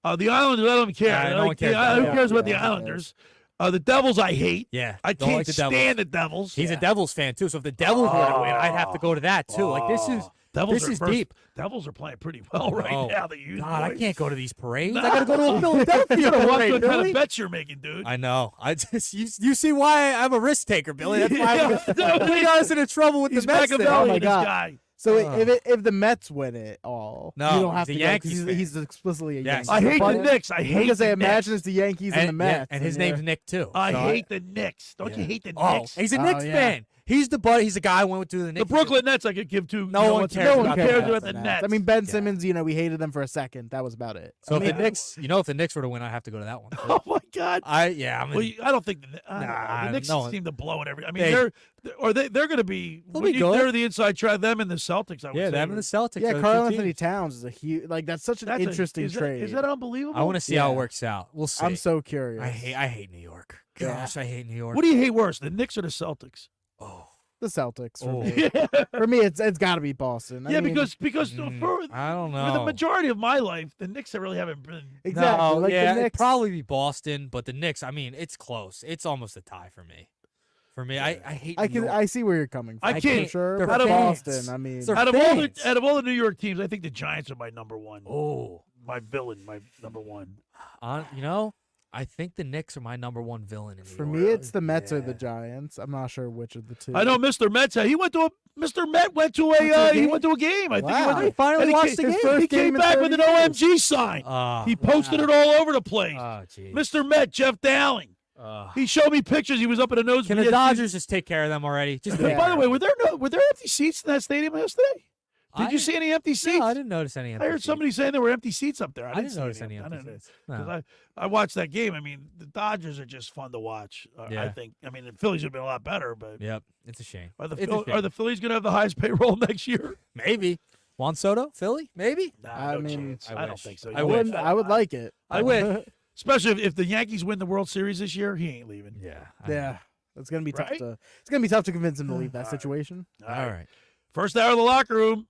The Islanders, I don't care. Yeah, no one cares Who about them. cares about the Yeah, Islanders? The Devils, I hate. Yeah, I don't can't like the Devils. stand the Devils. He's a Devils fan too, so if the Devils were to win, I'd have to go to that too. Like this is Devils this are is first- deep. Devils are playing pretty well right Oh, now. The youth God, I boys. can't go to these parades. No. I gotta go to a Philadelphia You gotta watch parade, what kind Billy. of bets you're making, dude. I know. I just you see why I'm a risk taker, Billy. That's why Yeah. we got us into trouble with He's the Mets. thing. Machiavelli, Oh my this God. guy. So Oh. if the Mets win it all, No, you don't have he's to a go, 'cause Yankees fan. he's explicitly a Yes. Yankee. I hate But the Knicks. I I'm hate gonna say, the imagine Knicks. it's the Yankees and the Mets, and his name's Nick too. I So hate the Knicks. Don't you hate the Oh, Knicks? he's a Oh, Knicks yeah. fan. He's the buddy. He's the guy who went to the The Knicks. Brooklyn Nets I could give to. No one cares No about one the cares Nets. about the Nets. I mean, Ben Simmons, we hated them for a second. That was about it. So I if mean, the Knicks, if the Knicks were to win, I have to go to that one. Oh my God! I Well, I don't think the Knicks no one- seem to blow it every. I mean, They- they're going to be. They'll be good. They're the inside track. Them and the Celtics. I would Yeah, say. them and the Celtics. yeah, are the Carl two Anthony teams. Towns is a huge. Like that's such an That's interesting is trade. Is that unbelievable? I want to see how Yeah. it works out. We'll see. I'm so curious. I hate New York. Yeah. Gosh, I hate New York. What do you hate worse, the Knicks or the Celtics? the Celtics for Oh. me. For me, it's got to be Boston. I Yeah, mean, because for I don't for the know. majority of my life, the Knicks really haven't been. exactly. No, like yeah, the it'd Knicks. probably be Boston, but the Knicks. I mean, it's close. It's almost a tie for me. I hate. I New can. York. I see where you're coming from. I can't- For sure. they're But fans. Boston. I mean, They're Out of all the fans. New York teams, I think the Giants are my number one. Oh, My villain, my number one. I think the Knicks are my number one villain in New for York. me, it's the Mets or the Giants. I'm not sure which of the two. I know Mr. Metz. Mr. Met went to a game? he went to a game. I think he Wow. went He finally and watched the came, game. He First came game in back 30 with an years. OMG sign. He posted it all over the place. Oh, jeez. Mr. Met, Jeff Dowling. He showed me pictures. He was up in a nose. Can the Dodgers just take care of them already? Just Yeah. By the way, were there empty seats in that stadium yesterday? Did you see any empty seats? No, I didn't notice any empty I heard seats. somebody saying there were empty seats up there. I didn't, didn't notice any empty I didn't- seats. 'cause No. I watched that game. I mean, the Dodgers are just fun to watch. I Yeah. think. I mean, the Phillies have been a lot better, but Yep, it's a shame. are the It's a shame. are the Phillies going to have the highest payroll next year? Maybe Juan Soto, Philly, maybe. Nah, no mean, chance. I don't wish. think so. I You wish. win. I would like it. I wish. Especially if the Yankees win the World Series this year, he ain't leaving. Yeah. Yeah, it's gonna be tough Right? to. It's gonna be tough to convince him to leave that situation. All right. First hour of the locker room.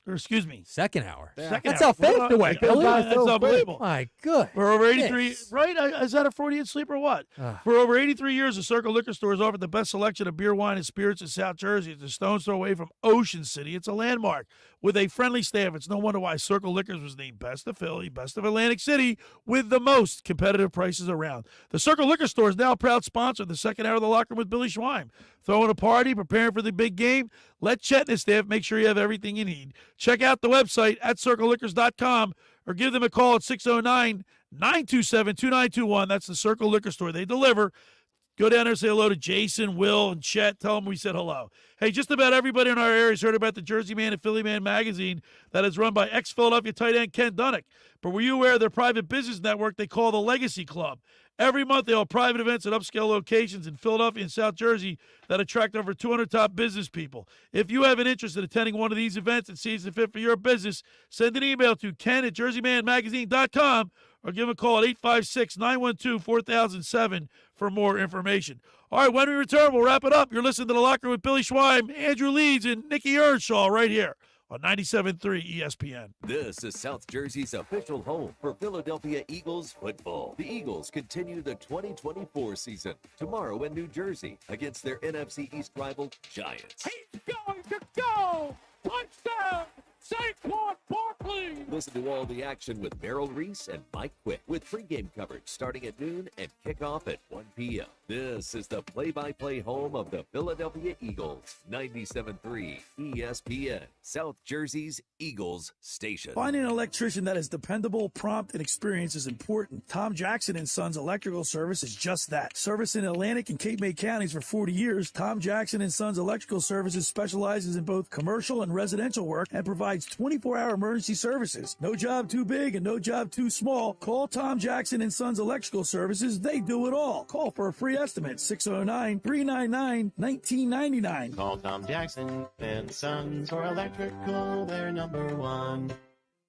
Or excuse me. Second hour. Second That's hour. how fast Well, it went. It's Billy. unbelievable. My good. For over 83, Yes. right? Is that a Freudian sleep or what? Ah. For over 83 years, the Circle Liquor Store has offered the best selection of beer, wine, and spirits in South Jersey. It's a stone's throw away from Ocean City. It's a landmark with a friendly staff. It's no wonder why Circle Liquors was named Best of Philly, Best of Atlantic City, with the most competitive prices around. The Circle Liquor Store is now a proud sponsor of the second hour of the locker room with Billy Schweim. Throwing a party, preparing for the big game. Let Chet and his staff make sure you have everything you need. Check out the website at circleliquors.com or give them a call at 609-927-2921. That's the Circle Liquor Store. They deliver. Go down there and say hello to Jason, Will, and Chet. Tell them we said hello. Hey, just about everybody in our area has heard about the Jersey Man and Philly Man magazine that is run by ex-Philadelphia tight end Ken Dunnick. But were you aware of their private business network they call the Legacy Club? Every month they hold private events at upscale locations in Philadelphia and South Jersey that attract over 200 top business people. If you have an interest in attending one of these events and sees it fit for your business, send an email to ken@jerseymanmagazine.com or give him a call at 856-912-4007 for more information. All right, when we return, we'll wrap it up. You're listening to The Locker Room with Billy Schweim, Andrew Leeds, and Nikki Earnshaw right here on 97.3 ESPN. This is South Jersey's official home for Philadelphia Eagles football. The Eagles continue the 2024 season tomorrow in New Jersey against their NFC East rival Giants. He's going to go! Touchdown! Saquon Barkley! Listen to all the action with Merrill Reese and Mike Quick with pregame coverage starting at noon and kickoff at 1 p.m. This is the play-by-play home of the Philadelphia Eagles, 97.3 ESPN, South Jersey's Eagles station. Finding an electrician that is dependable, prompt, and experienced is important. Tom Jackson and Sons Electrical Service is just that. Service in Atlantic and Cape May counties for 40 years, Tom Jackson and Sons Electrical Services specializes in both commercial and residential work and provides 24-hour emergency services. No job too big and no job too small. Call Tom Jackson and Sons Electrical Services. They do it all. Call for a free estimate, 609-399-1999. Call Tom Jackson and Sons for electrical, they're number one.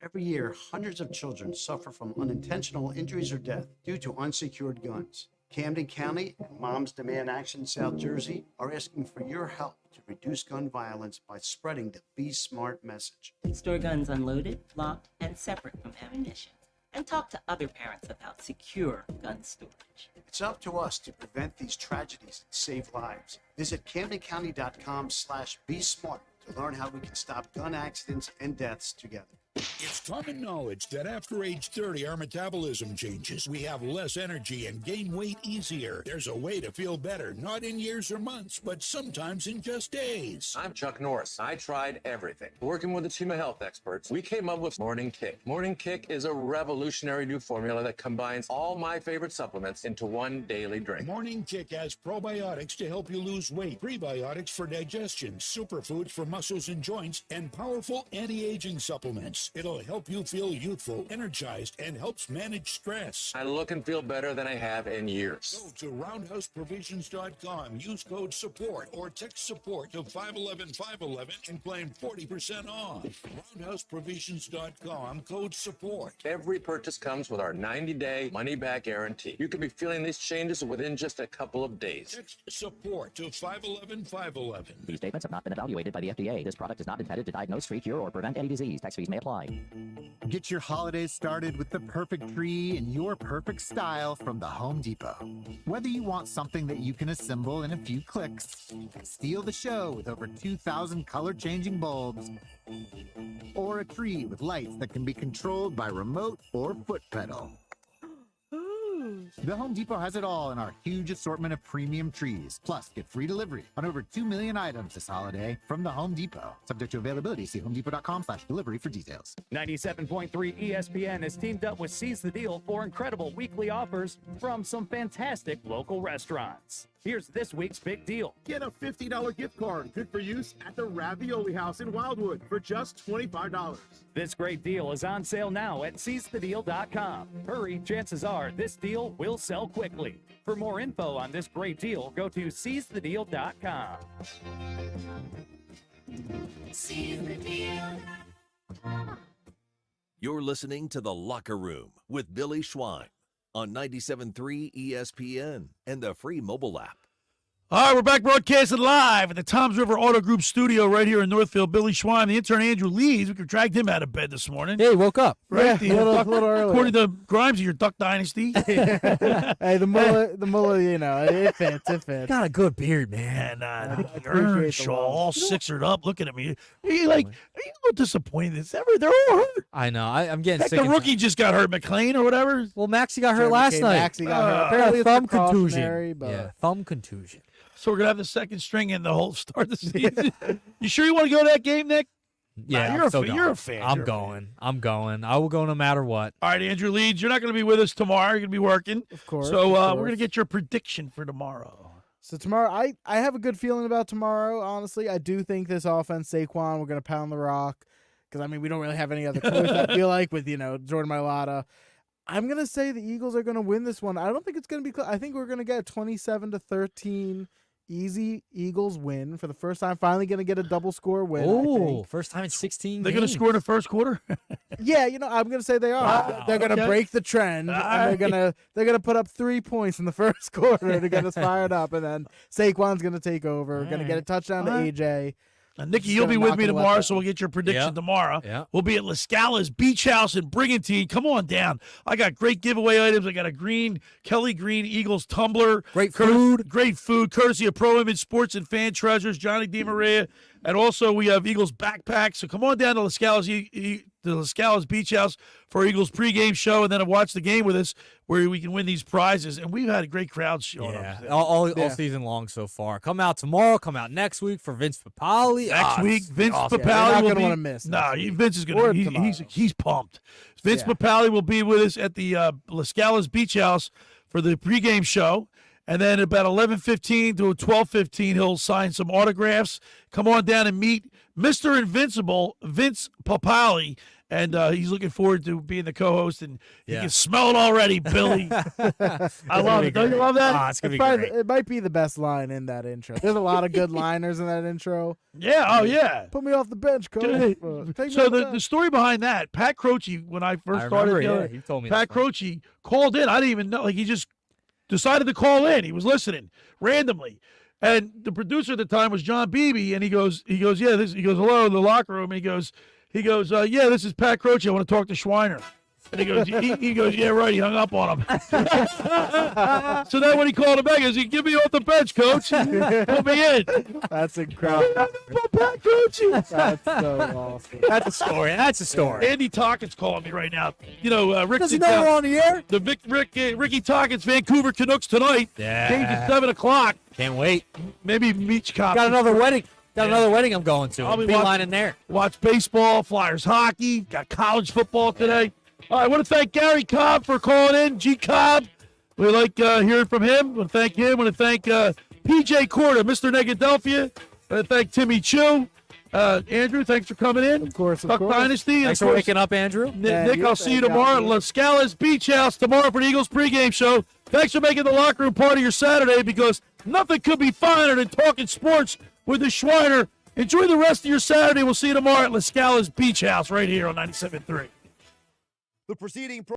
Every year, hundreds of children suffer from unintentional injuries or death due to unsecured guns. Camden County and Moms Demand Action South Jersey are asking for your help to reduce gun violence by spreading the Be Smart message. Store guns unloaded, locked, and separate from ammunition. And talk to other parents about secure gun storage. It's up to us to prevent these tragedies and save lives. Visit CamdenCounty.com/Be Smart to learn how we can stop gun accidents and deaths together. It's common knowledge that after age 30, our metabolism changes. We have less energy and gain weight easier. There's a way to feel better, not in years or months, but sometimes in just days. I'm Chuck Norris. I tried everything. Working with a team of health experts, we came up with Morning Kick. Morning Kick is a revolutionary new formula that combines all my favorite supplements into one daily drink. Morning Kick has probiotics to help you lose weight, prebiotics for digestion, superfoods for muscles and joints, and powerful anti-aging supplements. It'll help you feel youthful, energized, and helps manage stress. I look and feel better than I have in years. Go to roundhouseprovisions.com, use code SUPPORT or text SUPPORT to 511-511 and claim 40% off. Roundhouseprovisions.com, code SUPPORT. Every purchase comes with our 90-day money-back guarantee. You could be feeling these changes within just a couple of days. Text SUPPORT to 511-511. These statements have not been evaluated by the FDA. This product is not intended to diagnose, treat, cure, or prevent any disease. Tax fees may apply. Get your holidays started with the perfect tree in your perfect style from the Home Depot. Whether you want something that you can assemble in a few clicks, steal the show with over 2,000 color-changing bulbs, or a tree with lights that can be controlled by remote or foot pedal. The Home Depot has it all in our huge assortment of premium trees. Plus, get free delivery on over 2 million items this holiday from the Home Depot. Subject to availability, see homedepot.com/delivery for details. 97.3 ESPN has teamed up with Seize the Deal for incredible weekly offers from some fantastic local restaurants. Here's this week's big deal. Get a $50 gift card, good for use at the Ravioli House in Wildwood for just $25. This great deal is on sale now at seizethedeal.com. Hurry, chances are this deal will sell quickly. For more info on this great deal, go to seizethedeal.com. Seize the deal. You're listening to The Locker Room with Billy Schwein on 97.3 ESPN and the free mobile app. All right, we're back broadcasting live at the Toms River Auto Group studio right here in Northfield. Billy Schwein, the intern Andrew Leeds. We dragged him out of bed this morning. Hey, woke up. Right? Yeah, a little early. According to Grimes of your Duck Dynasty. Hey, the mullet, you know, it fits. Got a good beard, man. And Nicky appreciate the Earnshaw, love. all sixered up, looking at me. Are you a little disappointed? They're all hurt. I know. I'm getting Heck, sick. the rookie just got hurt, McLean or whatever. Well, Maxie got hurt last night. Maxie got hurt. Apparently Apparently, thumb it's contusion. precautionary, but Yeah, thumb contusion. So we're going to have the second string in the whole start of the season. You sure you want to go to that game, Nick? Yeah, you're I'm a still fan. going. You're a fan. I'm You're a going. I'm going. I will go no matter what. All right, Andrew Leeds, you're not going to be with us tomorrow. You're going to be working. Of course. So of we're going to course. get your prediction for tomorrow. So tomorrow, I have a good feeling about tomorrow, honestly. I do think this offense, Saquon, we're going to pound the rock. Because, I mean, we don't really have any other choice, I feel like, with, Jordan Mailata. I'm going to say the Eagles are going to win this one. I don't think it's going to be close. I think we're going to get 27-13 easy Eagles win for the first time. Finally going to get a double score win. I Oh, think. first time in 16 They're going to games. score in the first quarter? Yeah, I'm going to say they are. Wow, They're going to okay. break the trend, and they're going to put up 3 points in the first quarter to get us fired up, and then Saquon's going to take over. We're going to get a touchdown to AJ. And Nikki, Just you'll be gonna with knock me it away. tomorrow, so we'll get your prediction Yeah. tomorrow. Yeah. We'll be at La Scala's Beach House in Brigantine. Come on down. I got great giveaway items. I got a Kelly Green Eagles tumbler. Great food. Great food, courtesy of Pro Image Sports and Fan Treasures, Johnny DiMaria. And also we have Eagles backpacks. So come on down to La Scala's, the La Scala's Beach House for Eagles pregame show, and then watch the game with us where we can win these prizes. And we've had a great crowd showing up. All season long so far. Come out tomorrow. Come out next week for Vince Papali. Next week, Vince awesome. Papali You're not will gonna be. wanna miss No, next week. Vince is Or going to. tomorrow. He's pumped. Vince Yeah. Papali will be with us at the La Scala's Beach House for the pregame show, and then about 11:15 to 12:15, he'll sign some autographs. Come on down and meet Mr. Invincible, Vince Papali. And he's looking forward to being the co-host, and you Yeah. can smell it already, Billy. I love it. Don't you love that? It's going to be Probably- great. It might be the best line in that intro. There's a lot of good liners in that intro. Yeah. Oh, yeah. Put me off the bench, coach. Dude, Take me So off the bench. story behind that, Pat Croce, when I first I started, remember, yeah, he told me Pat that story. Croce called in. I didn't even know. Like, he just decided to call in. He was listening randomly. And the producer at the time was John Beebe, and he goes, yeah, he goes, hello, in the locker room, and he goes, yeah, this is Pat Croce. I want to talk to Schweiner. And he goes, he goes, yeah, right. He hung up on him. So then when he called him back, he goes, give me off the bench, coach. Put me in. That's incredible. Pat Croce. That's so awesome. That's a story. That's a story. Andy Tockett's calling me right now. Rick. Does he know we're on the air? The Ricky Tockett's Vancouver Canucks tonight. Yeah. Game's at 7:00. Can't wait. Maybe Meach Cop. Got another wedding. Got another wedding I'm going to. I'll be Be watching- line in there. Watch baseball, Flyers hockey. Got college football today. All right, I want to thank Gary Cobb for calling in. G Cobb. We like hearing from him. I want to thank him. I want to thank PJ Corda, Mr. Negadelphia. I want to thank Timmy Chu. Andrew, thanks for coming in. Of course, of Duck course. Dynasty. and Thanks of for course, waking up, Andrew. Nick, I'll see you tomorrow at La Scala's Beach House tomorrow for the Eagles pregame show. Thanks for making the locker room part of your Saturday, because nothing could be finer than talking sports with the Schweiner. Enjoy the rest of your Saturday. We'll see you tomorrow at La Scala's Beach House right here on 97.3. The preceding